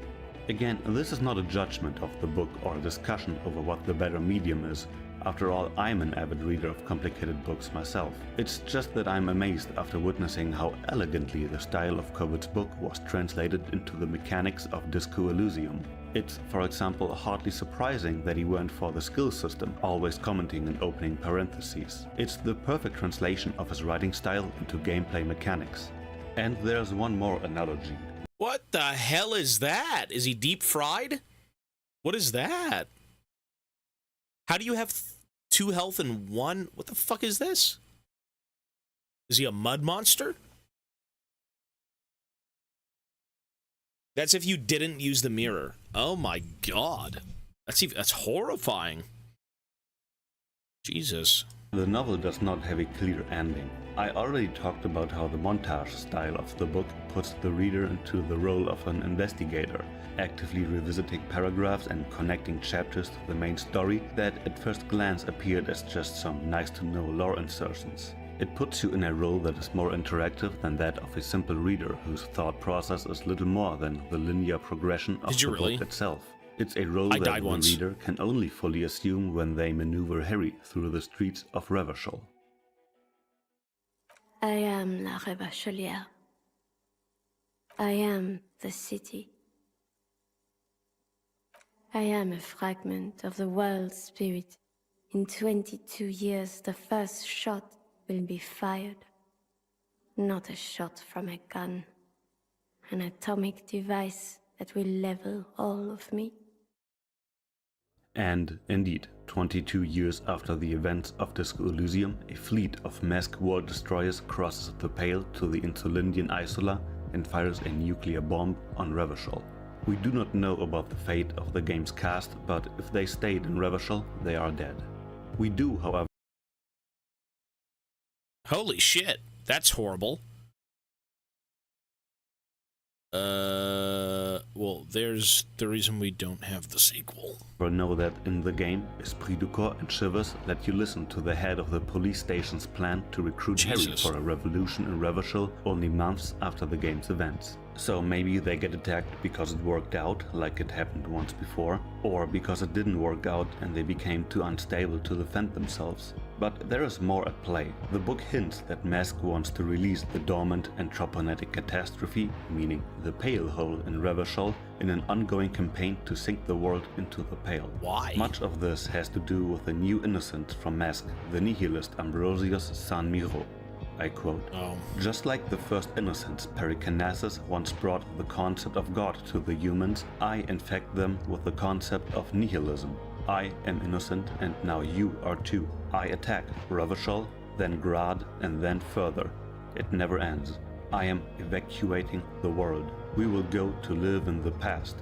Again, this is not a judgment of the book or a discussion over what the better medium is. After all, I'm an avid reader of complicated books myself. It's just that I'm amazed after witnessing how elegantly the style of Kovacs' book was translated into the mechanics of Disco Elysium. It's, for example, hardly surprising that he went for the skill system, always commenting in opening parentheses. It's the perfect translation of his writing style into gameplay mechanics. And there's one more analogy. What the hell is that? Is he deep fried? What is that? How do you have 2 health and 1? What the fuck is this? Is he a mud monster? That's if you didn't use the mirror. Oh my god. That's horrifying. Jesus. The novel does not have a clear ending. I already talked about how the montage style of the book puts the reader into the role of an investigator, actively revisiting paragraphs and connecting chapters to the main story that at first glance appeared as just some nice-to-know lore insertions. It puts you in a role that is more interactive than that of a simple reader whose thought process is little more than the linear progression of the book itself. It's a role that the reader can only fully assume when they maneuver Harry through the streets of Revachol. I am La Revacholière. I am the city. I am a fragment of the world spirit In 22 years, the first shot will be fired. Not a shot from a gun. An atomic device that will level all of me. And indeed, 22 years after the events of Disco Elysium, a fleet of masked war destroyers crosses the Pale to the Insulindian Isola and fires a nuclear bomb on Revachol. We do not know about the fate of the game's cast, but if they stayed in Revachol, they are dead. We do, however... Holy shit, that's horrible. Well, there's the reason we don't have the sequel. We know that in the game, Esprit du Corps and Shivers let you listen to the head of the police station's plan to recruit Harry for a revolution in Revachol only months after the game's events. So maybe they get attacked because it worked out, like it happened once before, or because it didn't work out and they became too unstable to defend themselves. But there is more at play. The book hints that Mask wants to release the dormant anthroponetic catastrophe, meaning the Pale Hole in Revachol, in an ongoing campaign to sink the world into the Pale. Why? Much of this has to do with a new innocent from Mask, the nihilist Ambrosius San Miro. I quote, "Just like the first innocents, Pericarnassus once brought the concept of God to the humans, I infect them with the concept of nihilism. I am innocent and now you are too. I attack Revachol, then Grad, and then further. It never ends. I am evacuating the world. We will go to live in the past.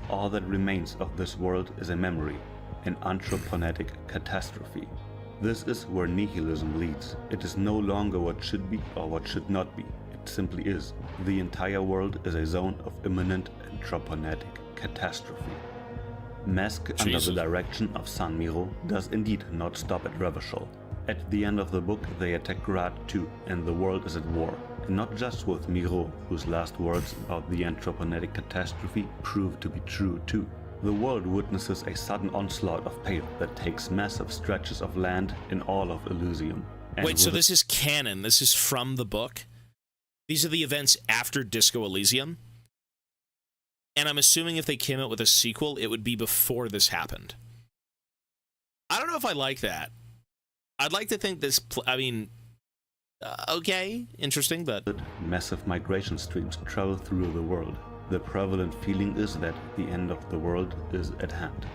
All that remains of this world is a memory, an anthroponetic catastrophe. This is where nihilism leads. It is no longer what should be or what should not be. It simply is. The entire world is a zone of imminent anthroponetic catastrophe." Mask, under the direction of San Miro, does indeed not stop at Revachol. At the end of the book, they attack Grad too, and the world is at war. And not just with Miro, whose last words about the anthroponetic catastrophe prove to be true too. The world witnesses a sudden onslaught of Pale that takes massive stretches of land in all of Elysium. And wait, so this is canon? This is from the book? These are the events after Disco Elysium? And I'm assuming if they came out with a sequel, it would be before this happened. I don't know if I like that. I'd like to think this... okay, interesting, but... Massive migration streams travel through the world. The prevalent feeling is that the end of the world is at hand.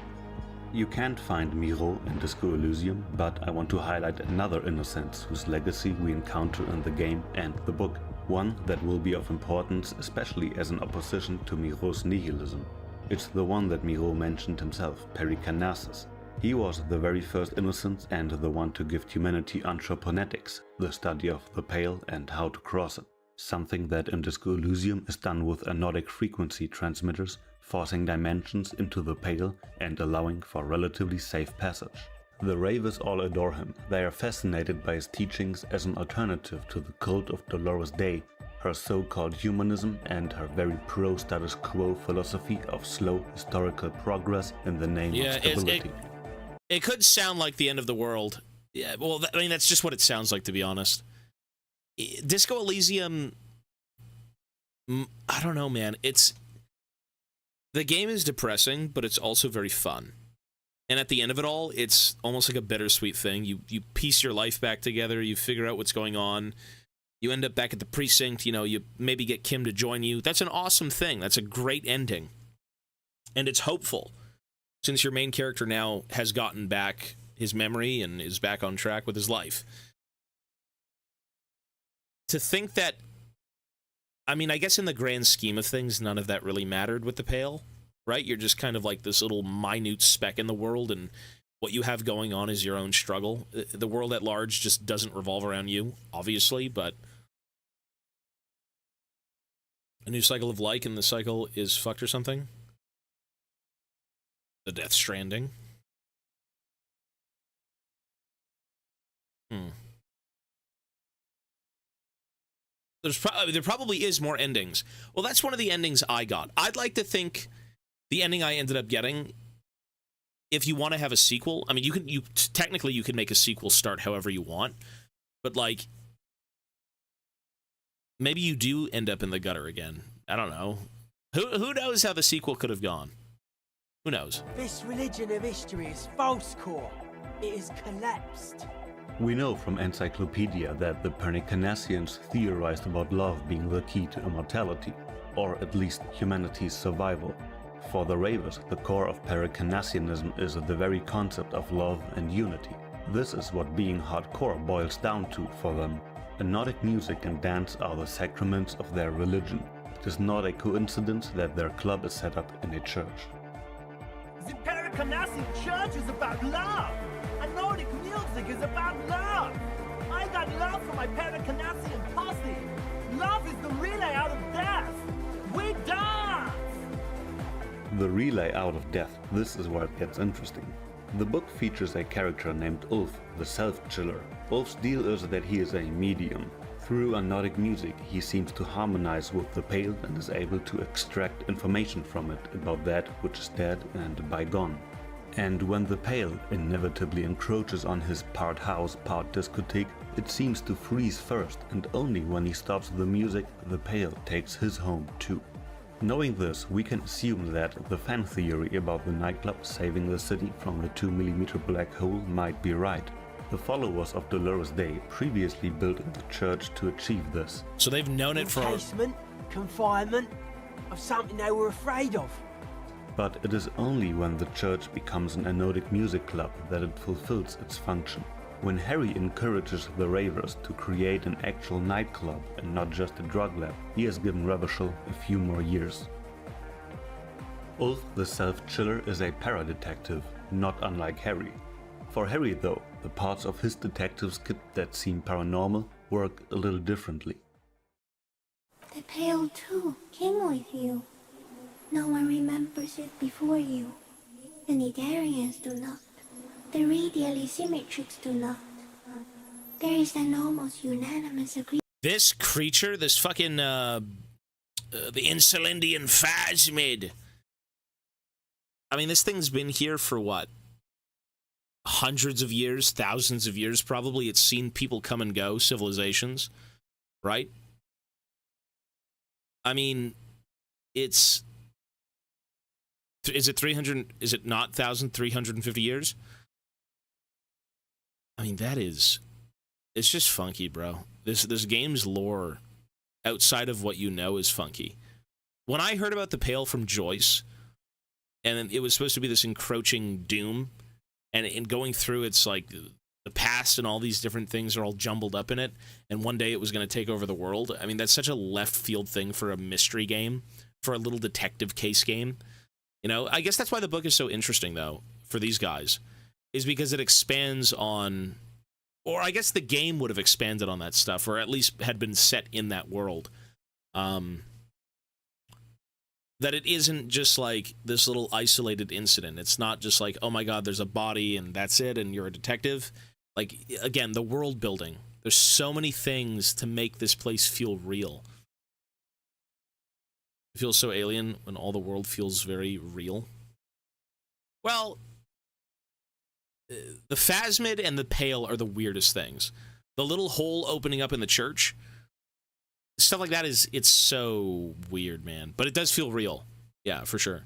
You can't find Miro in Disco Elysium, but I want to highlight another innocence whose legacy we encounter in the game and the book. One that will be of importance, especially as an opposition to Miro's nihilism. It's the one that Miro mentioned himself, Pericarnassus. He was the very first innocent and the one to give humanity anthroponetics, the study of the Pale and how to cross it. Something that in Disco Elysium is done with anodic frequency transmitters, forcing dimensions into the Pale and allowing for relatively safe passage. The Ravers all adore him. They are fascinated by his teachings as an alternative to the cult of Dolores Day, her so-called humanism and her very pro-status quo philosophy of slow historical progress in the name of stability. It could sound like the end of the world. Yeah, well, I mean, that's just what it sounds like, to be honest. Disco Elysium, I don't know, man. The game is depressing, but it's also very fun. And at the end of it all, it's almost like a bittersweet thing. You piece your life back together, you figure out what's going on, you end up back at the precinct, you maybe get Kim to join you. That's an awesome thing. That's a great ending. And it's hopeful, since your main character now has gotten back his memory and is back on track with his life. To think that, I mean, I guess in the grand scheme of things, none of that really mattered with the Pale, right? You're just kind of like this little minute speck in the world, and what you have going on is your own struggle. The world at large just doesn't revolve around you, obviously, but a new cycle of like, and the cycle is fucked or something. The Death Stranding. There probably is more endings. Well, that's one of the endings I got. I'd like to think the ending I ended up getting, if you want to have a sequel, I mean, technically you can make a sequel start however you want, but like, maybe you do end up in the gutter again. I don't know. Who knows how the sequel could have gone? Who knows? This religion of history is false, Core. It has collapsed. We know from Encyclopedia that the Pernicanesians theorized about love being the key to immortality, or at least humanity's survival. For the Ravers, the core of Pernicanesianism is the very concept of love and unity. This is what being hardcore boils down to for them. Nordic music and dance are the sacraments of their religion. It is not a coincidence that their club is set up in a church. The Pernicanesian church is about love, and Nordic music is about love. I got love for my Pernicanesian posse. Love is the relay out of death. We dance! The relay out of death, this is where it gets interesting. The book features a character named Ulf, the self-chiller. Ulf's deal is that he is a medium. Through Nordic music, he seems to harmonize with the Pale and is able to extract information from it about that which is dead and bygone. And when the Pale inevitably encroaches on his part house, part discotheque, it seems to freeze first, and only when he stops the music, the Pale takes his home too. Knowing this, we can assume that the fan theory about the nightclub saving the city from the 2mm black hole might be right. The followers of Dolores Day previously built the church to achieve this. So they've known it for... Encasement, confinement, of something they were afraid of. But it is only when the church becomes an Nordic music club that it fulfills its function. When Harry encourages the Ravers to create an actual nightclub and not just a drug lab, he has given Revachol a few more years. Ulf the Self-Chiller is a para-detective, not unlike Harry. For Harry though, the parts of his detective's kit that seem paranormal work a little differently. The Pale too came with you. No one remembers it before you. The Nidarians do not. The radially symmetrics do not. There is an almost unanimous agreement. This creature, this fucking, the Insulindian Phasmid. I mean, this thing's been here for what? Hundreds of years, thousands of years, probably. It's seen people come and go, civilizations, right? I mean, is it 300, is it not 1,350 years? I mean, it's just funky, bro. This game's lore, outside of what you know, is funky. When I heard about the Pale from Joyce, and it was supposed to be this encroaching doom, and in going through, it's like the past and all these different things are all jumbled up in it, and one day it was going to take over the world. I mean, that's such a left field thing for a mystery game, for a little detective case game. You know, I guess that's why the book is so interesting, though, for these guys, is because it expands on, or I guess the game would have expanded on that stuff, or at least had been set in that world. That it isn't just like this little isolated incident. It's not just like, oh my god, there's a body and that's it, and you're a detective. Like, again, the world building. There's so many things to make this place feel real. It feels so alien when all the world feels very real. Well, the Phasmid and the Pale are the weirdest things. The little hole opening up in the church, stuff like that it's so weird, man. But it does feel real. Yeah, for sure.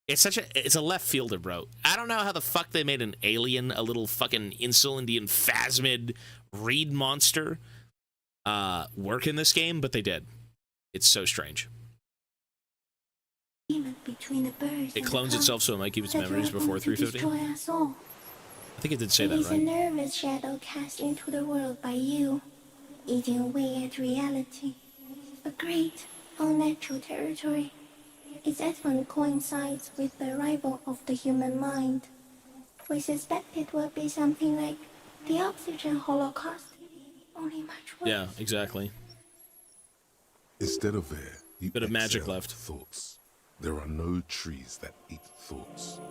It's a left fielder, bro. I don't know how the fuck they made an alien, a little fucking Insulindian Phasmid reed monster, work in this game, but they did. It's so strange. It clones itself so it might keep its memories before 350. I think it did say that, right? It is a nervous shadow cast into the world by you, eating away at reality. A great, unnatural territory. Its advent coincides with the arrival of the human mind. We suspect it will be something like the oxygen holocaust, only much worse. Yeah, exactly. Instead of air, you bit of magic left. Thoughts. There are no trees that eat thoughts.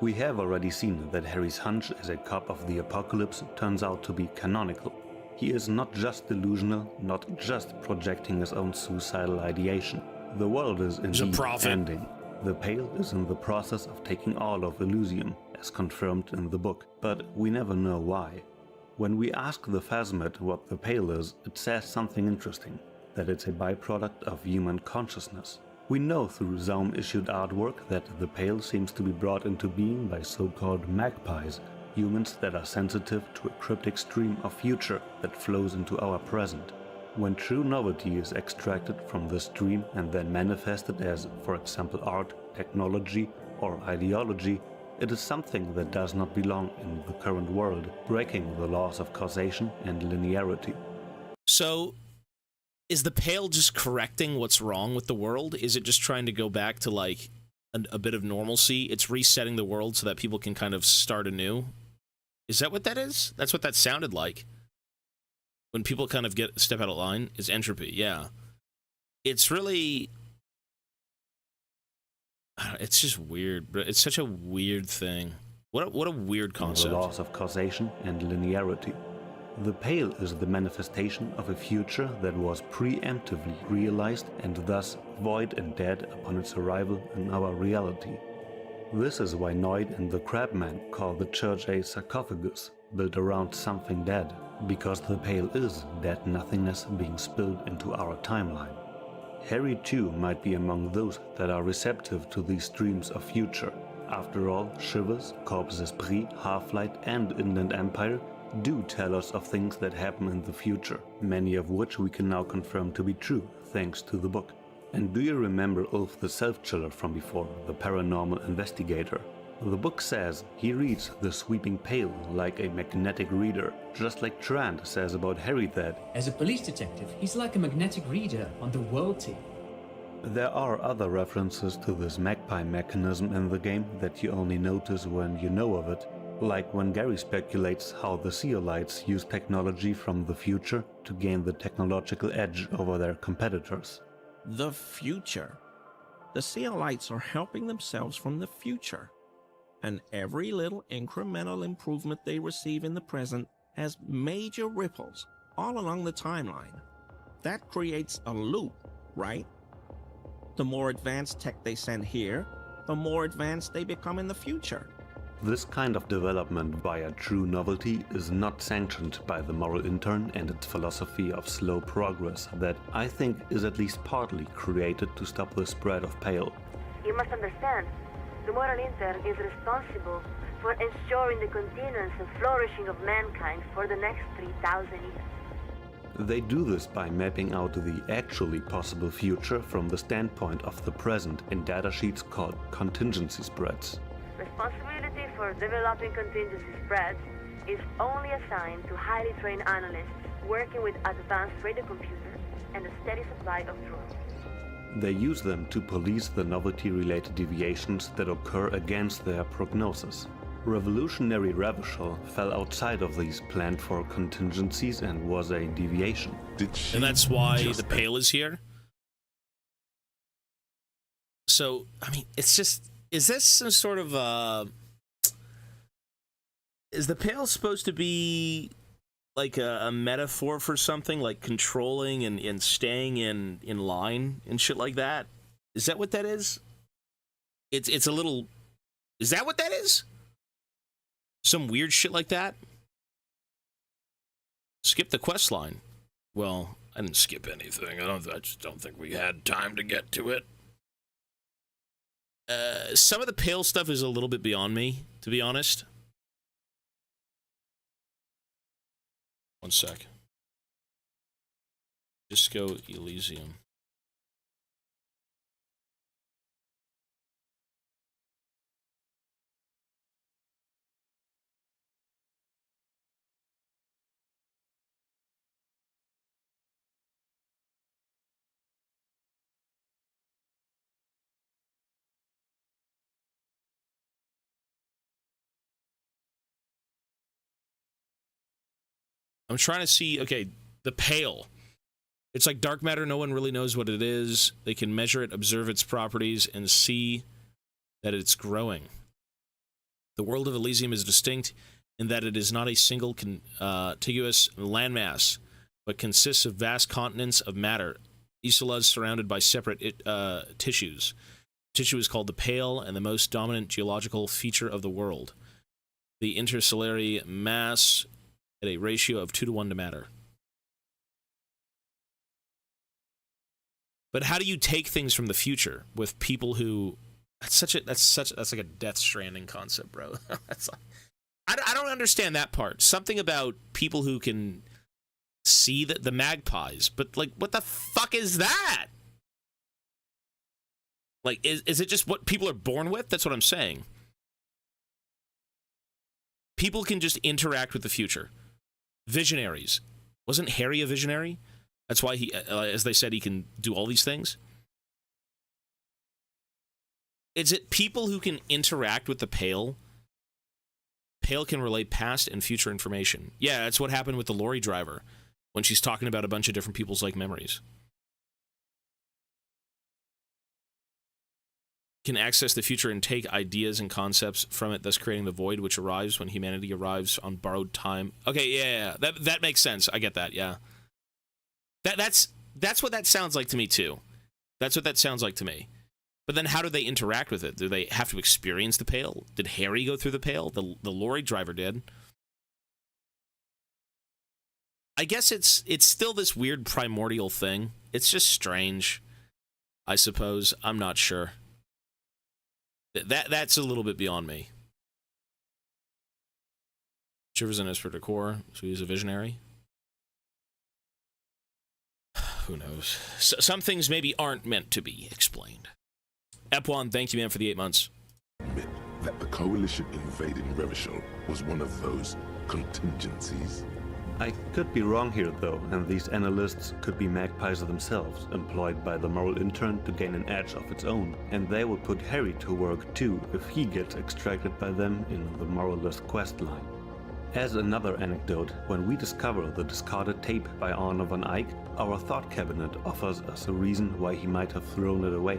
We have already seen that Harry's hunch as a cop of the apocalypse turns out to be canonical. He is not just delusional, not just projecting his own suicidal ideation. The world is indeed ending. The Pale is in the process of taking all of ELYSIUM, as confirmed in the book, but we never know why. When we ask the Phasmid what the Pale is, it says something interesting, that it's a byproduct of human consciousness. We know through Zaum-issued artwork that the Pale seems to be brought into being by so-called magpies, humans that are sensitive to a cryptic stream of future that flows into our present. When true novelty is extracted from this stream and then manifested as, for example, art, technology, or ideology, it is something that does not belong in the current world, breaking the laws of causation and linearity. So, is the Pale just correcting what's wrong with the world? Is it just trying to go back to, like, a bit of normalcy? It's resetting the world so that people can kind of start anew? Is that what that is? That's what that sounded like. When people kind of step out of line, is entropy, yeah. It's really... It's just weird, but it's such a weird thing. What a weird concept. The laws of causation and linearity. The Pale is the manifestation of a future that was preemptively realized and thus void and dead upon its arrival in our reality. This is why Noid and the Crabman call the church a sarcophagus, built around something dead, because the Pale is dead nothingness being spilled into our timeline. Harry too might be among those that are receptive to these streams of future. After all, Shivers, Corpus Esprit, Half-Light and Inland Empire do tell us of things that happen in the future, many of which we can now confirm to be true thanks to the book. And do you remember Ulf the Self-Chiller from before, the paranormal investigator? The book says he reads the sweeping Pale like a magnetic reader, just like Trant says about Harry that, as a police detective, he's like a magnetic reader on the world team. There are other references to this magpie mechanism in the game that you only notice when you know of it, like when Gary speculates how the Zeolites use technology from the future to gain the technological edge over their competitors. The future. The Zeolites are helping themselves from the future. And every little incremental improvement they receive in the present has major ripples all along the timeline. That creates a loop, right? The more advanced tech they send here, the more advanced they become in the future. This kind of development via true novelty is not sanctioned by the moral intern and its philosophy of slow progress that I think is at least partly created to stop the spread of Pale. You must understand, the moral intern is responsible for ensuring the continuance and flourishing of mankind for the next 3,000 years. They do this by mapping out the actually possible future from the standpoint of the present in datasheets called contingency spreads. Responsibility for developing contingency spreads is only assigned to highly trained analysts working with advanced radio computers and a steady supply of truth. They use them to police the novelty-related deviations that occur against their prognosis. Revolutionary Revachol fell outside of these planned-for contingencies and was a deviation. And that's why the Pale is here? So, I mean, it's just... Is this some sort of, is the Pale supposed to be like a metaphor for something, like controlling and staying in line and shit like that? Is that what that is? It's a little... Is that what that is? Some weird shit like that? Skip the quest line. Well, I didn't skip anything. I just don't think we had time to get to it. Some of the Pale stuff is a little bit beyond me, to be honest. One sec. Disco Elysium. I'm trying to see, okay, the Pale. It's like dark matter, no one really knows what it is. They can measure it, observe its properties, and see that it's growing. The world of Elysium is distinct in that it is not a single contiguous landmass, but consists of vast continents of matter, isolas surrounded by separate tissues. Tissue is called the Pale and the most dominant geological feature of the world. The interstellary mass at a ratio of 2 to 1 to matter. But how do you take things from the future with people who... That's like a Death Stranding concept, bro. I don't understand that part. Something about people who can see the magpies, but like, what the fuck is that? Like, is it just what people are born with? That's what I'm saying. People can just interact with the future. Visionaries. Wasn't Harry a visionary? That's why he, as they said, he can do all these things. Is it people who can interact with the Pale? Pale can relay past and future information. Yeah, that's what happened with the lorry driver when she's talking about a bunch of different people's like memories. Can access the future and take ideas and concepts from it, thus creating the void which arrives when humanity arrives on borrowed time. Okay, yeah. That makes sense. I get that, yeah. That's what that sounds like to me, too. That's what that sounds like to me. But then how do they interact with it? Do they have to experience the Pale? Did Harry go through the Pale? The lorry driver did. I guess it's still this weird primordial thing. It's just strange, I suppose. I'm not sure. That's a little bit beyond me. Shivers in Esper Decor, so he's a visionary. Who knows? Some things maybe aren't meant to be explained. Ep1, thank you, man, for the 8 months. Admit that the Coalition invading Revachol was one of those contingencies. I could be wrong here, though, and these analysts could be magpies themselves, employed by the moral intern to gain an edge of its own, and they would put Harry to work too if he gets extracted by them in the moralist quest line. As another anecdote, when we discover the discarded tape by Arno van Eyck, our thought cabinet offers us a reason why he might have thrown it away.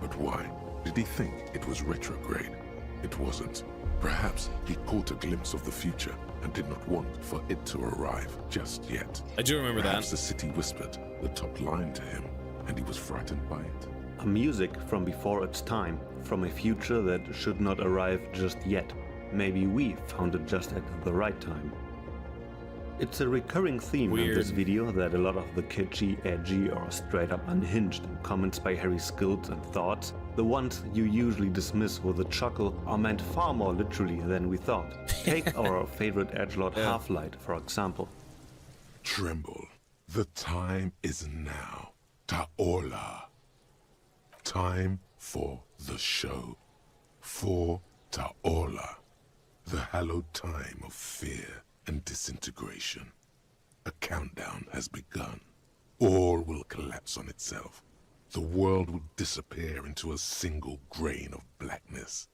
But why? Did he think it was retrograde? It wasn't. Perhaps he caught a glimpse of the future and did not want for it to arrive just yet. I do remember Perhaps that. the city whispered the top line to him, and he was frightened by it. A music from before its time, from a future that should not arrive just yet. Maybe we found it just at the right time. It's a recurring theme in this video that a lot of the kitschy, edgy, or straight up unhinged comments by Harry's skills and thoughts, the ones you usually dismiss with a chuckle, are meant far more literally than we thought. Take our favorite edgelord Half-Light, for example. Tremble. The time is now. Ta'ola. Time for the show. For Ta'ola. The hallowed time of fear and disintegration. A countdown has begun. All will collapse on itself. The world will disappear into a single grain of blackness.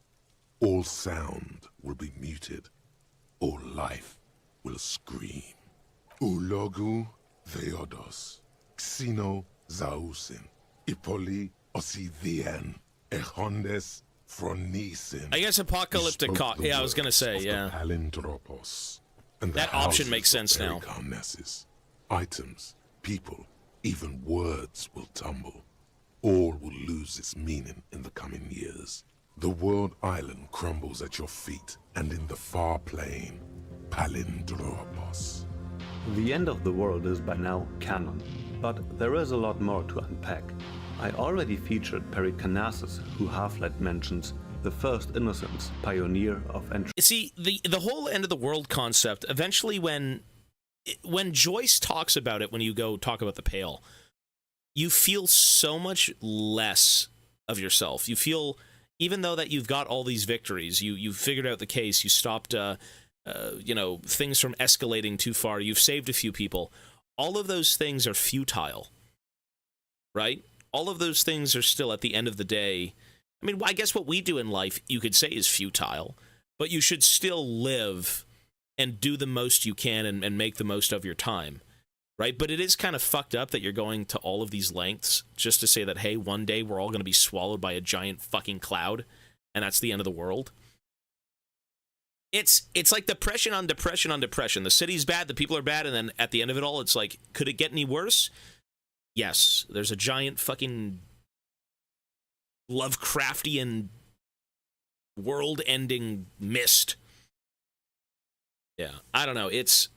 All sound will be muted. All life will scream. Ulogu Theodos, Xeno Zausin, Ipoli Osithien, Echondes Phronisen. I guess apocalyptic yeah, I was gonna say, yeah. Palindropos. And that option makes sense now. Items, people, even words will tumble. All will lose its meaning in the coming years. The world island crumbles at your feet, and in the far plain, Palindropos. The end of the world is by now canon, but there is a lot more to unpack. I already featured Pericarnassus, who Half-Light mentions, the first innocence, pioneer of entry. See, the whole end of the world concept, eventually when Joyce talks about it, when you go talk about the Pale, you feel so much less of yourself. You feel, even though that you've got all these victories, you've figured out the case, you stopped, things from escalating too far, you've saved a few people, all of those things are futile, right? All of those things are still, at the end of the day, I mean, I guess what we do in life, you could say, is futile, but you should still live and do the most you can and make the most of your time, right? But it is kind of fucked up that you're going to all of these lengths just to say that, hey, one day we're all going to be swallowed by a giant fucking cloud, and that's the end of the world. It's like depression on depression on depression. The city's bad, the people are bad, and then at the end of it all, it's like, could it get any worse? Yes, there's a giant fucking Lovecraftian world-ending mist. Yeah, I don't know. It's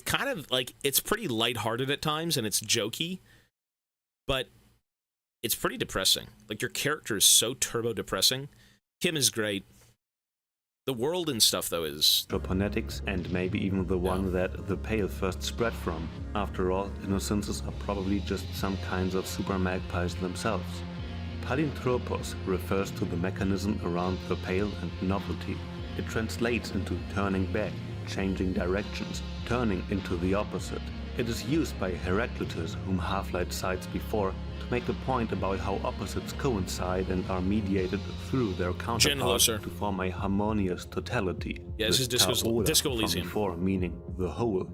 kind of like, it's pretty lighthearted at times, and it's jokey, but it's pretty depressing. Like, your character is so turbo depressing. Kim is great. The world and stuff, though, is... Phonetics, and maybe even the one that the Pale first spread from. After all, innocences are probably just some kinds of super magpies themselves. Palinthropos refers to the mechanism around the Pale and novelty. It translates into turning back, changing directions, turning into the opposite. It is used by Heraclitus, whom Half-Light cites before, to make a point about how opposites coincide and are mediated through their counterparts to form a harmonious totality. Yeah, this is Disco Elysium. Before, meaning the whole.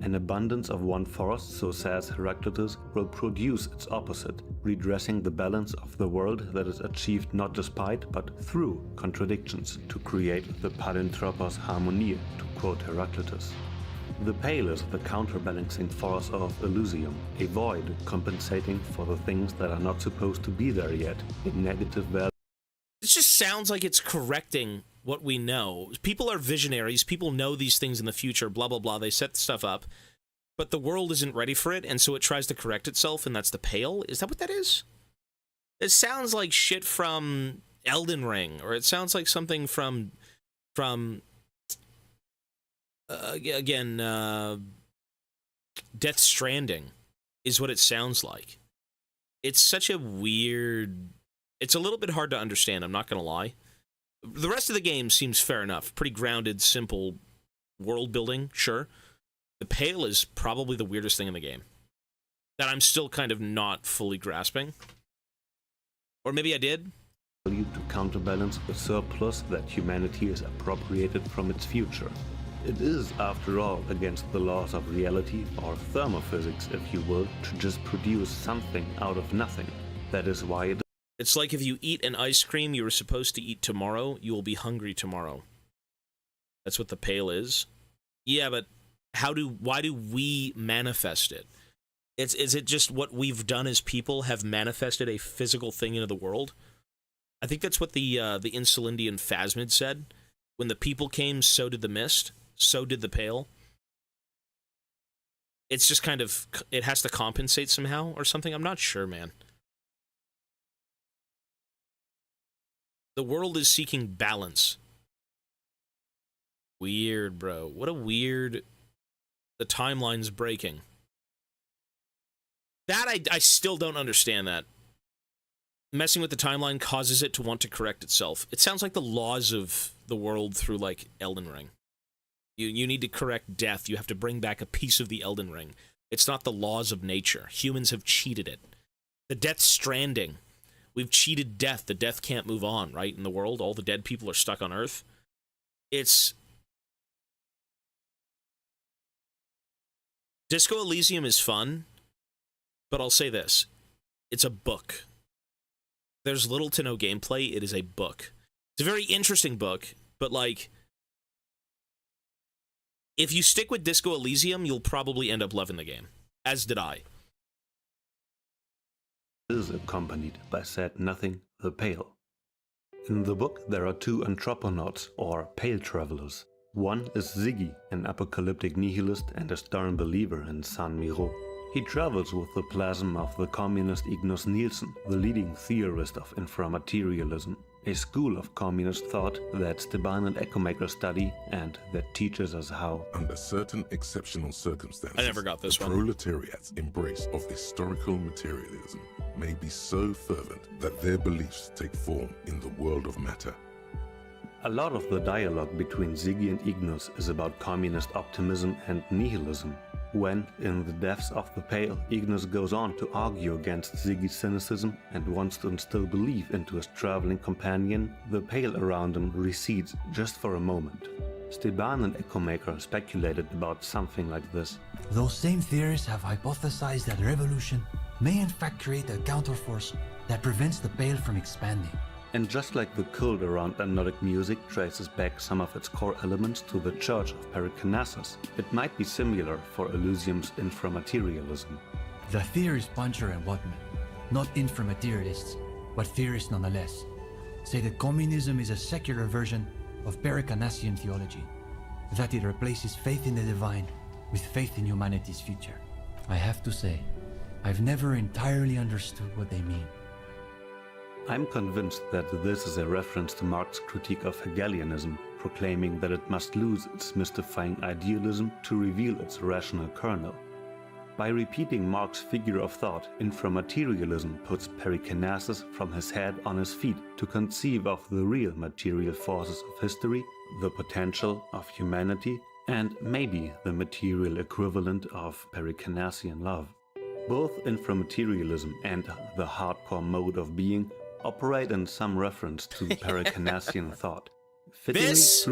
An abundance of one force, so says Heraclitus, will produce its opposite, redressing the balance of the world that is achieved not despite, but through contradictions, to create the Palinthropos harmonia, to quote Heraclitus. The Pale is the counterbalancing force of Elysium, a void compensating for the things that are not supposed to be there yet, a negative value. It just sounds like it's correcting what we know. People are visionaries, people know these things in the future, blah, blah, blah, they set stuff up, but the world isn't ready for it, and so it tries to correct itself, and that's the Pale? Is that what that is? It sounds like shit from Elden Ring, or it sounds like something from Death Stranding is what it sounds like. It's such a weird... It's a little bit hard to understand, I'm not gonna lie. The rest of the game seems fair enough. Pretty grounded, simple world building, sure. The Pale is probably the weirdest thing in the game that I'm still kind of not fully grasping. Or maybe I did. To counterbalance the surplus that humanity is appropriated from its future. It is, after all, against the laws of reality, or thermophysics, if you will, to just produce something out of nothing. That is why it's like if you eat an ice cream you were supposed to eat tomorrow, you will be hungry tomorrow. That's what the Pale is. Yeah, but why do we manifest it? Is it just what we've done as people have manifested a physical thing into the world? I think that's what the Insulindian Phasmid said. When the people came, so did the mist, so did the Pale. It's just kind of, it has to compensate somehow or something. I'm not sure, man. The world is seeking balance. Weird, bro. What a weird... The timeline's breaking. That, I still don't understand that. Messing with the timeline causes it to want to correct itself. It sounds like the laws of the world through, like, Elden Ring. You need to correct death. You have to bring back a piece of the Elden Ring. It's not the laws of nature. Humans have cheated it. The Death Stranding. We've cheated death. The death can't move on, right? In the world, all the dead people are stuck on Earth. It's... Disco Elysium is fun, but I'll say this. It's a book. There's little to no gameplay. It is a book. It's a very interesting book, but, like... If you stick with Disco Elysium, you'll probably end up loving the game. As did I. Is accompanied by said nothing, the Pale. In the book there are two anthropronauts, or Pale travelers. One is Ziggy, an apocalyptic nihilist and a stern believer in San Miro. He travels with the plasm of the communist Ignos Nielsen, the leading theorist of inframaterialism, a school of communist thought that Steban and Echomaker study and that teaches us how, under certain exceptional circumstances, I never got this the one. proletariat's embrace of historical materialism may be so fervent that their beliefs take form in the world of matter. A lot of the dialogue between Ziggy and Ignos is about communist optimism and nihilism, when, in the depths of the Pale, Ignos goes on to argue against Ziggy's cynicism and wants to instill belief into his traveling companion, the Pale around him recedes just for a moment. Steban and Echomaker speculated about something like this. Those same theorists have hypothesized that revolution may in fact create a counterforce that prevents the Pale from expanding. And just like the cult around anodic music traces back some of its core elements to the Church of Pericarnassus, it might be similar for Elysium's inframaterialism. The theorist Puncher and Whatman, not inframaterialists, but theorists nonetheless, say that communism is a secular version of Pericarnassian theology, that it replaces faith in the divine with faith in humanity's future. I have to say, I've never entirely understood what they mean. I'm convinced that this is a reference to Marx's critique of Hegelianism, proclaiming that it must lose its mystifying idealism to reveal its rational kernel. By repeating Marx's figure of thought, inframaterialism puts perikinesis from his head on his feet to conceive of the real material forces of history, the potential of humanity, and maybe the material equivalent of perikinesian love. Both inframaterialism and the hardcore mode of being operate in some reference to perikinesian thought. This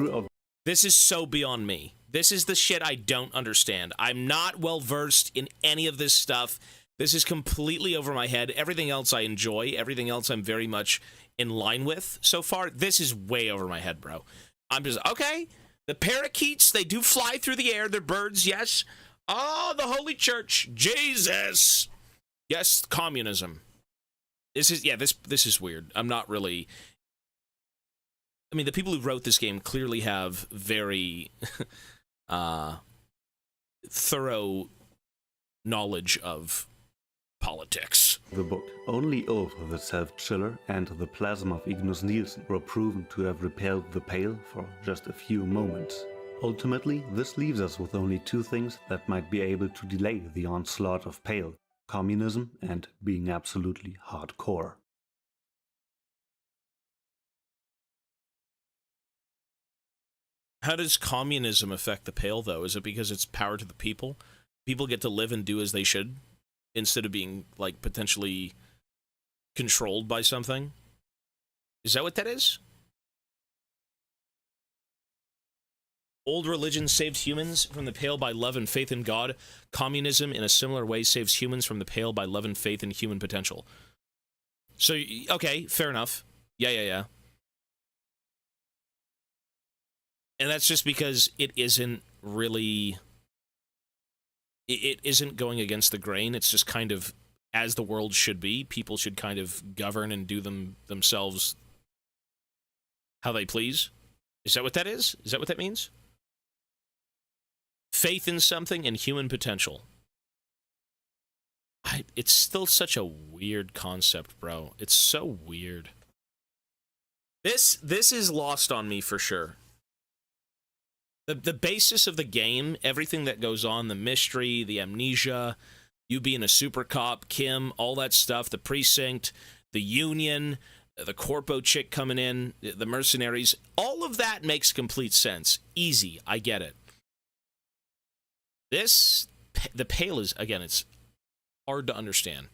is so beyond me. This is the shit I don't understand. I'm not well versed in any of this stuff. This is completely over my head. Everything else I enjoy. Everything else I'm very much in line with so far. This is way over my head, bro. I'm just, okay, the parakeets, they do fly through the air. They're birds, yes. Oh, the Holy Church. Jesus. Yes, communism. This is weird. I'm not really... I mean, the people who wrote this game clearly have very thorough knowledge of politics. The book. Only Oath of the Self-Chiller and the Plasma of Ignis Nielsen were proven to have repelled the Pale for just a few moments. Ultimately, this leaves us with only two things that might be able to delay the onslaught of Pale: communism and being absolutely hardcore. How does communism affect the Pale, though? Is it because it's power to the people? People get to live and do as they should instead of being, like, potentially controlled by something? Is that what that is? Old religion saved humans from the Pale by love and faith in God. Communism, in a similar way, saves humans from the Pale by love and faith in human potential. So, okay, fair enough. Yeah. And that's just because it isn't really... It isn't going against the grain. It's just kind of as the world should be. People should kind of govern and do themselves how they please. Is that what that is? Is that what that means? Faith in something and human potential. It's still such a weird concept, bro. It's so weird. This is lost on me for sure. The basis of the game, everything that goes on, the mystery, the amnesia, you being a super cop, Kim, all that stuff, the precinct, the union, the corpo chick coming in, the mercenaries, all of that makes complete sense. Easy, I get it. The Pale is, again, it's hard to understand.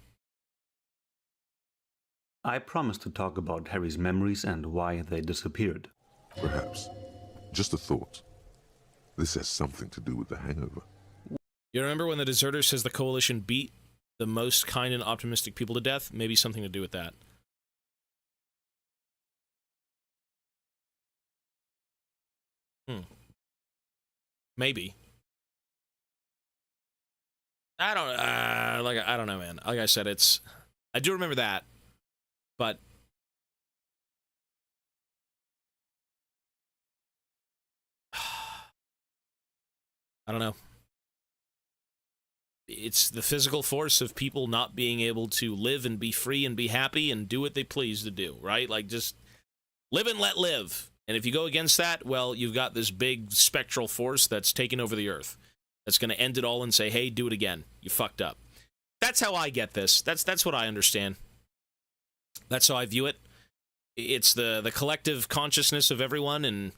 I promised to talk about Harry's memories and why they disappeared. Perhaps. Just a thought. This has something to do with the hangover. You remember when the deserter says the Coalition beat the most kind and optimistic people to death? Maybe something to do with that. Maybe. I don't know, man. Like I said, I do remember that, but I don't know. It's the physical force of people not being able to live and be free and be happy and do what they please to do, right? Like, just live and let live. And if you go against that, well, you've got this big spectral force that's taking over the earth. That's going to end it all and say, hey, do it again. You fucked up. That's how I get this. That's what I understand. That's how I view it. It's the collective consciousness of everyone, and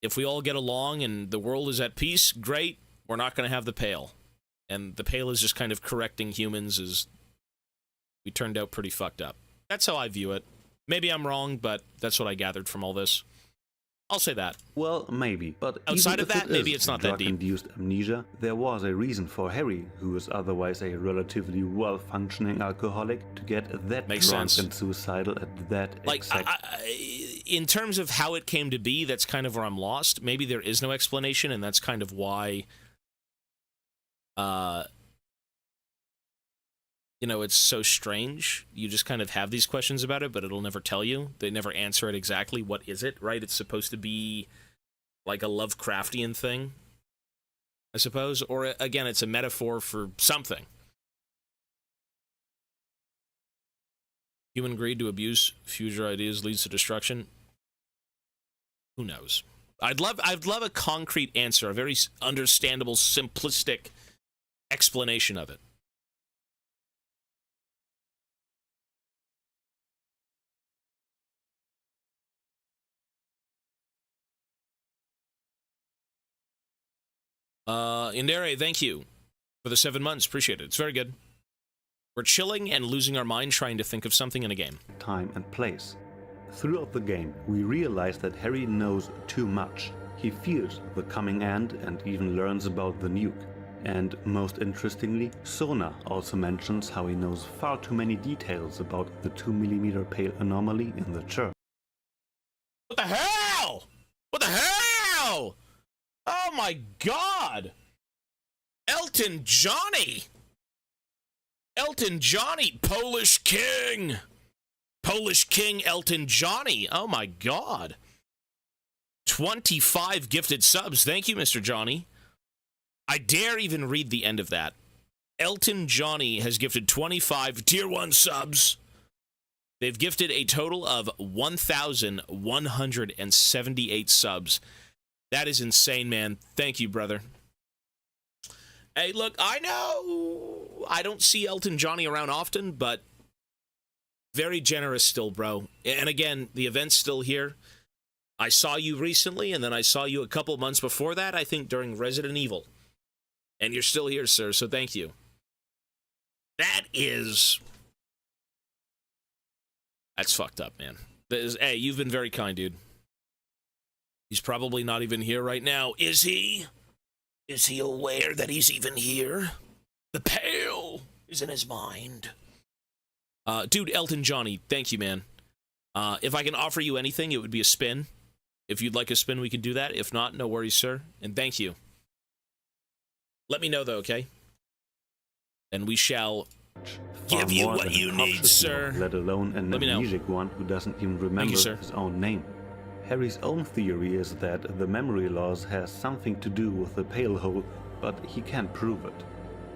if we all get along and the world is at peace, great. We're not going to have the Pale. And the Pale is just kind of correcting humans as we turned out pretty fucked up. That's how I view it. Maybe I'm wrong, but that's what I gathered from all this. I'll say that. Well, maybe. But outside of that, maybe it's not that deep. Drug-induced amnesia, there was a reason for Harry, who is otherwise a relatively well-functioning alcoholic, to get that Makes drunk sense. and suicidal at that exact... In terms of how it came to be, that's kind of where I'm lost. Maybe there is no explanation, and that's kind of why... you know, it's so strange. You just kind of have these questions about it, but it'll never tell you. They never answer it exactly. What is it, right? It's supposed to be like a Lovecraftian thing, I suppose. Or, again, it's a metaphor for something. Human greed to abuse future ideas leads to destruction. Who knows? I'd love a concrete answer, a very understandable, simplistic explanation of it. Indere, thank you for the 7 months. Appreciate it. It's very good. We're chilling and losing our mind trying to think of something in a game. Time and place. Throughout the game, we realize that Harry knows too much. He fears the coming end and even learns about the nuke. And most interestingly, Sona also mentions how he knows far too many details about the 2mm pale anomaly in the church. What the hell? What the hell? Oh my god! Elton Johnny! Elton Johnny, Polish King! Polish King Elton Johnny. Oh my god. 25 gifted subs. Thank you, Mr. Johnny. I dare even read the end of that. Elton Johnny has gifted 25 tier 1 subs. They've gifted a total of 1,178 subs. That is insane, man. Thank you, brother. Hey, look, I know I don't see Elton Johnny around often, but very generous still, bro. And again, the event's still here. I saw you recently, and then I saw you a couple months before that, I think during Resident Evil. And you're still here, sir, so thank you. That's fucked up, man. Hey, you've been very kind, dude. He's probably not even here right now. Is he? Is he aware that he's even here? The pale is in his mind. Dude, Elton Johnny, thank you, man. If I can offer you anything, it would be a spin. If you'd like a spin, we can do that. If not, no worries, sir. And thank you. Let me know, though, okay? And we shall give you what you need, sir. Let alone an amnesiac one who doesn't even remember his own name. Harry's own theory is that the memory loss has something to do with the pale hole, but he can't prove it.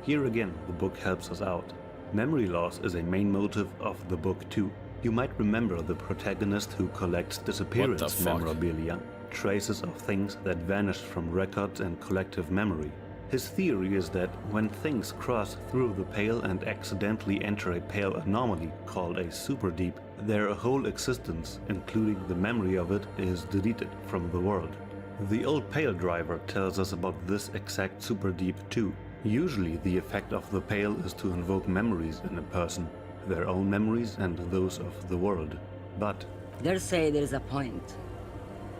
Here again, the book helps us out. Memory loss is a main motive of the book too. You might remember the protagonist who collects disappearance memorabilia, traces of things that vanished from records and collective memory. His theory is that when things cross through the pale and accidentally enter a pale anomaly called a superdeep, their whole existence, including the memory of it, is deleted from the world. The old pale driver tells us about this exact superdeep too. Usually the effect of the pale is to invoke memories in a person, their own memories and those of the world. But they say there is a point,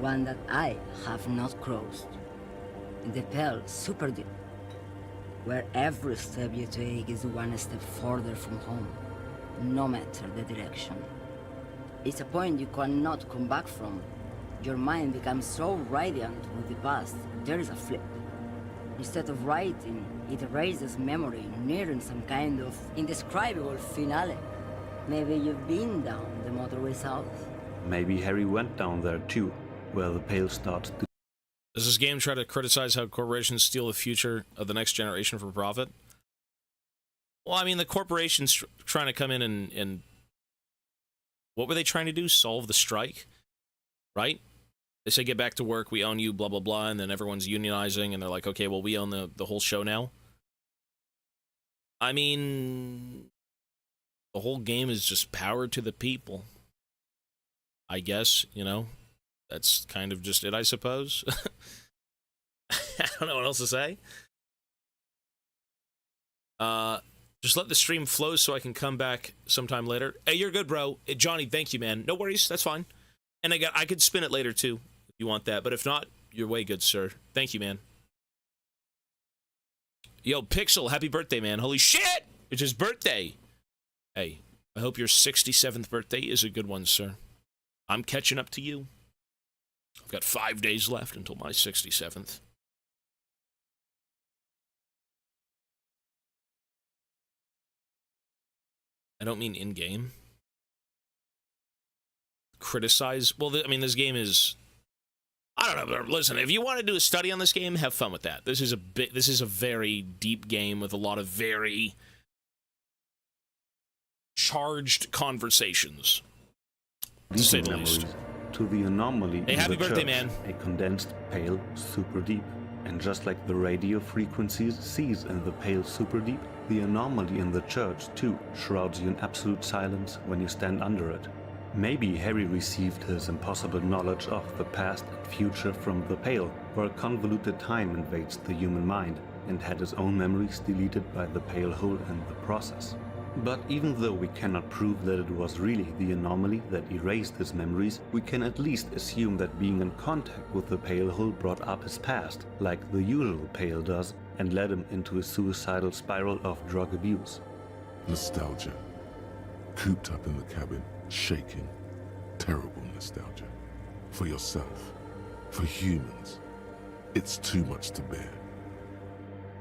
one that I have not crossed, in the pale superdeep, where every step you take is one step further from home, no matter the direction. It's a point you cannot come back from. Your mind becomes so radiant with the past, there is a flip. Instead of writing, it erases memory, nearing some kind of indescribable finale. Maybe you've been down the motorway south. Maybe Harry went down there too, where the pale starts to... Does this game try to criticize how corporations steal the future of the next generation for profit? Well, I mean, the corporations trying to come in and... What were they trying to do? Solve the strike? Right? They say, get back to work, we own you, blah, blah, blah, and then everyone's unionizing, and they're like, okay, well, we own the whole show now. I mean, the whole game is just power to the people. I guess, you know, that's kind of just it, I suppose. I don't know what else to say. Just let the stream flow so I can come back sometime later. Hey, you're good, bro. Hey, Johnny, thank you, man. No worries, that's fine. And I could spin it later, too, if you want that. But if not, you're way good, sir. Thank you, man. Yo, Pixel, happy birthday, man. Holy shit! It's his birthday. Hey, I hope your 67th birthday is a good one, sir. I'm catching up to you. I've got 5 days left until my 67th. I don't mean in-game. Criticize. Well, I mean, this game is... I don't know. Listen, if you want to do a study on this game, have fun with that. This is a very deep game with a lot of very charged conversations, to These say the least. memories to the anomaly Hey, in happy the birthday, church, man. a condensed pale super deep. And just like the radio frequencies cease in the pale super deep, the anomaly in the church too shrouds you in absolute silence when you stand under it. Maybe Harry received his impossible knowledge of the past and future from the pale, where convoluted time invades the human mind, and had his own memories deleted by the pale hole in the process. But even though we cannot prove that it was really the anomaly that erased his memories, we can at least assume that being in contact with the pale hole brought up his past, like the usual pale does, and led him into a suicidal spiral of drug abuse. Nostalgia. Cooped up in the cabin, shaking. Terrible nostalgia. For yourself. For humans. It's too much to bear.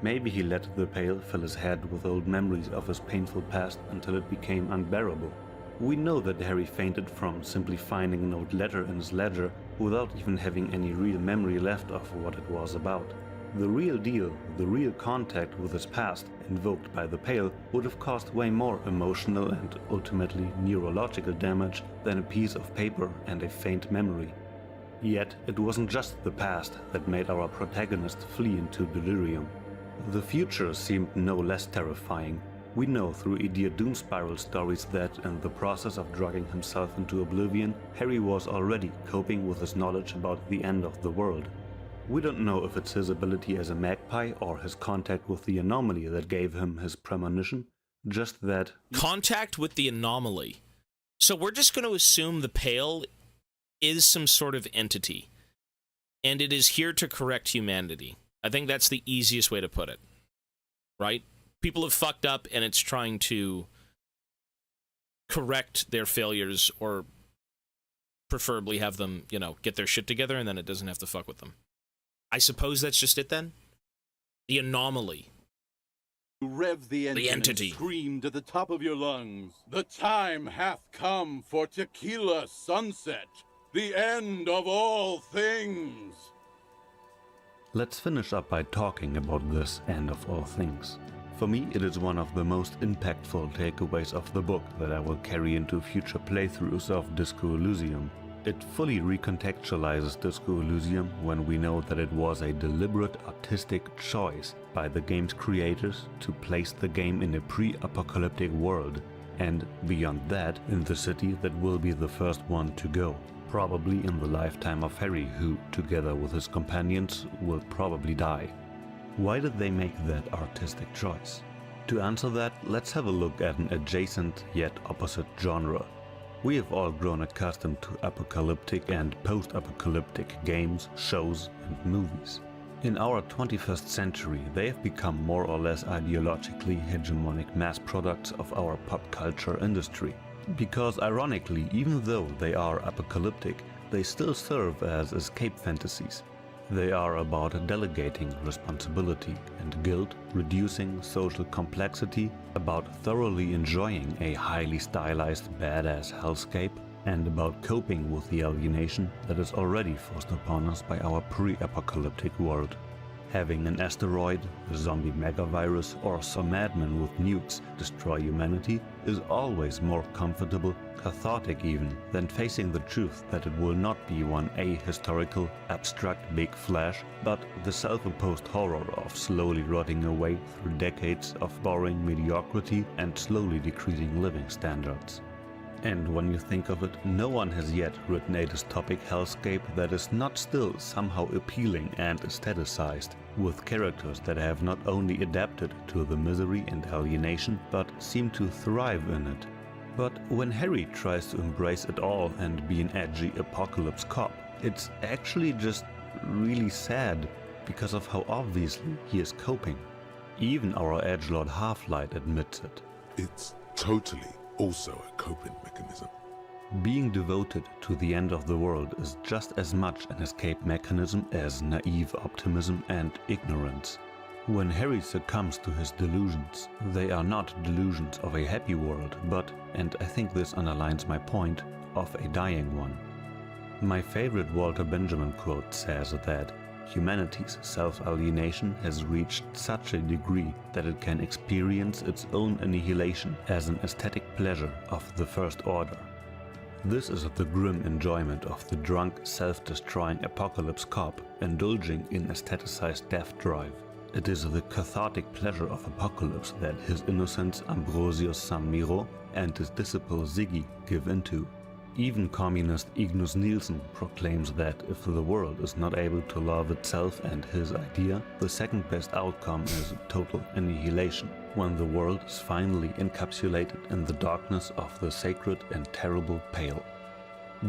Maybe he let the pale fill his head with old memories of his painful past until it became unbearable. We know that Harry fainted from simply finding an old letter in his ledger without even having any real memory left of what it was about. The real deal, the real contact with his past, invoked by the pale, would have caused way more emotional and ultimately neurological damage than a piece of paper and a faint memory. Yet it wasn't just the past that made our protagonist flee into delirium. The future seemed no less terrifying. We know through Idiot Doom Spiral stories that, in the process of drugging himself into oblivion, Harry was already coping with his knowledge about the end of the world. We don't know if it's his ability as a magpie or his contact with the anomaly that gave him his premonition, just that... Contact with the anomaly. So we're just going to assume the pale is some sort of entity, and it is here to correct humanity. I think that's the easiest way to put it, right? People have fucked up, and it's trying to correct their failures, or preferably have them, you know, get their shit together, and then it doesn't have to fuck with them. I suppose that's just it, then? The anomaly. Rev the engine entity. And screamed at the top of your lungs. The time hath come for Tequila Sunset, the end of all things. Let's finish up by talking about this end of all things. For me, it is one of the most impactful takeaways of the book that I will carry into future playthroughs of Disco Elysium. It fully recontextualizes Disco Elysium when we know that it was a deliberate artistic choice by the game's creators to place the game in a pre-apocalyptic world, and beyond that, in the city that will be the first one to go. Probably in the lifetime of Harry, who, together with his companions, will probably die. Why did they make that artistic choice? To answer that, let's have a look at an adjacent yet opposite genre. We have all grown accustomed to apocalyptic and post-apocalyptic games, shows, and movies. In our 21st century, they have become more or less ideologically hegemonic mass products of our pop culture industry. Because ironically, even though they are apocalyptic, they still serve as escape fantasies. They are about delegating responsibility and guilt, reducing social complexity, about thoroughly enjoying a highly stylized badass hellscape, and about coping with the alienation that is already forced upon us by our pre-apocalyptic world. Having an asteroid, a zombie megavirus, or some madman with nukes destroy humanity is always more comfortable, cathartic even, than facing the truth that it will not be one ahistorical, abstract big flash, but the self-imposed horror of slowly rotting away through decades of boring mediocrity and slowly decreasing living standards. And when you think of it, no one has yet written a dystopic hellscape that is not still somehow appealing and aestheticized, with characters that have not only adapted to the misery and alienation, but seem to thrive in it. But when Harry tries to embrace it all and be an edgy apocalypse cop, it's actually just really sad because of how obviously he is coping. Even our edgelord Half-Light admits it. It's totally also a coping mechanism. Being devoted to the end of the world is just as much an escape mechanism as naive optimism and ignorance. When Harry succumbs to his delusions, they are not delusions of a happy world, but, and I think this underlines my point, of a dying one. My favorite Walter Benjamin quote says that humanity's self-alienation has reached such a degree that it can experience its own annihilation as an aesthetic pleasure of the First Order. This is the grim enjoyment of the drunk, self-destroying apocalypse cop indulging in aestheticized death drive. It is the cathartic pleasure of Apocalypse that his innocents Ambrosius San Miro and his disciple Ziggy give into. Even communist Ignus Nielsen proclaims that if the world is not able to love itself and his idea, the second best outcome is total annihilation, when the world is finally encapsulated in the darkness of the sacred and terrible Pale.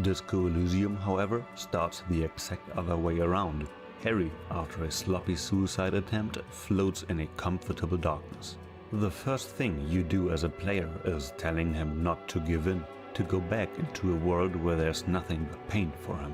Disco Elysium, however, starts the exact other way around. Harry, after a sloppy suicide attempt, floats in a comfortable darkness. The first thing you do as a player is telling him not to give in, to go back into a world where there's nothing but pain for him.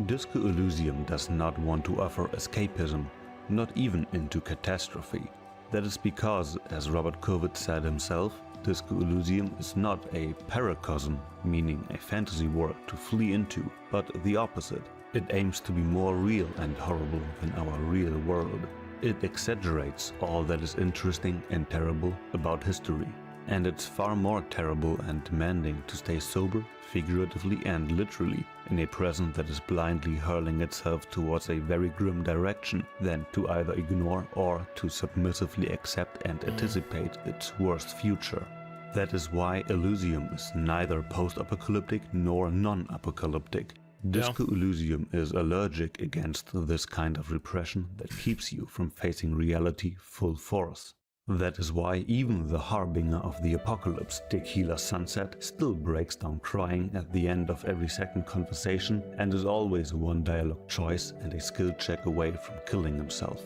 Disco Elysium does not want to offer escapism, not even into catastrophe. That is because, as Robert Kovic said himself, Disco Elysium is not a paracosm, meaning a fantasy world to flee into, but the opposite. It aims to be more real and horrible than our real world. It exaggerates all that is interesting and terrible about history. And it's far more terrible and demanding to stay sober, figuratively and literally, in a present that is blindly hurling itself towards a very grim direction than to either ignore or to submissively accept and anticipate its worst future. That is why Elysium is neither post-apocalyptic nor non-apocalyptic. Disco Elysium is allergic against this kind of repression that keeps you from facing reality full force. That is why even the harbinger of the apocalypse, Tequila Sunset, still breaks down crying at the end of every second conversation and is always one dialogue choice and a skill check away from killing himself.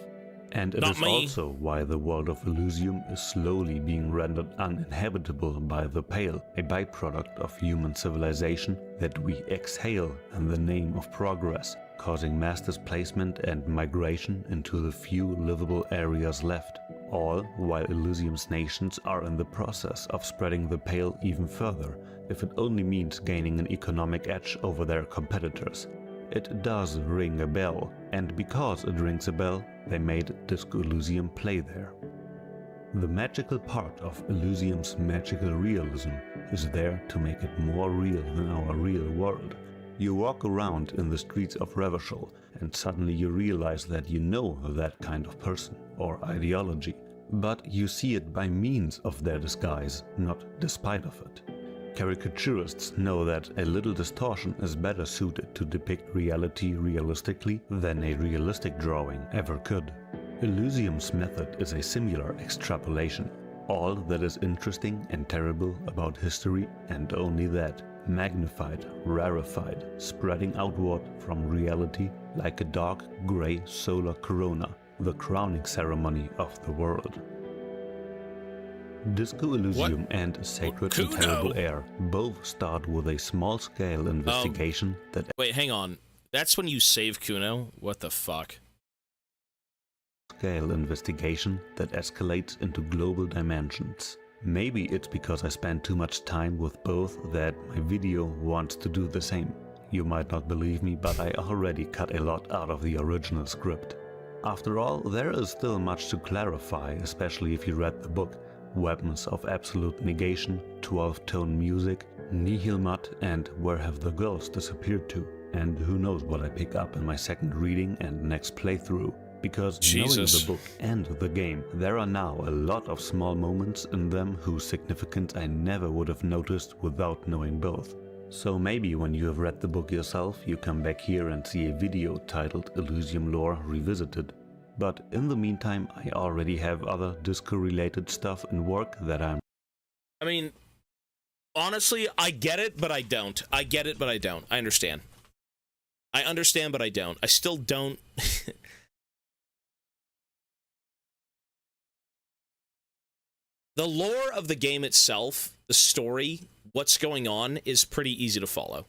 And it is also why the world of Elysium is slowly being rendered uninhabitable by the Pale, a byproduct of human civilization that we exhale in the name of progress, causing mass displacement and migration into the few livable areas left, all while Elysium's nations are in the process of spreading the Pale even further, if it only means gaining an economic edge over their competitors. It does ring a bell, and because it rings a bell, they made Disco Elysium play there. The magical part of Elysium's magical realism is there to make it more real than our real world. You walk around in the streets of Revachol and suddenly you realize that you know that kind of person or ideology, but you see it by means of their disguise, not despite of it. Caricaturists know that a little distortion is better suited to depict reality realistically than a realistic drawing ever could. Elysium's method is a similar extrapolation. All that is interesting and terrible about history, and only that, magnified, rarefied, spreading outward from reality like a dark grey solar corona, the crowning ceremony of the world. Disco Elysium and Sacred and Terrible Air both start with a small-scale investigation that... Wait, hang on. That's when you save Kuno? What the fuck? ...scale investigation that escalates into global dimensions. Maybe it's because I spend too much time with both that my video wants to do the same. You might not believe me, but I already cut a lot out of the original script. After all, there is still much to clarify, especially if you read the book. Weapons of Absolute Negation, 12-tone music, Nihilmat, and Where Have the Girls Disappeared To? And who knows what I pick up in my second reading and next playthrough. Because knowing the book and the game, there are now a lot of small moments in them whose significance I never would have noticed without knowing both. So maybe when you have read the book yourself, you come back here and see a video titled Elysium Lore Revisited. But in the meantime, I already have other disco-related stuff in work that I mean, honestly, I get it, but I don't. I get it, but I don't. I understand. I understand, but I don't. I still don't. The lore of the game itself, the story, what's going on, is pretty easy to follow.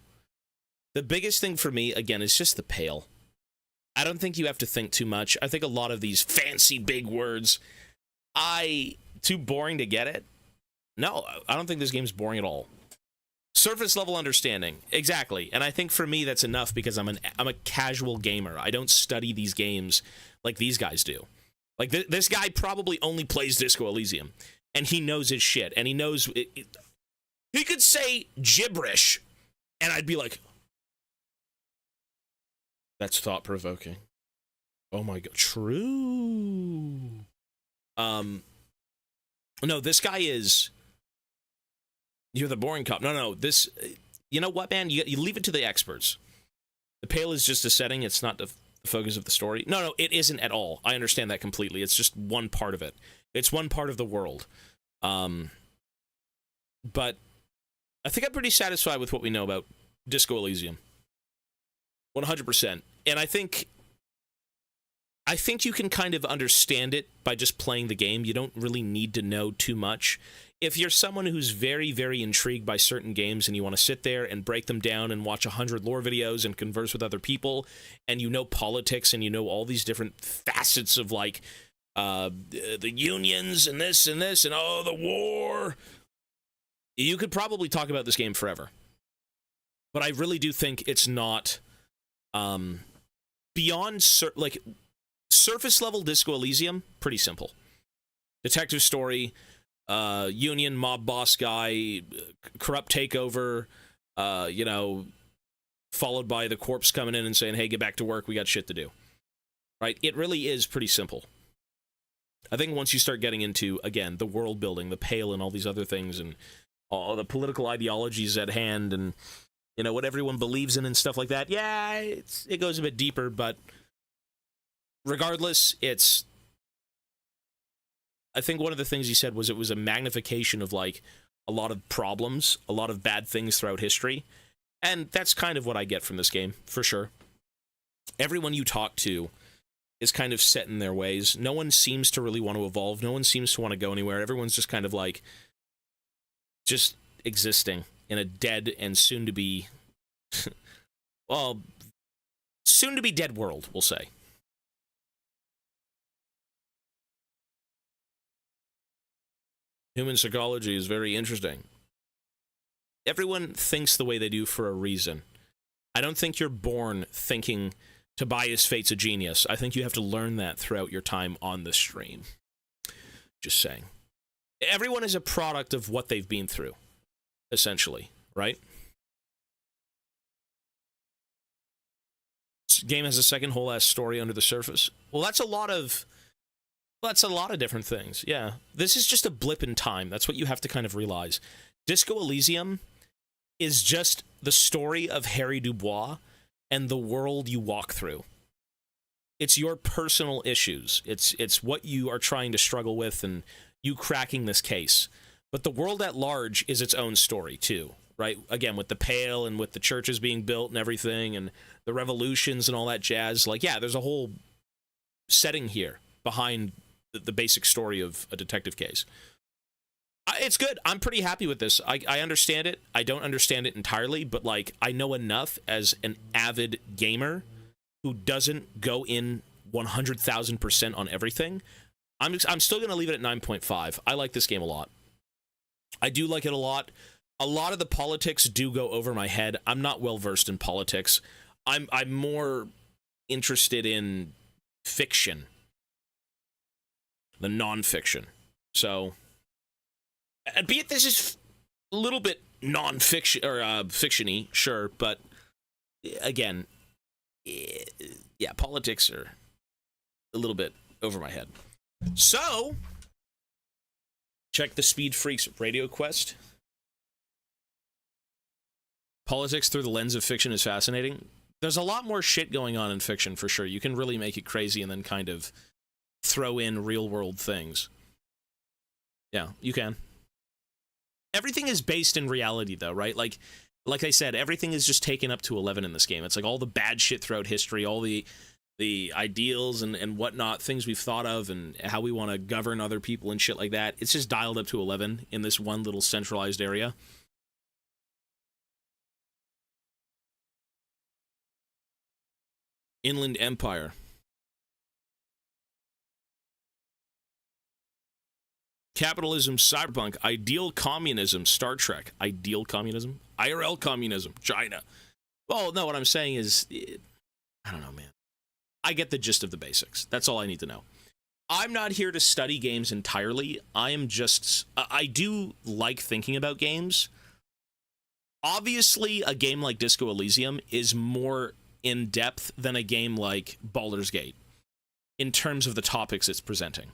The biggest thing for me, again, is just the Pale. I don't think you have to think too much. I think a lot of these fancy big words, too boring to get it? No, I don't think this game's boring at all. Surface level understanding, exactly. And I think for me that's enough because I'm a casual gamer. I don't study these games like these guys do. Like this guy probably only plays Disco Elysium, and he knows his shit, and he knows he could say gibberish, and I'd be like, that's thought provoking. Oh my god, true. No, this guy is. You're the boring cop. No, this. You know what, man? You leave it to the experts. The Pale is just a setting. It's not the focus of the story. No, it isn't at all. I understand that completely. It's just one part of it. It's one part of the world. But I think I'm pretty satisfied with what we know about Disco Elysium. 100%. And I think you can kind of understand it by just playing the game. You don't really need to know too much. If you're someone who's very, very intrigued by certain games and you want to sit there and break them down and watch 100 lore videos and converse with other people, and you know politics and you know all these different facets of, like, the unions and this and oh, the war, you could probably talk about this game forever. But I really do think it's not beyond, surface level Disco Elysium, pretty simple. Detective story, union mob boss guy, corrupt takeover, followed by the corpse coming in and saying, hey, get back to work, we got shit to do. Right? It really is pretty simple. I think once you start getting into, again, the world building, the Pale and all these other things, and all the political ideologies at hand, and, what everyone believes in and stuff like that, yeah, it goes a bit deeper, but regardless, I think one of the things he said was it was a magnification of, like, a lot of problems, a lot of bad things throughout history, and that's kind of what I get from this game, for sure. Everyone you talk to is kind of set in their ways. No one seems to really want to evolve. No one seems to want to go anywhere. Everyone's just kind of, like, just existing in a dead and soon-to-be, well, soon-to-be dead world, we'll say. Human psychology is very interesting. Everyone thinks the way they do for a reason. I don't think you're born thinking Tobias Fate's a genius. I think you have to learn that throughout your time on the stream. Just saying. Everyone is a product of what they've been through, essentially, right? This game has a second whole-ass story under the surface. Well, that's a lot of different things, yeah. This is just a blip in time. That's what you have to kind of realize. Disco Elysium is just the story of Harry Dubois and the world you walk through. It's your personal issues. It's what you are trying to struggle with and you cracking this case. But the world at large is its own story, too, right? Again, with the Pale and with the churches being built and everything and the revolutions and all that jazz. Like, yeah, there's a whole setting here behind the basic story of a detective case. It's good. I'm pretty happy with this. I understand it. I don't understand it entirely, but, like, I know enough as an avid gamer who doesn't go in 100,000% on everything. I'm still going to leave it at 9.5. I like this game a lot. I do like it a lot. A lot of the politics do go over my head. I'm not well versed in politics. I'm more interested in fiction than nonfiction. So, be it this is a little bit non-fiction or fiction-y, sure, but again, yeah, politics are a little bit over my head. So, check the Speed Freaks Radio Quest. Politics through the lens of fiction is fascinating. There's a lot more shit going on in fiction, for sure. You can really make it crazy and then kind of throw in real-world things. Yeah, you can. Everything is based in reality, though, right? Like I said, everything is just taken up to 11 in this game. It's like all the bad shit throughout history, all the ideals and whatnot, things we've thought of and how we want to govern other people and shit like that. It's just dialed up to 11 in this one little centralized area. Inland Empire. Capitalism, cyberpunk, ideal communism, Star Trek, ideal communism, IRL communism, China. Well, no, what I'm saying is, I don't know, man. I get the gist of the basics. That's all I need to know. I'm not here to study games entirely. I am just, I do like thinking about games. Obviously, a game like Disco Elysium is more in-depth than a game like Baldur's Gate in terms of the topics it's presenting.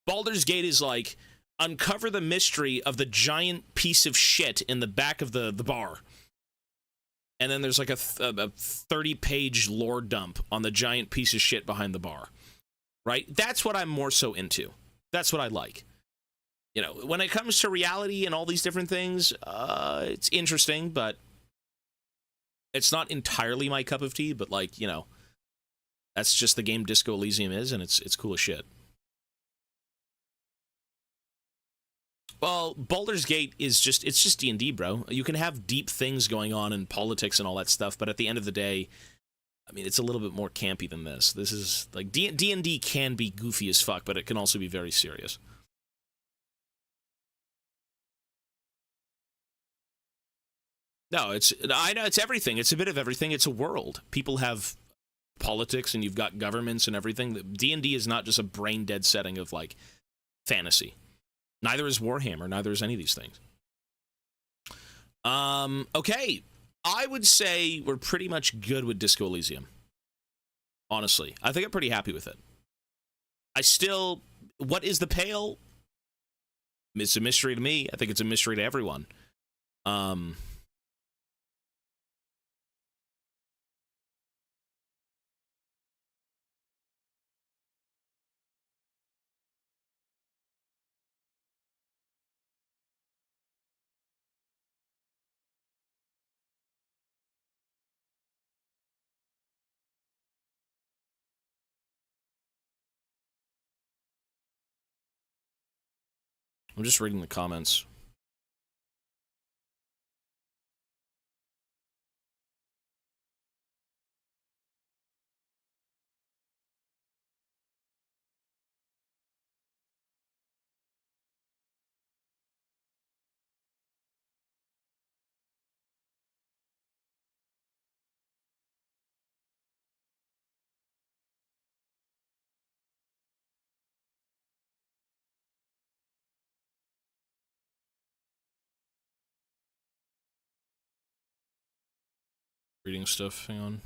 Baldur's Gate is like, uncover the mystery of the giant piece of shit in the back of the bar. And then there's like a 30-page lore dump on the giant piece of shit behind the bar. Right? That's what I'm more so into. That's what I like. You know, when it comes to reality and all these different things, it's interesting, but it's not entirely my cup of tea, but like, you know, that's just the game Disco Elysium is, and it's cool as shit. Well, Baldur's Gate is just, it's just D&D, bro. You can have deep things going on in politics and all that stuff, but at the end of the day, I mean, it's a little bit more campy than this. This is, like, D&D can be goofy as fuck, but it can also be very serious. No, I know it's everything. It's a bit of everything. It's a world. People have politics, and you've got governments and everything. D&D is not just a brain-dead setting of, like, fantasy. Neither is Warhammer. Neither is any of these things. Okay. I would say we're pretty much good with Disco Elysium. Honestly. I think I'm pretty happy with it. What is the Pale? It's a mystery to me. I think it's a mystery to everyone. I'm just reading the comments. Reading stuff, hang on.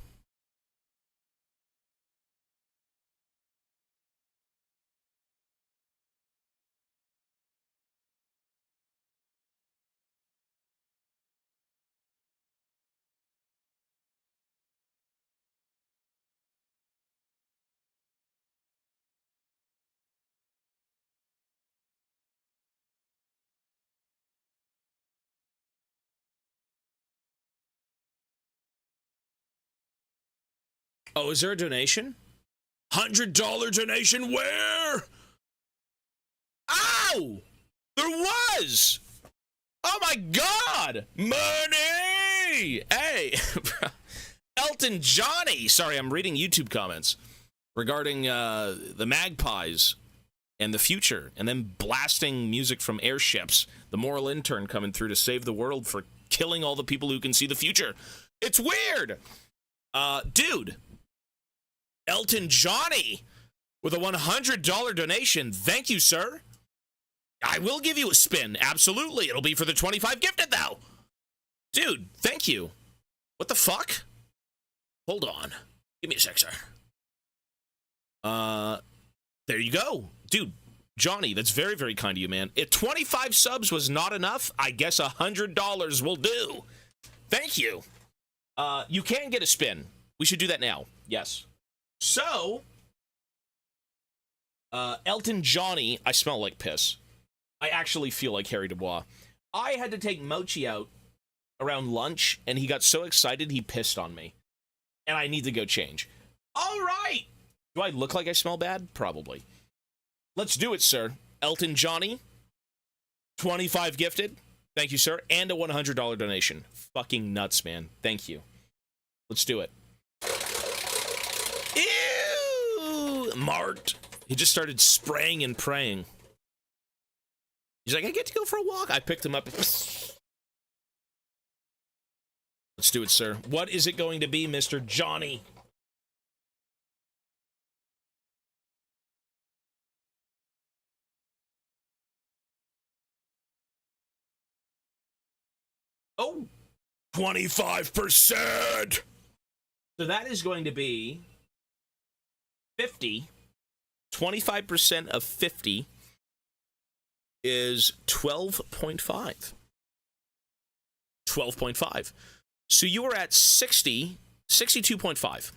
Oh, is there a donation? $100 donation where? Ow! There was! Oh my god! Money! Hey! Elton Johnny! Sorry, I'm reading YouTube comments regarding the Magpies and the future, and then blasting music from airships. The moral intern coming through to save the world for killing all the people who can see the future. It's weird! Dude. Elton Johnny with a $100 donation. Thank you, sir. I will give you a spin. Absolutely. It'll be for the 25 gifted, though. Dude, thank you. What the fuck? Hold on. Give me a sec, sir. There you go. Dude, Johnny, that's very, very kind of you, man. If 25 subs was not enough, I guess $100 will do. Thank you. You can get a spin. We should do that now. Yes. So, Elton Johnny, I smell like piss. I actually feel like Harry Dubois. I had to take Mochi out around lunch, and he got so excited he pissed on me. And I need to go change. All right! Do I look like I smell bad? Probably. Let's do it, sir. Elton Johnny, 25 gifted. Thank you, sir. And a $100 donation. Fucking nuts, man. Thank you. Let's do it. Ew! Mart. He just started spraying and praying. He's like, I get to go for a walk. I picked him up. Let's do it, sir. What is it going to be, Mr. Johnny? Oh, 25%. So that is going to be 50. 25% of 50 is 12.5. 12.5. So you are at 62.5.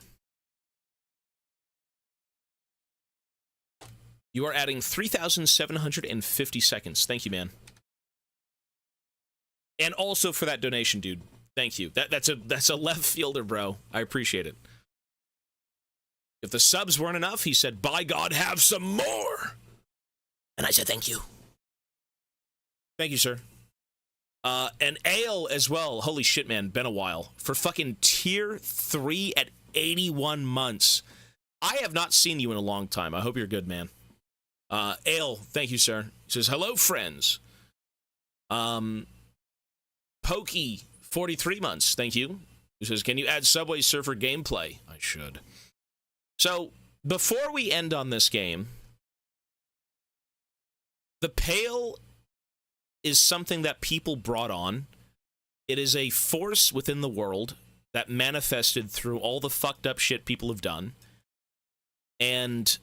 You are adding 3,750 seconds. Thank you, man. And also for that donation, dude. Thank you. That's a left fielder, bro. I appreciate it. If the subs weren't enough, he said, by God, have some more. And I said, thank you. Thank you, sir. And Ale as well. Holy shit, man. Been a while. For fucking tier 3 at 81 months. I have not seen you in a long time. I hope you're good, man. Ale, thank you, sir. He says, hello, friends. Pokey, 43 months. Thank you. He says, can you add Subway Surfer gameplay? I should. So, before we end on this game, the Pale is something that people brought on. It is a force within the world that manifested through all the fucked up shit people have done. And,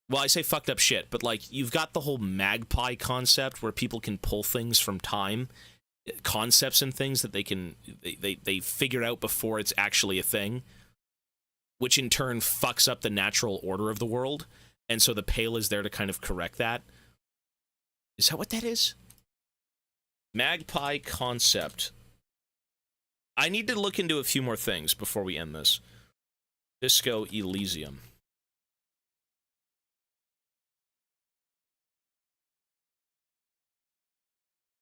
well, I say fucked up shit, but like, you've got the whole magpie concept where people can pull things from time, concepts and things that they figure out before it's actually a thing, which in turn fucks up the natural order of the world. And so the Pale is there to kind of correct that. Is that what that is? Magpie concept. I need to look into a few more things before we end this. Disco Elysium.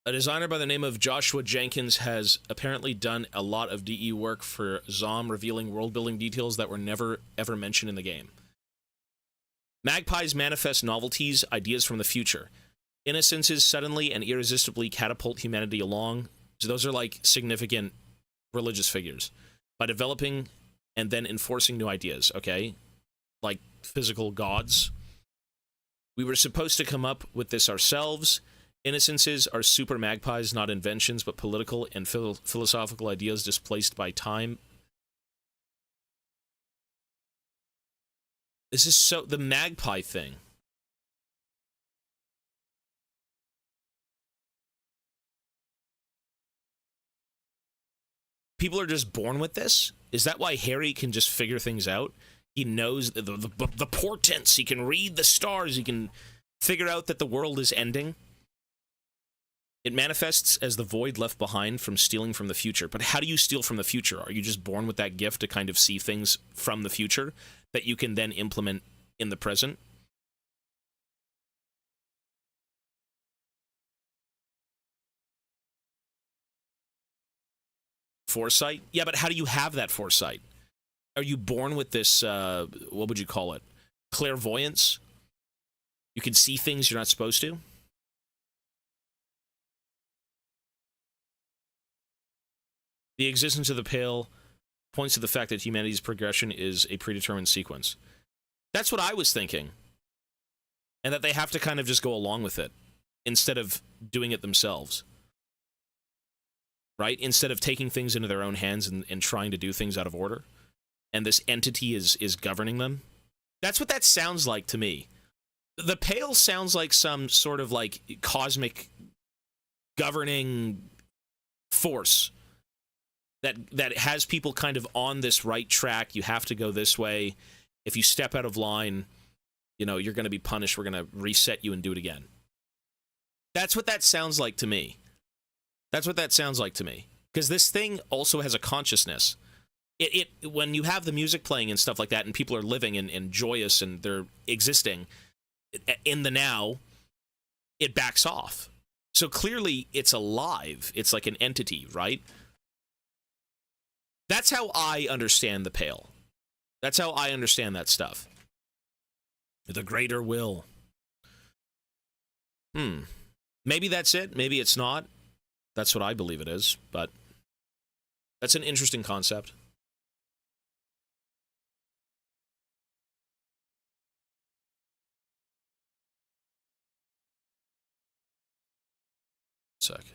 A designer by the name of Joshua Jenkins has apparently done a lot of DE work for Zom, revealing world-building details that were never, ever mentioned in the game. Magpies manifest novelties, ideas from the future. Innocences suddenly and irresistibly catapult humanity along. So those are like significant religious figures. By developing and then enforcing new ideas, okay? Like physical gods. We were supposed to come up with this ourselves. Innocences are super magpies, not inventions, but political and philosophical ideas displaced by time. This is so... the magpie thing. People are just born with this? Is that why Harry can just figure things out? He knows the portents. He can read the stars. He can figure out that the world is ending. It manifests as the void left behind from stealing from the future. But how do you steal from the future? Are you just born with that gift to kind of see things from the future that you can then implement in the present? Foresight? Yeah, but how do you have that foresight? Are you born with this, what would you call it? Clairvoyance? You can see things you're not supposed to? The existence of the Pale points to the fact that humanity's progression is a predetermined sequence. That's what I was thinking. And that they have to kind of just go along with it, instead of doing it themselves. Right? Instead of taking things into their own hands and trying to do things out of order. And this entity is governing them. That's what that sounds like to me. The Pale sounds like some sort of like cosmic governing force that has people kind of on this right track. You have to go this way. If you step out of line, you know, you're going to be punished. We're going to reset you and do it again. That's what that sounds like to me. That's what that sounds like to me. Because this thing also has a consciousness. It when you have the music playing and stuff like that, and people are living and joyous and they're existing in the now, it backs off. So clearly it's alive. It's like an entity, right? That's how I understand the Pale. That's how I understand that stuff. The greater will. Maybe that's it. Maybe it's not. That's what I believe it is, but that's an interesting concept. Sec.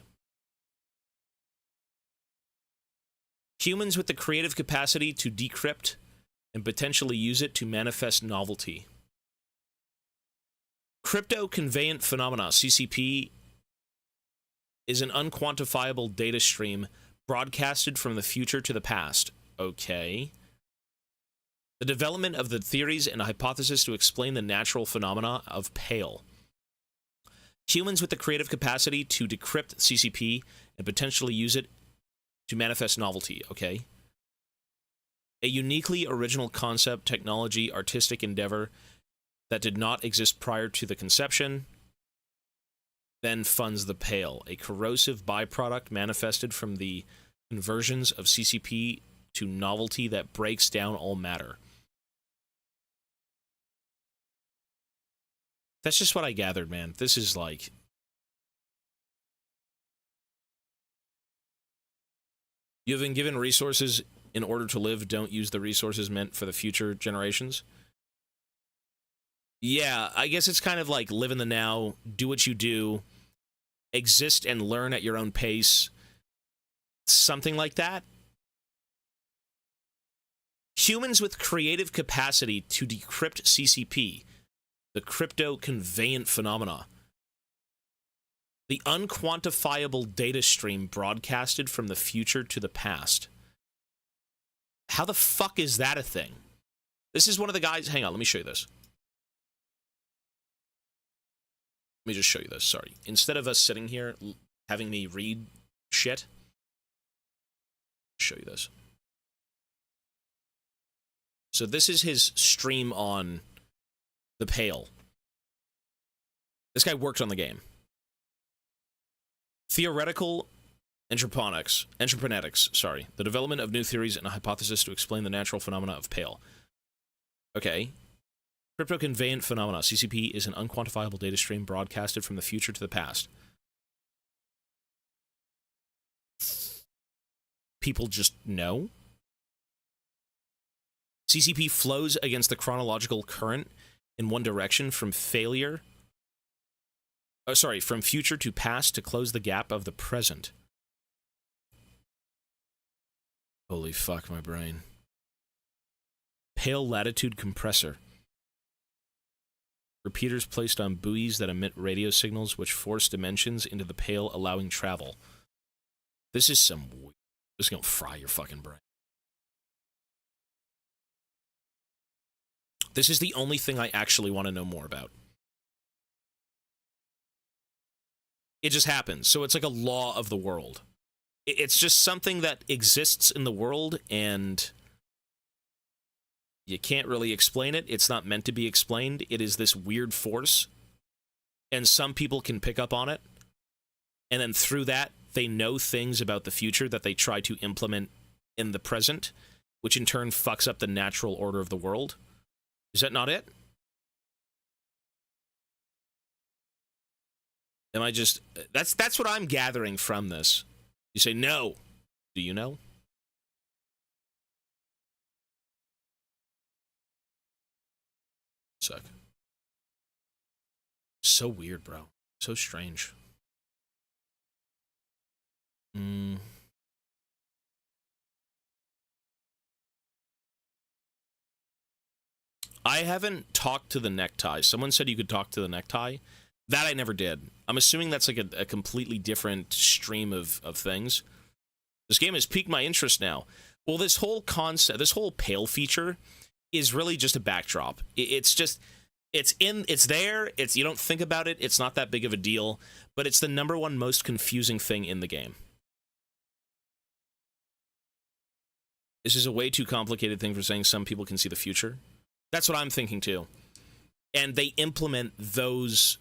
Humans with the creative capacity to decrypt and potentially use it to manifest novelty. Crypto-conveyant phenomena, CCP, is an unquantifiable data stream broadcasted from the future to the past. Okay. The development of the theories and hypothesis to explain the natural phenomena of Pale. Humans with the creative capacity to decrypt CCP and potentially use it to manifest novelty. Okay. A uniquely original concept, technology, artistic endeavor that did not exist prior to the conception, then funds the Pale, a corrosive byproduct manifested from the conversions of CCP to novelty that breaks down all matter. That's just what I gathered, man. This is like... You have been given resources in order to live. Don't use the resources meant for the future generations. Yeah, I guess it's kind of like live in the now, do what you do, exist and learn at your own pace. Something like that. Humans with creative capacity to decrypt CCP, the crypto-conveyant phenomena. The unquantifiable data stream broadcasted from the future to the past. How the fuck is that a thing? This is one of the guys... Hang on, let me show you this. Let me just show you this, sorry. Instead of us sitting here having me read shit, show you this. So this is his stream on the Pale. This guy worked on the game. Theoretical entreprenetics, sorry. The development of new theories and a hypothesis to explain the natural phenomena of Pale. Okay. Crypto-conveyant phenomena. CCP is an unquantifiable data stream broadcasted from the future to the past. People just know. CCP flows against the chronological current in one direction from from future to past to close the gap of the present. Holy fuck, my brain. Pale latitude compressor. Repeaters placed on buoys that emit radio signals which force dimensions into the Pale, allowing travel. This is some... This is gonna fry your fucking brain. This is the only thing I actually want to know more about. It just happens. So it's like a law of the world. It's just something that exists in the world, and you can't really explain it. It's not meant to be explained. It is this weird force, and some people can pick up on it, and then through that, they know things about the future that they try to implement in the present, which in turn fucks up the natural order of the world. Is that not it? Am I just... That's what I'm gathering from this. You say, no. Do you know? Suck. So weird, bro. So strange. I haven't talked to the necktie. Someone said you could talk to the necktie. That I never did. I'm assuming that's like a completely different stream of things. This game has piqued my interest now. Well, this whole concept, this whole Pale feature is really just a backdrop. It's just, it's there, you don't think about it, it's not that big of a deal, but it's the #1 most confusing thing in the game. This is a way too complicated thing for saying some people can see the future. That's what I'm thinking too. And they implement those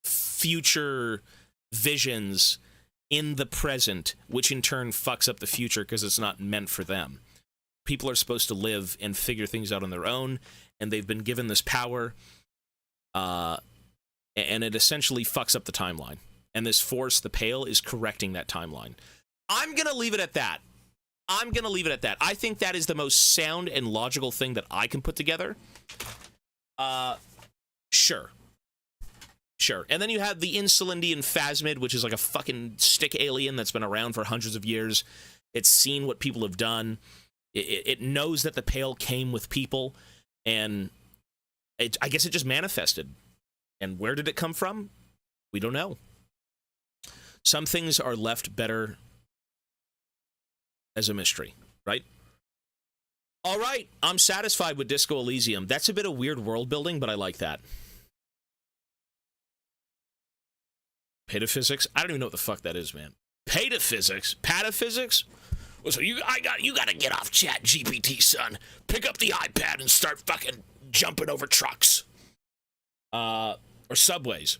future visions in the present, which in turn fucks up the future because it's not meant for them. People are supposed to live and figure things out on their own, and they've been given this power and it essentially fucks up the timeline. And this force, the Pale, is correcting that timeline. I'm going to leave it at that. I think that is the most sound and logical thing that I can put together. Sure. And then you have the Insulindian Phasmid, which is like a fucking stick alien that's been around for hundreds of years. It's seen what people have done. It knows that the Pale came with people, and I guess it just manifested. And where did it come from? We don't know. Some things are left better as a mystery, right? All right, I'm satisfied with Disco Elysium. That's a bit of weird world building, but I like that. Pataphysics? I don't even know what the fuck that is, man. Pataphysics? Pataphysics? Well, so you gotta get off Chat GPT, son. Pick up the iPad and start fucking jumping over trucks. Or subways.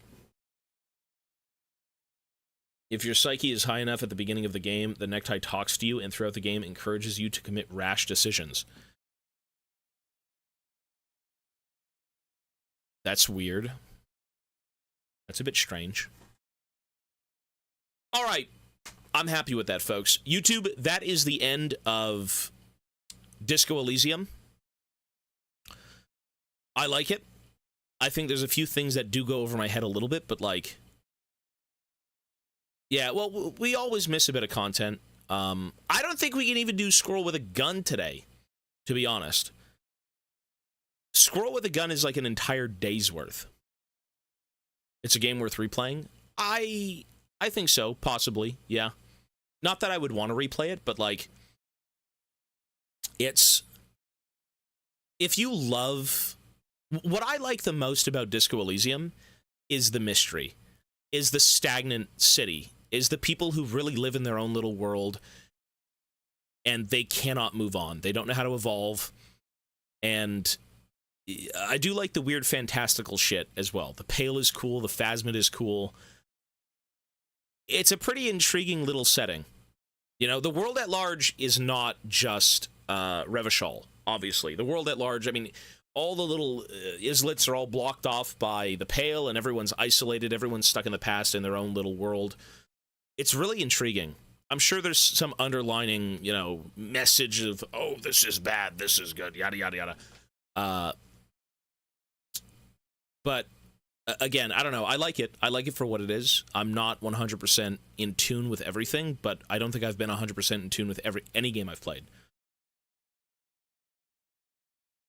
If your psyche is high enough at the beginning of the game, the necktie talks to you and throughout the game encourages you to commit rash decisions. That's weird. That's a bit strange. All right. I'm happy with that, folks. YouTube, that is the end of Disco Elysium. I like it. I think there's a few things that do go over my head a little bit, but like... Yeah, well, we always miss a bit of content. I don't think we can even do Squirrel with a Gun today, to be honest. Squirrel with a Gun is like an entire day's worth. It's a game worth replaying. I think so, possibly, yeah. Not that I would want to replay it, but like, it's... If you love... What I like the most about Disco Elysium is the mystery, is the stagnant city, is the people who really live in their own little world and they cannot move on. They don't know how to evolve. And I do like the weird fantastical shit as well. The Pale is cool. The Phasmid is cool. It's a pretty intriguing little setting. You know, the world at large is not just Revachol, obviously. The world at large, I mean, all the little islets are all blocked off by the Pale, and everyone's isolated. Everyone's stuck in the past in their own little world. It's really intriguing. I'm sure there's some underlining, you know, message of, oh, this is bad, this is good, yada, yada, yada. But, again, I don't know. I like it. I like it for what it is. I'm not 100% in tune with everything, but I don't think I've been 100% in tune with any game I've played.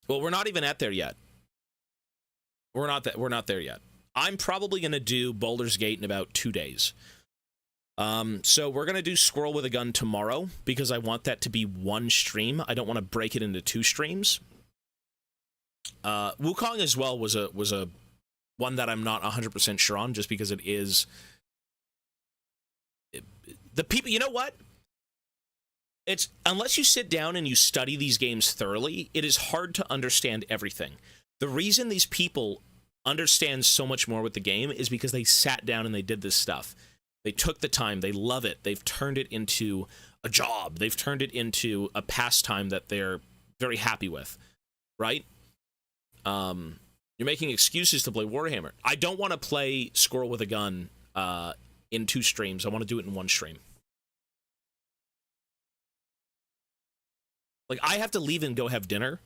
Well, we're not even at there yet. We're not there yet. I'm probably going to do Baldur's Gate in about 2 days. So we're going to do Squirrel with a Gun tomorrow because I want that to be one stream. I don't want to break it into 2 streams. Wukong as well was a one that I'm not 100% sure on just because it is the people, you know what? It's unless you sit down and you study these games thoroughly, it is hard to understand everything. The reason these people understand so much more with the game is because they sat down and they did this stuff. They took the time. They love it. They've turned it into a job. They've turned it into a pastime that they're very happy with, right? You're making excuses to play Warhammer. I don't want to play Squirrel with a Gun in 2 streams. I want to do it in 1 stream. Like, I have to leave and go have dinner,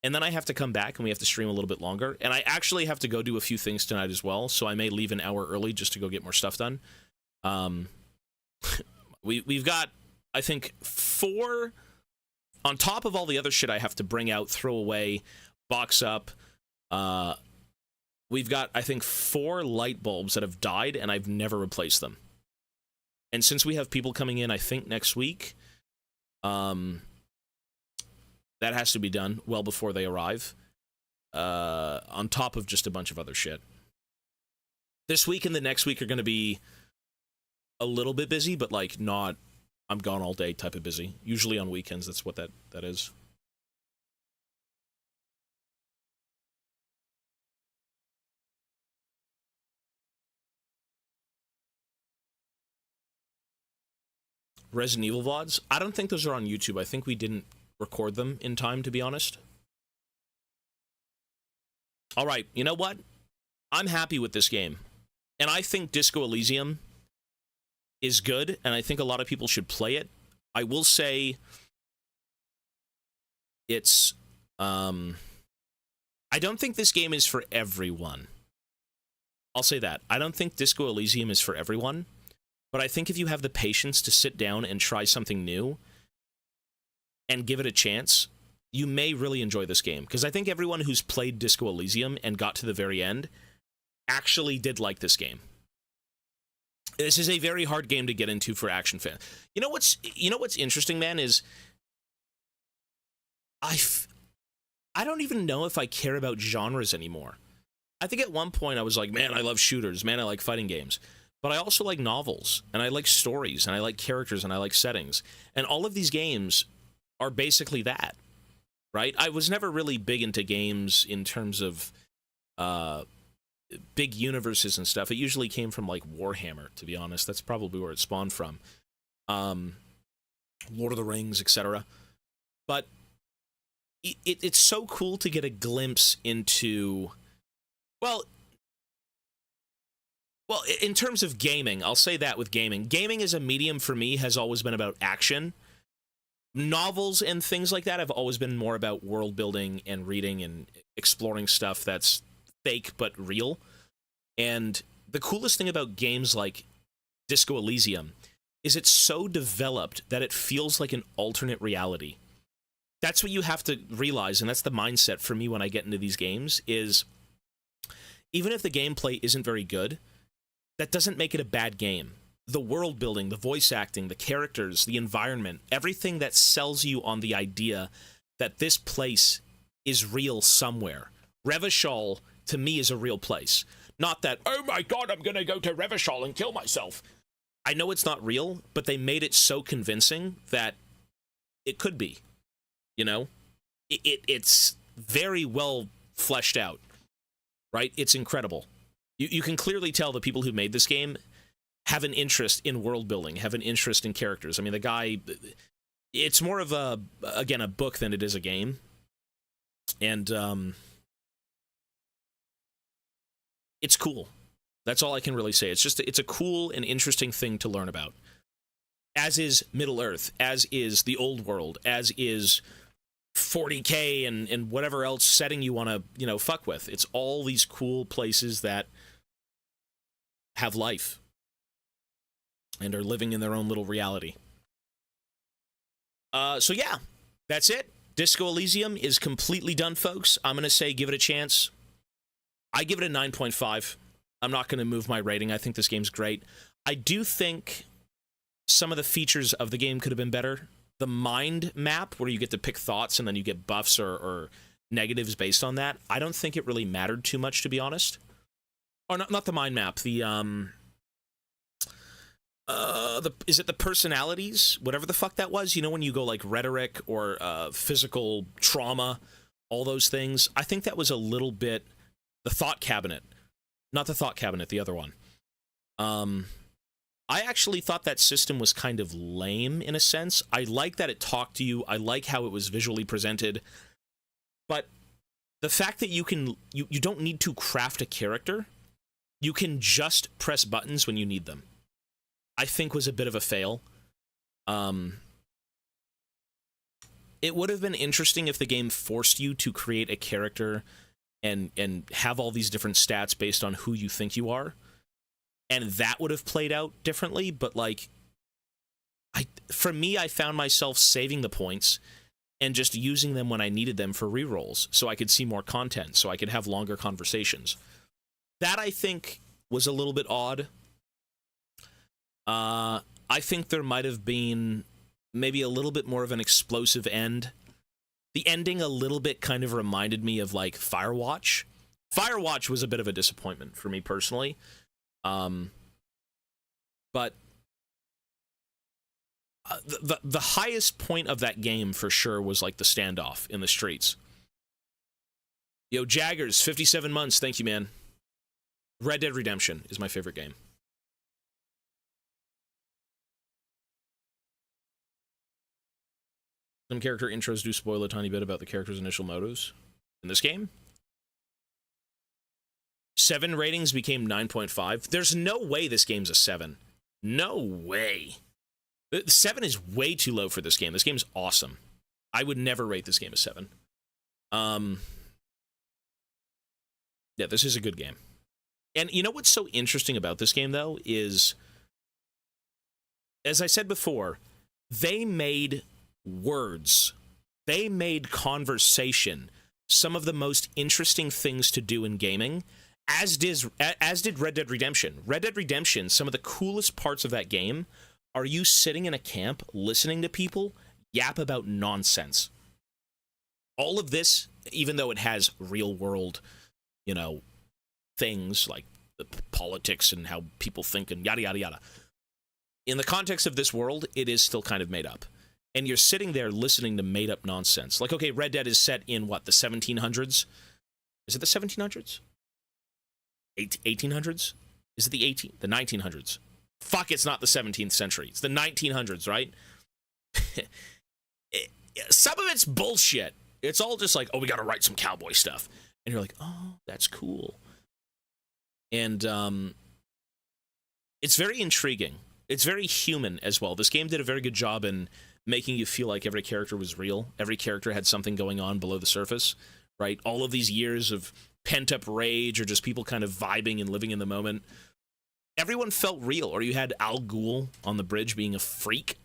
and then I have to come back, and we have to stream a little bit longer. And I actually have to go do a few things tonight as well, so I may leave an hour early just to go get more stuff done. We've got, I think, 4... On top of all the other shit I have to bring out, throw away, box up, we've got, I think, 4 light bulbs that have died, and I've never replaced them. And since we have people coming in, I think, next week... that has to be done well before they arrive. On top of just a bunch of other shit. This week and the next week are going to be a little bit busy, but like not I'm gone all day type of busy. Usually on weekends, that's what that is. Resident Evil VODs? I don't think those are on YouTube. I think we didn't record them in time, to be honest. All right, you know what? I'm happy with this game. And I think Disco Elysium is good, and I think a lot of people should play it. I will say it's... I don't think this game is for everyone. I'll say that. I don't think Disco Elysium is for everyone, but I think if you have the patience to sit down and try something new and give it a chance, you may really enjoy this game. Because I think everyone who's played Disco Elysium and got to the very end actually did like this game. This is a very hard game to get into for action fans. You know what's interesting, man, is I don't even know if I care about genres anymore. I think at one point I was like, man, I love shooters. Man, I like fighting games. But I also like novels, and I like stories, and I like characters, and I like settings. And all of these games are basically that, right? I was never really big into games in terms of big universes and stuff. It usually came from, like, Warhammer, to be honest. That's probably where it spawned from. Lord of the Rings, etc. But it's so cool to get a glimpse into... Well, in terms of gaming, I'll say that with gaming. Gaming as a medium for me has always been about action. Novels and things like that have always been more about world building and reading and exploring stuff that's fake but real. And the coolest thing about games like Disco Elysium is it's so developed that it feels like an alternate reality. That's what you have to realize, and that's the mindset for me when I get into these games, is even if the gameplay isn't very good, that doesn't make it a bad game. The world building, the voice acting, the characters, the environment, everything that sells you on the idea that this place is real somewhere. Revachol, to me, is a real place. Not that, oh my god, I'm gonna go to Revachol and kill myself. I know it's not real, but they made it so convincing that it could be. You know? It's very well fleshed out. Right? It's incredible. You can clearly tell the people who made this game have an interest in world building, have an interest in characters. I mean, the guy... It's more of a book than it is a game. And, it's cool. That's all I can really say. It's a cool and interesting thing to learn about. As is Middle-earth, as is the Old World, as is 40K and whatever else setting you want to, fuck with. It's all these cool places that have life and are living in their own little reality. So yeah, that's it. Disco Elysium is completely done, folks. I'm going to say give it a chance. I give it a 9.5. I'm not going to move my rating. I think this game's great. I do think some of the features of the game could have been better. The mind map, where you get to pick thoughts and then you get buffs or negatives based on that, I don't think it really mattered too much, to be honest. Or not the mind map, is it the personalities? Whatever the fuck that was, when you go like rhetoric or physical trauma, all those things. I think that was a little bit the thought cabinet. Not the thought cabinet, the other one. I actually thought that system was kind of lame in a sense. I like that it talked to you. I like how it was visually presented. But the fact that you don't need to craft a character, you can just press buttons when you need them, I think was a bit of a fail. It would have been interesting if the game forced you to create a character and have all these different stats based on who you think you are. And that would have played out differently, but for me, I found myself saving the points and just using them when I needed them for rerolls, so I could see more content, so I could have longer conversations. That, I think, was a little bit odd. I think there might have been maybe a little bit more of an explosive end. The ending a little bit kind of reminded me of, like, Firewatch. Firewatch was a bit of a disappointment for me personally. But the highest point of that game for sure was like the standoff in the streets. Yo, Jaggers, 57 months. Thank you, man. Red Dead Redemption is my favorite game. Some character intros do spoil a tiny bit about the character's initial motives in this game. 7 ratings became 9.5. There's no way this game's a 7. No way. 7 is way too low for this game. This game's awesome. I would never rate this game a 7. Yeah, this is a good game. And you know what's so interesting about this game, though, is, as I said before, they made words, they made conversation some of the most interesting things to do in gaming, as did Red Dead Redemption. Red Dead Redemption, some of the coolest parts of that game are you sitting in a camp listening to people yap about nonsense. All of this, even though it has real world, you know, things like the politics and how people think and yada, yada, yada. In the context of this world, it is still kind of made up. And you're sitting there listening to made up nonsense. Like, okay, Red Dead is set in what, the 1700s? Is it the 1700s? 1800s? Is it the 1900s? Fuck, it's not the 17th century. It's the 1900s, right? Some of it's bullshit. It's all just like, oh, we got to write some cowboy stuff. And you're like, oh, that's cool. And it's very intriguing. It's very human as well. This game did a very good job in making you feel like every character was real. Every character had something going on below the surface, right? All of these years of pent-up rage or just people kind of vibing and living in the moment. Everyone felt real. Or you had Al Ghul on the bridge being a freak.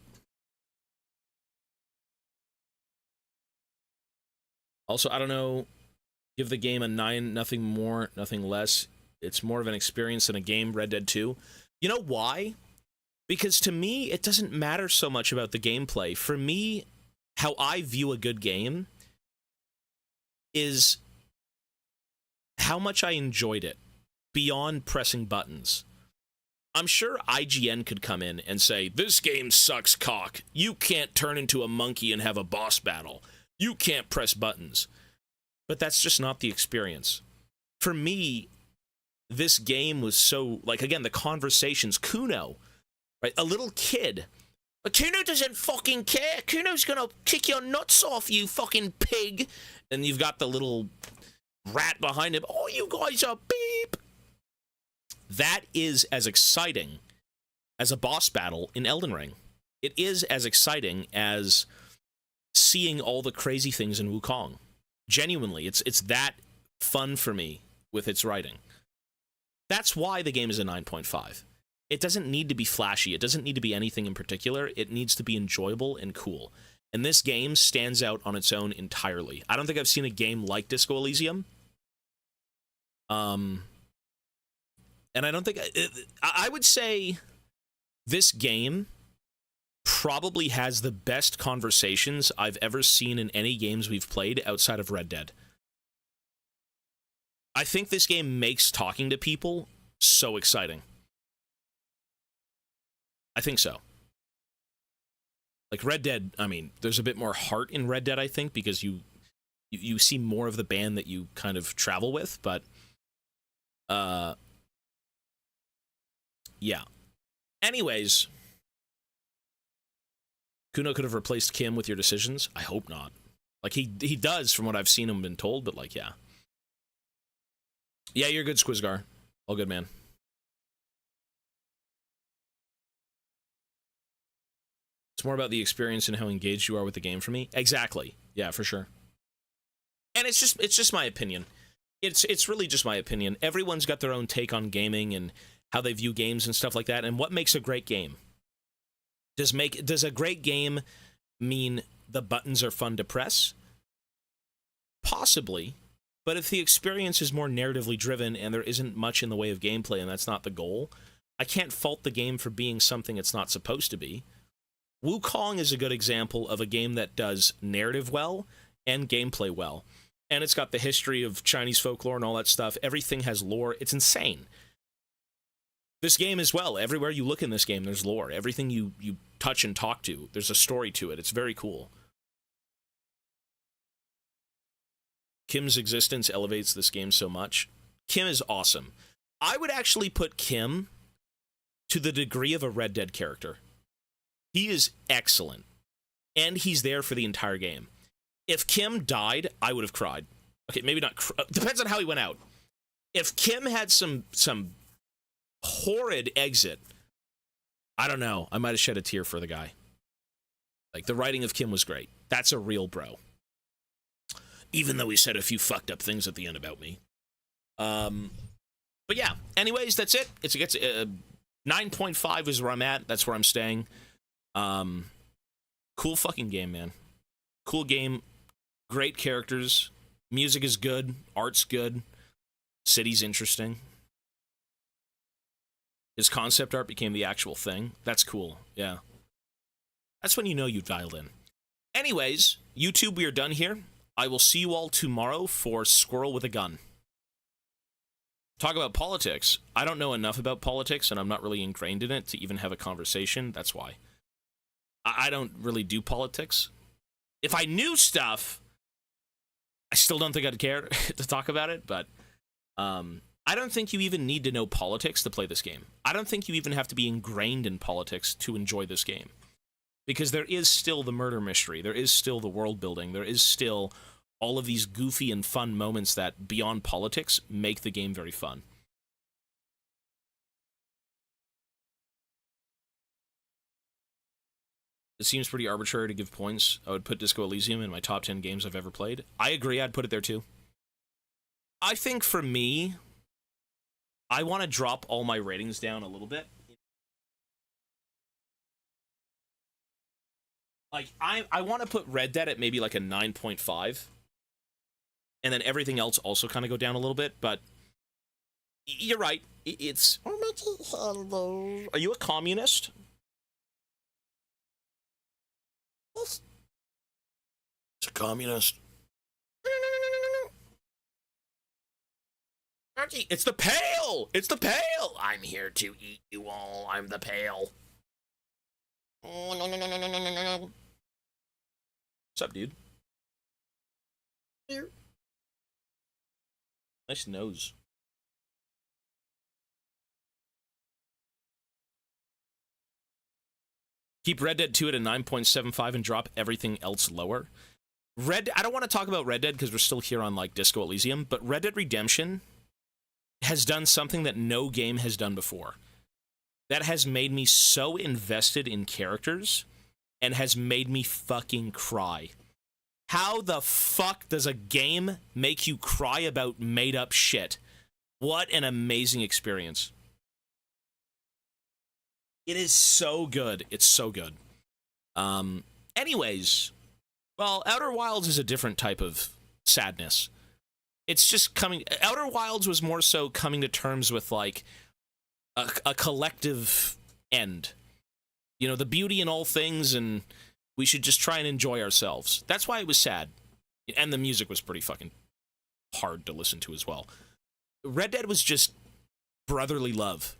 Also, I don't know, give the game a 9, nothing more, nothing less. It's more of an experience than a game, Red Dead 2. You know why? Because to me, it doesn't matter so much about the gameplay. For me, how I view a good game is how much I enjoyed it beyond pressing buttons. I'm sure IGN could come in and say, this game sucks cock. You can't turn into a monkey and have a boss battle. You can't press buttons. But that's just not the experience. For me, this game was so, like, again, the conversations, Kuno, right? A little kid. But Kuno doesn't fucking care. Kuno's gonna kick your nuts off, you fucking pig. And you've got the little rat behind him. Oh, you guys are beep. That is as exciting as a boss battle in Elden Ring. It is as exciting as seeing all the crazy things in Wukong. Genuinely, it's that fun for me with its writing. That's why the game is a 9.5. It doesn't need to be flashy. It doesn't need to be anything in particular. It needs to be enjoyable and cool. And this game stands out on its own entirely. I don't think I've seen a game like Disco Elysium. And I don't think... I would say this game probably has the best conversations I've ever seen in any games we've played outside of Red Dead. I think this game makes talking to people so exciting. I think so. Like Red Dead, I mean, there's a bit more heart in Red Dead, I think, because you see more of the band that you kind of travel with, but yeah. Anyways, Kuno could have replaced Kim with your decisions. I hope not. Like, he does, from what I've seen and been told, but, like, yeah. Yeah, you're good, Squizgar. All good, man. It's more about the experience and how engaged you are with the game for me. Exactly. Yeah, for sure. And it's just my opinion. It's really just my opinion. Everyone's got their own take on gaming and how they view games and stuff like that. And what makes a great game? Does a great game mean the buttons are fun to press? Possibly. But if the experience is more narratively driven and there isn't much in the way of gameplay and that's not the goal, I can't fault the game for being something it's not supposed to be. Wukong is a good example of a game that does narrative well and gameplay well. And it's got the history of Chinese folklore and all that stuff. Everything has lore. It's insane. This game as well. Everywhere you look in this game, there's lore. Everything you touch and talk to, there's a story to it. It's very cool. Kim's existence elevates this game so much. Kim is awesome. I would actually put Kim to the degree of a Red Dead character. He is excellent. And he's there for the entire game. If Kim died, I would have cried. Okay, maybe not. Depends on how he went out. If Kim had some horrid exit, I don't know. I might have shed a tear for the guy. Like, the writing of Kim was great. That's a real bro. Even though he said a few fucked up things at the end about me. But yeah, anyways, that's it. It gets 9.5 is where I'm at. That's where I'm staying. Cool fucking game, man. Cool game. Great characters. Music is good. Art's good. City's interesting. His concept art became the actual thing. That's cool. Yeah. That's when you know you dialed in. Anyways, YouTube, we are done here. I will see you all tomorrow for Squirrel with a Gun. Talk about politics. I don't know enough about politics, and I'm not really ingrained in it to even have a conversation. That's why. I don't really do politics. If I knew stuff, I still don't think I'd care to talk about it, but I don't think you even need to know politics to play this game. I don't think you even have to be ingrained in politics to enjoy this game. Because there is still the murder mystery, there is still the world building, there is still all of these goofy and fun moments that, beyond politics, make the game very fun. It seems pretty arbitrary to give points. I would put Disco Elysium in my top 10 games I've ever played. I agree, I'd put it there too. I think for me, I want to drop all my ratings down a little bit. Like, I want to put Red Dead at maybe like a 9.5. And then everything else also kind of go down a little bit, but you're right. It's... Are you a communist? It's a communist. It's the Pale! It's the Pale! I'm here to eat you all. I'm the Pale. Oh, no. What's up, dude? Here. Nice nose. Keep Red Dead 2 at a 9.75 and drop everything else lower. I don't want to talk about Red Dead because we're still here on, like, Disco Elysium, but Red Dead Redemption has done something that no game has done before. That has made me so invested in characters and has made me fucking cry. How the fuck does a game make you cry about made-up shit? What an amazing experience. It is so good. It's so good. Anyways, well, Outer Wilds is a different type of sadness. It's just coming... Outer Wilds was more so coming to terms with, like, a collective end. You know, the beauty in all things, and we should just try and enjoy ourselves. That's why it was sad. And the music was pretty fucking hard to listen to as well. Red Dead was just brotherly love,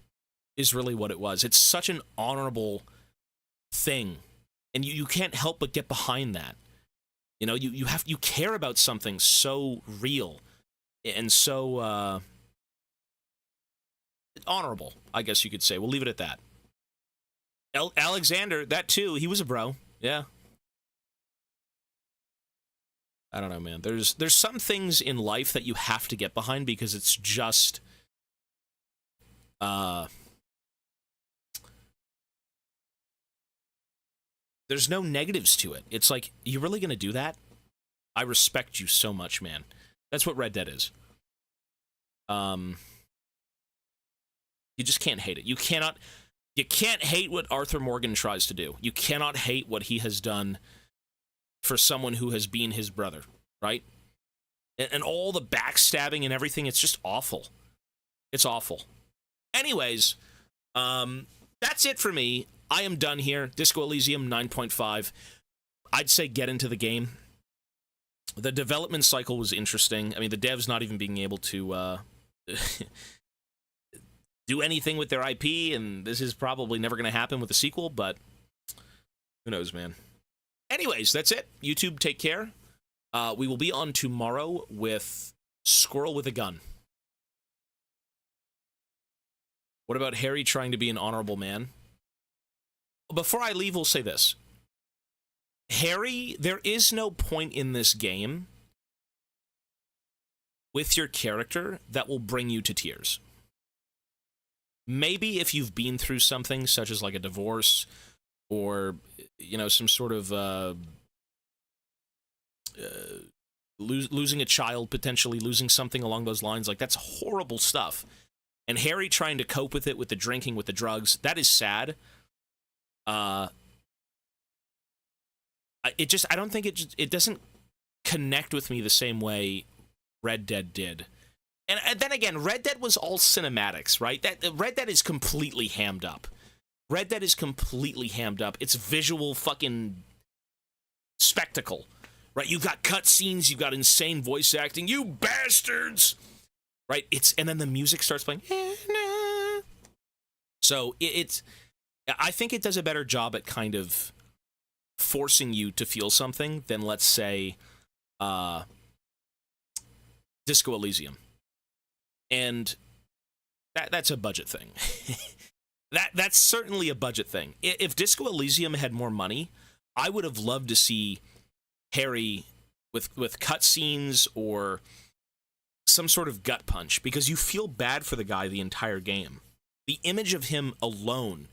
is really what it was. It's such an honorable thing. And you can't help but get behind that. You know, you care about something so real and so honorable, I guess you could say. We'll leave it at that. Alexander, that too, he was a bro. Yeah. I don't know, man. There's some things in life that you have to get behind because it's just there's no negatives to it. It's like, you really gonna do that? I respect you so much, man. That's what Red Dead is. You just can't hate it. You can't hate what Arthur Morgan tries to do. You cannot hate what he has done for someone who has been his brother, right? And all the backstabbing and everything, it's just awful. It's awful. Anyways, that's it for me. I am done here. Disco Elysium 9.5. I'd say get into the game. The development cycle was interesting. I mean, the devs not even being able to do anything with their IP, and this is probably never going to happen with the sequel, but who knows, man. Anyways, that's it. YouTube, take care. We will be on tomorrow with Squirrel with a Gun. What about Harry trying to be an honorable man? Before I leave, we'll say this. Harry, there is no point in this game with your character that will bring you to tears. Maybe if you've been through something such as like a divorce or, you know, some sort of losing a child, potentially losing something along those lines, like that's horrible stuff. And Harry trying to cope with it, with the drinking, with the drugs, that is sad. I don't think it doesn't connect with me the same way Red Dead did. And then again, Red Dead was all cinematics, right? Red Dead is completely hammed up. Red Dead is completely hammed up. It's visual fucking spectacle, right? You've got cutscenes, you've got insane voice acting, you bastards, right? And then the music starts playing. So I think it does a better job at kind of forcing you to feel something than, let's say, Disco Elysium. And that's a budget thing. That's certainly a budget thing. If Disco Elysium had more money, I would have loved to see Harry with cutscenes or some sort of gut punch, because you feel bad for the guy the entire game. The image of him alone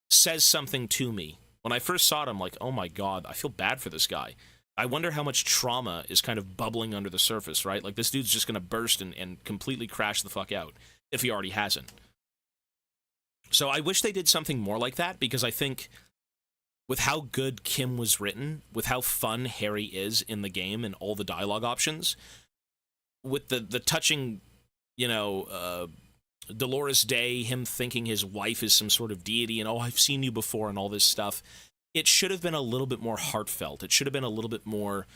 says something to me. When I first saw it, I'm like, oh my god, I feel bad for this guy. I wonder how much trauma is kind of bubbling under the surface, right? Like, this dude's just going to burst and completely crash the fuck out, if he already hasn't. So I wish they did something more like that, because I think with how good Kim was written, with how fun Harry is in the game and all the dialogue options, with the touching, you know, Dolores Day, him thinking his wife is some sort of deity, and, oh, I've seen you before, and all this stuff. It should have been a little bit more heartfelt. It should have been a little bit more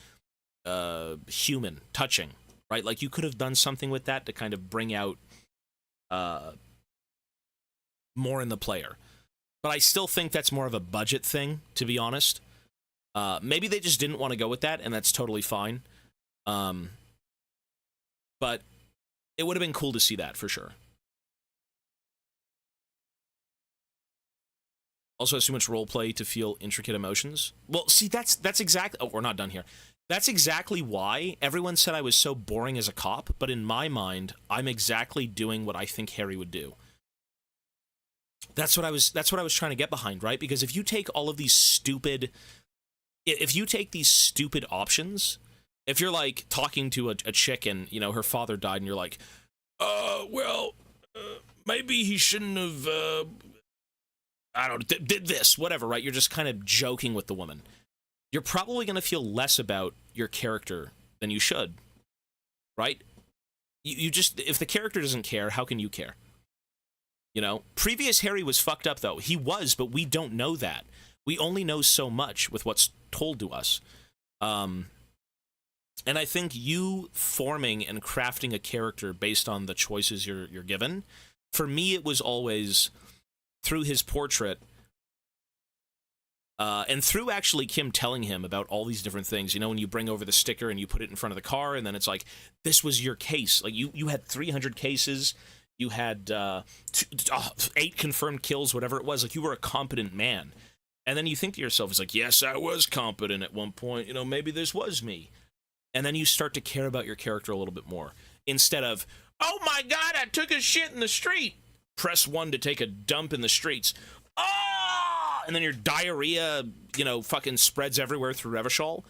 human, touching, right? Like, you could have done something with that to kind of bring out more in the player. But I still think that's more of a budget thing, to be honest. Maybe they just didn't want to go with that, and that's totally fine. But it would have been cool to see that, for sure. Also has too much roleplay to feel intricate emotions. Well, see, that's exactly... Oh, we're not done here. That's exactly why everyone said I was so boring as a cop, but in my mind, I'm exactly doing what I think Harry would do. That's what I was trying to get behind, right? Because if you take all of these stupid... If you take these stupid options, if you're, like, talking to a chick and, you know, her father died, and you're like, maybe he shouldn't have... I don't know, did this, whatever, right? You're just kind of joking with the woman. You're probably going to feel less about your character than you should, right? You just, if the character doesn't care, how can you care? You know, previous Harry was fucked up, though. He was, but we don't know that. We only know so much with what's told to us. And I think you forming and crafting a character based on the choices you're given, for me, it was always... through his portrait, and through actually Kim telling him about all these different things. You know, when you bring over the sticker and you put it in front of the car, and then it's like, this was your case. Like, you had 300 cases, you had 8 confirmed kills, whatever it was. Like, you were a competent man. And then you think to yourself, it's like, yes, I was competent at one point. You know, maybe this was me. And then you start to care about your character a little bit more. Instead of, oh my god, I took a shit in the street. Press 1 to take a dump in the streets. Oh! And then your diarrhea, you know, fucking spreads everywhere through Revachol.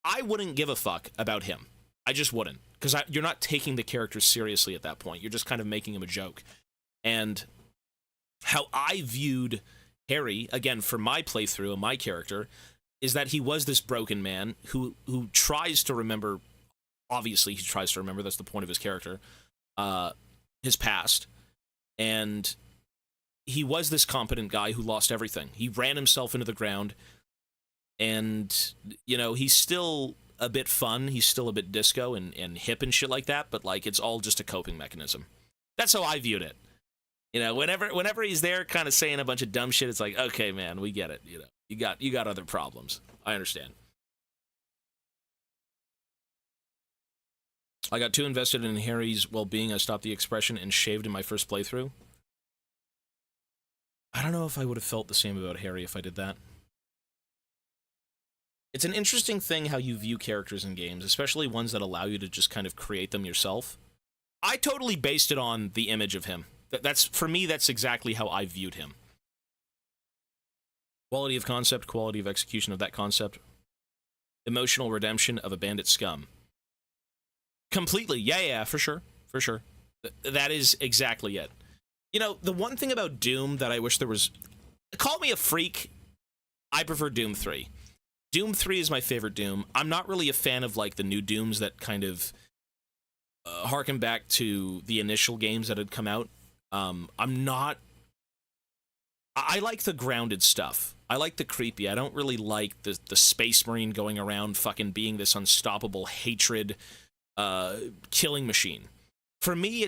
I wouldn't give a fuck about him. I just wouldn't. Because you're not taking the character seriously at that point. You're just kind of making him a joke. And how I viewed Harry, again, for my playthrough and my character, is that he was this broken man who tries to remember, obviously he tries to remember, that's the point of his character, his past. And he was this competent guy who lost everything. He ran himself into the ground. And, you know, he's still a bit fun. He's still a bit disco and hip and shit like that. But, like, it's all just a coping mechanism. That's how I viewed it. You know, whenever he's there kind of saying a bunch of dumb shit, it's like, okay, man, we get it. You know, you got other problems. I understand. I got too invested in Harry's well-being, I stopped the expression and shaved in my first playthrough. I don't know if I would have felt the same about Harry if I did that. It's an interesting thing how you view characters in games, especially ones that allow you to just kind of create them yourself. I totally based it on the image of him. That's for me, that's exactly how I viewed him. Quality of concept, quality of execution of that concept, emotional redemption of a bandit scum. Completely. Yeah, for sure. For sure. That is exactly it. You know, the one thing about Doom that I wish there was... Call me a freak. I prefer Doom 3. Doom 3 is my favorite Doom. I'm not really a fan of, like, the new Dooms that kind of harken back to the initial games that had come out. I'm not... I like the grounded stuff. I like the creepy. I don't really like the Space Marine going around fucking being this unstoppable hatred killing machine. For me,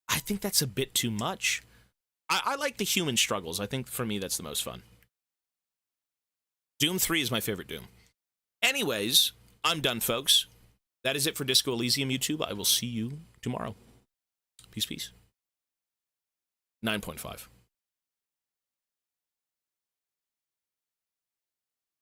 I think that's a bit too much. I like the human struggles. I think for me, that's the most fun. Doom 3 is my favorite Doom. Anyways, I'm done, folks. That is it for Disco Elysium YouTube. I will see you tomorrow. Peace, peace. 9.5.